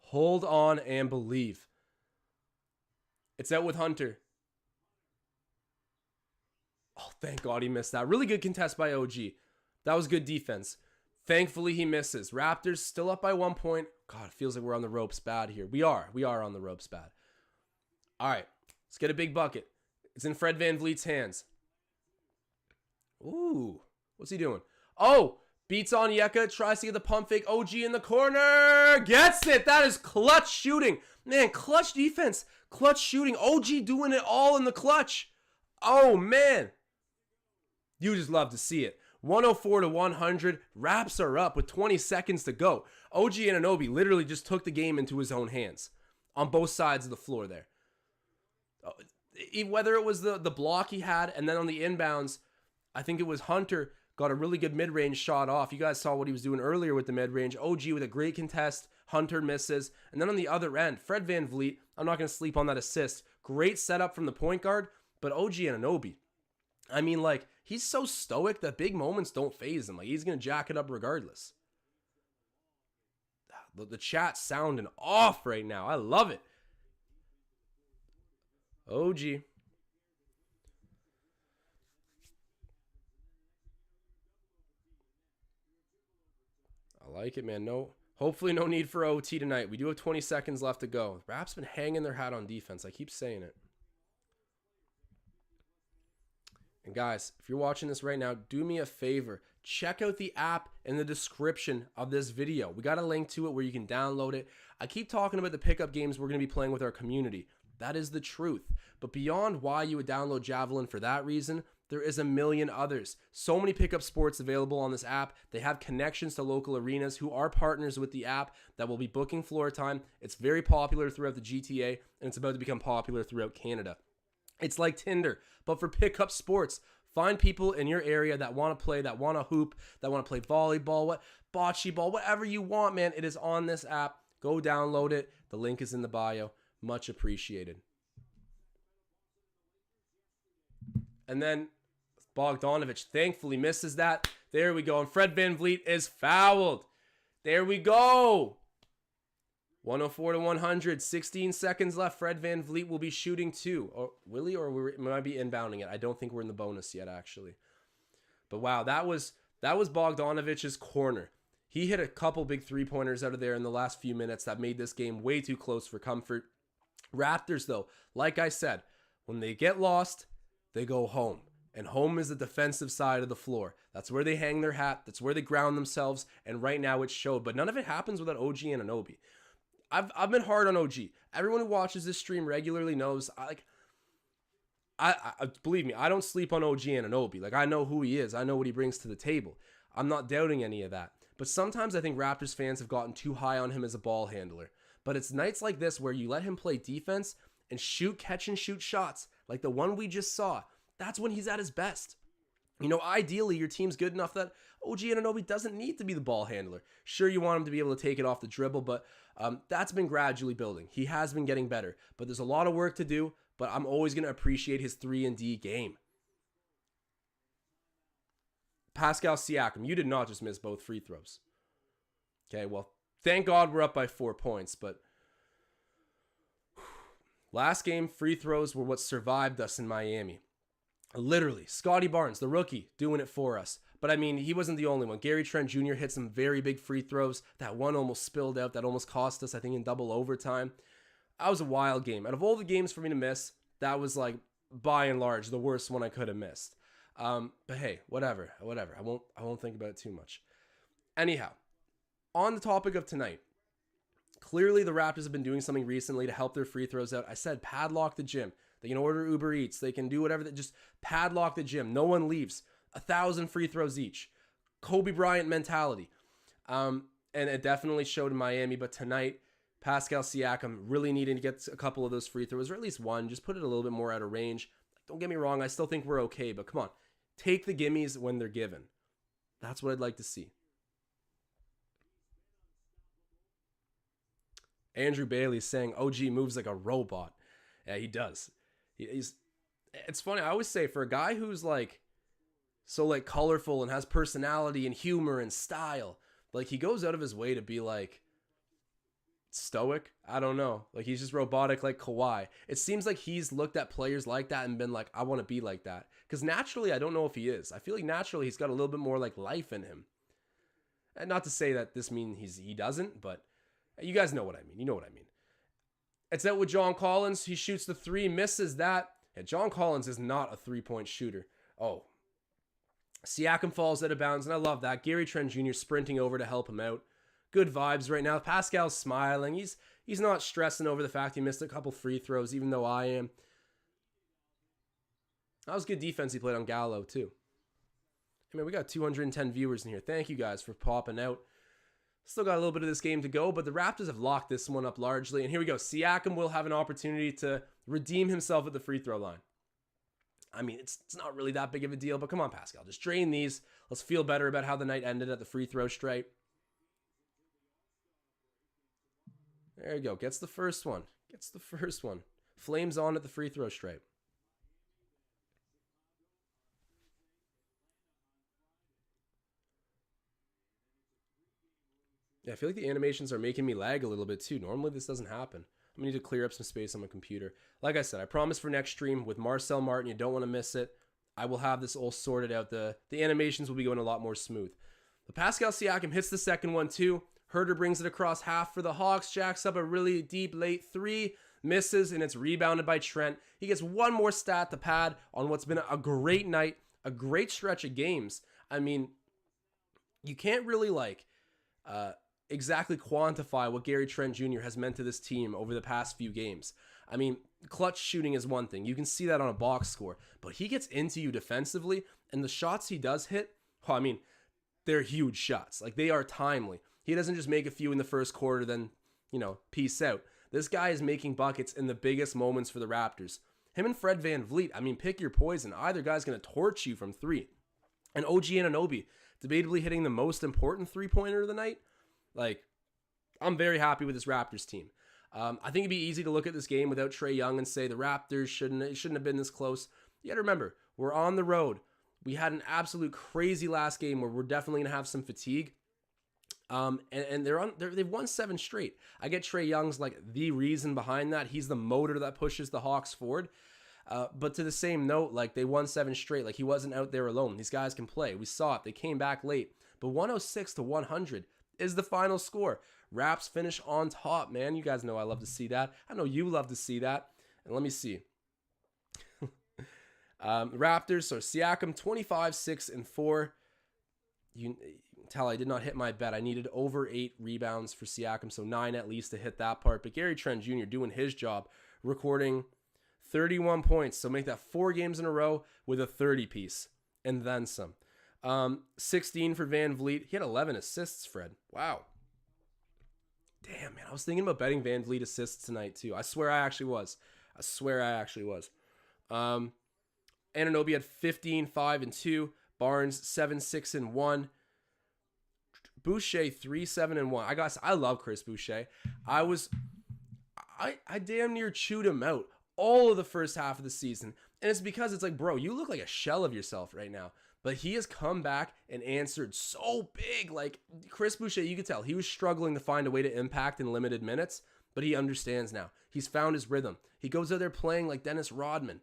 Hold on and believe. It's out with Hunter. Oh, thank God he missed that. Really good contest by OG. That was good defense. Thankfully, he misses. Raptors still up by 1 point. God, it feels like we're on the ropes bad here. We are on the ropes bad. All right, let's get a big bucket. It's in Fred VanVleet's hands. Ooh, what's he doing? Oh, beats on Yeka, tries to get the pump fake. OG in the corner, gets it. That is clutch shooting. Man, clutch defense, clutch shooting. OG doing it all in the clutch. Oh, man. You just love to see it. 104-100. Raps are up with 20 seconds to go. OG Anunoby literally just took the game into his own hands on both sides of the floor there. Whether it was the block he had and then on the inbounds, I think it was Hunter got a really good mid-range shot off. You guys saw what he was doing earlier with the mid-range. OG with a great contest. Hunter misses. And then on the other end, Fred VanVleet, I'm not going to sleep on that assist. Great setup from the point guard, but OG Anunoby, I mean, like, he's so stoic that big moments don't faze him. Like, he's going to jack it up regardless. The chat's sounding off right now. I love it. OG. I like it, man. Hopefully no need for OT tonight. We do have 20 seconds left to go. Raps been hanging their hat on defense. I keep saying it. And guys, if you're watching this right now, do me a favor. Check out the app in the description of this video. We got a link to it where you can download it. I keep talking about the pickup games we're going to be playing with our community. That is the truth. But beyond why you would download Javelin for that reason, there is a million others. So many pickup sports available on this app. They have connections to local arenas who are partners with the app that will be booking floor time. It's very popular throughout the GTA, and it's about to become popular throughout Canada. It's like Tinder, but for pickup sports. Find people in your area that want to play, that want to hoop, that want to play volleyball, bocce ball, whatever you want, man. It is on this app. Go download it. The link is in the bio. Much appreciated. And then Bogdanovic thankfully misses that. There we go. And Fred VanVleet is fouled. There we go. 104-100. 16 seconds left. Fred VanVleet will be shooting 2. Or will he? Or we might be inbounding it. I don't think we're in the bonus yet, actually. But wow, that was Bogdanovich's corner. He hit a couple big three-pointers out of there in the last few minutes that made this game way too close for comfort. Raptors, though, like I said, when they get lost, they go home. And home is the defensive side of the floor. That's where they hang their hat. That's where they ground themselves. And right now it showed. But none of it happens without OG Anunoby. I've been hard on OG. Everyone who watches this stream regularly knows, I believe me, I don't sleep on OG Anunoby. Like, I know who he is. I know what he brings to the table. I'm not doubting any of that. But sometimes I think Raptors fans have gotten too high on him as a ball handler. But it's nights like this where you let him play defense and catch and shoot shots like the one we just saw. That's when he's at his best. You know, ideally, your team's good enough that OG Anunoby doesn't need to be the ball handler. Sure, you want him to be able to take it off the dribble, but that's been gradually building. He has been getting better, but there's a lot of work to do, but I'm always going to appreciate his 3-and-D game. Pascal Siakam, you did not just miss both free throws. Okay, well, thank God we're up by 4 points, but last game, free throws were what survived us in Miami. Literally, Scotty Barnes, the rookie, doing it for us. But I mean, he wasn't the only one. Gary Trent Jr. hit some very big free throws. That one almost spilled out. That almost cost us, I think, in double overtime. That was a wild game. Out of all the games for me to miss, that was like, by and large, the worst one I could have missed. But hey, whatever. I won't think about it too much. Anyhow, on the topic of tonight, clearly the Raptors have been doing something recently to help their free throws out. I said padlock the gym. They can order Uber Eats. They can do whatever. Just padlock the gym. No one leaves. 1,000 free throws each. Kobe Bryant mentality. And it definitely showed in Miami. But tonight, Pascal Siakam really needing to get a couple of those free throws, or at least one. Just put it a little bit more out of range. Don't get me wrong. I still think we're okay. But come on. Take the gimmies when they're given. That's what I'd like to see. Andrew Bailey saying OG moves like a robot. Yeah, he does. It's funny. I always say, for a guy who's like so like colorful and has personality and humor and style, like he goes out of his way to be like stoic. I don't know. Like he's just robotic like Kawhi. It seems like he's looked at players like that and been like, I want to be like that. Because naturally, I don't know if he is. I feel like naturally he's got a little bit more like life in him. And not to say that this means he doesn't, but you guys know what I mean. You know what I mean. It's out with John Collins. He shoots the three, misses that. Yeah, John Collins is not a three-point shooter. Oh. Siakam falls out of bounds, and I love that. Gary Trent Jr. sprinting over to help him out. Good vibes right now. Pascal's smiling. He's not stressing over the fact he missed a couple free throws, even though I am. That was good defense he played on Gallo, too. I mean, we got 210 viewers in here. Thank you guys for popping out. Still got a little bit of this game to go, but the Raptors have locked this one up largely. And here we go. Siakam will have an opportunity to redeem himself at the free throw line. I mean, it's not really that big of a deal, but come on, Pascal. Just drain these. Let's feel better about how the night ended at the free throw stripe. There you go. Gets the first one. Flames on at the free throw stripe. Yeah, I feel like the animations are making me lag a little bit too. Normally this doesn't happen. I'm going to need to clear up some space on my computer. Like I said, I promise for next stream with Marcel Martin, you don't want to miss it. I will have this all sorted out. The animations will be going a lot more smooth. But Pascal Siakam hits the second one too. Herter brings it across half for the Hawks. Jacks up a really deep late three. Misses, and it's rebounded by Trent. He gets one more stat to pad on what's been a great night. A great stretch of games. I mean, you can't really exactly quantify what Gary Trent Jr. has meant to this team over the past few games. I mean, clutch shooting is one thing. You can see that on a box score. But he gets into you defensively, and the shots he does hit, I mean, they're huge shots. Like, they are timely. He doesn't just make a few in the first quarter, then, peace out. This guy is making buckets in the biggest moments for the Raptors. Him and Fred VanVleet, I mean, pick your poison. Either guy's going to torch you from three. And OG Anunoby, debatably hitting the most important three-pointer of the night. Like, I'm very happy with this Raptors team. I think it'd be easy to look at this game without Trae Young and say the Raptors shouldn't have been this close. You gotta remember, we're on the road. We had an absolute crazy last game where we're definitely gonna have some fatigue. And they've won 7 straight. I get Trae Young's like the reason behind that. He's the motor that pushes the Hawks forward. But to the same note, like they won 7 straight. Like he wasn't out there alone. These guys can play. We saw it. They came back late. But 106-100 is the final score. Raps finish on top, man. You guys know I love to see that. I know you love to see that. And let me see. Raptors, so Siakam 25, 6, and 4. You tell I did not hit my bet. I needed over 8 rebounds for Siakam, so 9 at least to hit that part. But Gary Trent Jr. doing his job, recording 31 points. So make that 4 games in a row with a 30 piece and then some. 16 for Van Vliet. He had 11 assists, Fred. Wow. Damn, man. I was thinking about betting Van Vliet assists tonight, too. I swear I actually was. Anunoby had 15, 5, and 2. Barnes, 7, 6, and 1. Boucher, 3, 7, and 1. I love Chris Boucher. I damn near chewed him out all of the first half of the season. And it's because it's like, bro, you look like a shell of yourself right now. But he has come back and answered so big. Like Chris Boucher, you could tell he was struggling to find a way to impact in limited minutes, but he understands now. He's found his rhythm. He goes out there playing like Dennis Rodman.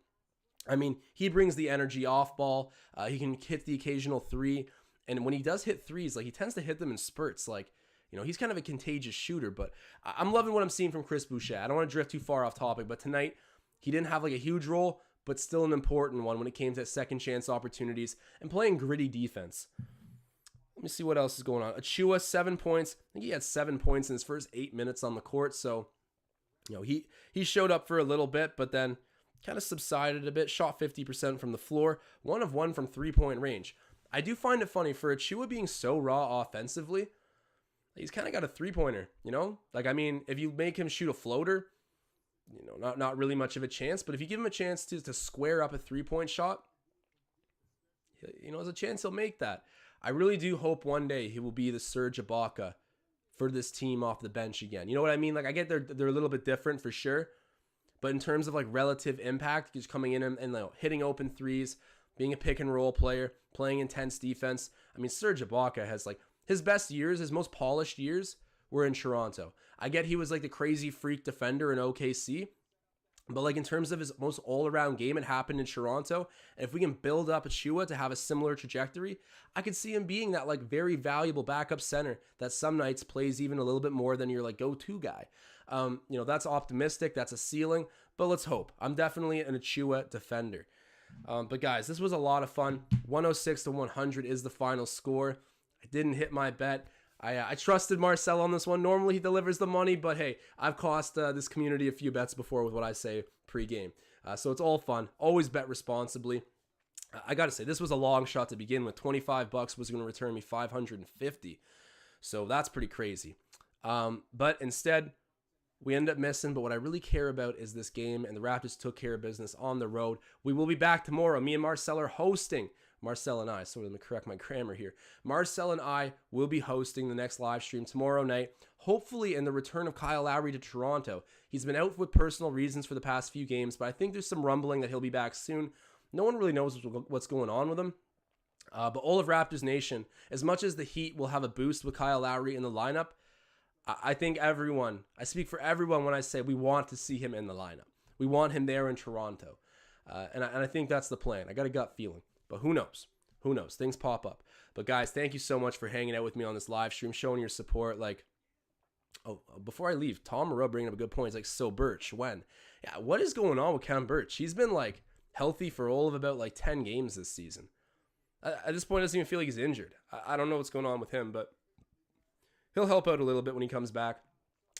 I mean, he brings the energy off ball. He can hit the occasional 3. And when he does hit 3s, like he tends to hit them in spurts. Like, you know, he's kind of a contagious shooter, but I'm loving what I'm seeing from Chris Boucher. I don't want to drift too far off topic, but tonight he didn't have like a huge role, but still an important one when it came to second chance opportunities and playing gritty defense. Let me see what else is going on. Achua, 7 points. I think he had 7 points in his first 8 minutes on the court. So, you know, he showed up for a little bit, but then kind of subsided a bit, shot 50% from the floor, 1 of 1 from 3-point range. I do find it funny for Achua being so raw offensively. He's kind of got a 3-pointer, you know? Like, I mean, if you make him shoot a floater, you know, not really much of a chance, but if you give him a chance to square up a 3-point shot, you know, there's a chance he'll make that. I really do hope one day he will be the Serge Ibaka for this team off the bench again. You know what I mean? Like, I get they're a little bit different for sure, but in terms of like relative impact, just coming in and you know, hitting open 3s, being a pick and roll player, playing intense defense. I mean, Serge Ibaka has like his best years, his most polished years were in Toronto. I get he was like the crazy freak defender in OKC, but like in terms of his most all-around game, it happened in Toronto. And if we can build up Achua to have a similar trajectory, I could see him being that like very valuable backup center that some nights plays even a little bit more than your like go-to guy. You know, that's optimistic. That's a ceiling, but let's hope. I'm definitely an Achua defender. But guys, this was a lot of fun. 106-100 is the final score. I didn't hit my bet. I trusted Marcel on this one. Normally he delivers the money, but hey, I've cost this community a few bets before with what I say pre-game. So it's all fun. Always bet responsibly. I got to say, this was a long shot to begin with. $25 was going to return me $550. So that's pretty crazy. But instead, we end up missing. But what I really care about is this game, and the Raptors took care of business on the road. We will be back tomorrow. Me and Marcel are hosting. Marcel and I, so let me correct my grammar here. Marcel and I will be hosting the next live stream tomorrow night, hopefully in the return of Kyle Lowry to Toronto. He's been out with personal reasons for the past few games, but I think there's some rumbling that he'll be back soon. No one really knows what's going on with him. But all of Raptors Nation, as much as the Heat will have a boost with Kyle Lowry in the lineup, I think everyone, I speak for everyone when I say we want to see him in the lineup. We want him there in Toronto. And I think that's the plan. I got a gut feeling. But who knows? Who knows? Things pop up. But guys, thank you so much for hanging out with me on this live stream, showing your support. Like, oh, before I leave, Tom Moreau bringing up a good point. He's like, so Birch, when? Yeah, what is going on with Khem Birch? He's been like healthy for all of about like 10 games this season. At this point, it doesn't even feel like he's injured. I don't know what's going on with him, but he'll help out a little bit when he comes back.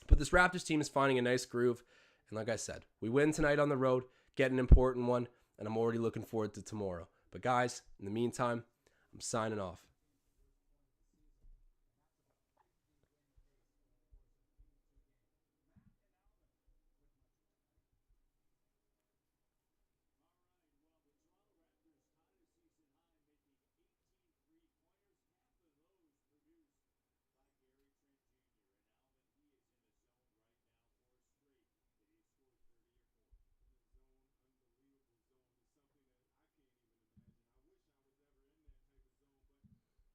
But this Raptors team is finding a nice groove. And like I said, we win tonight on the road, get an important one, and I'm already looking forward to tomorrow. But guys, in the meantime, I'm signing off.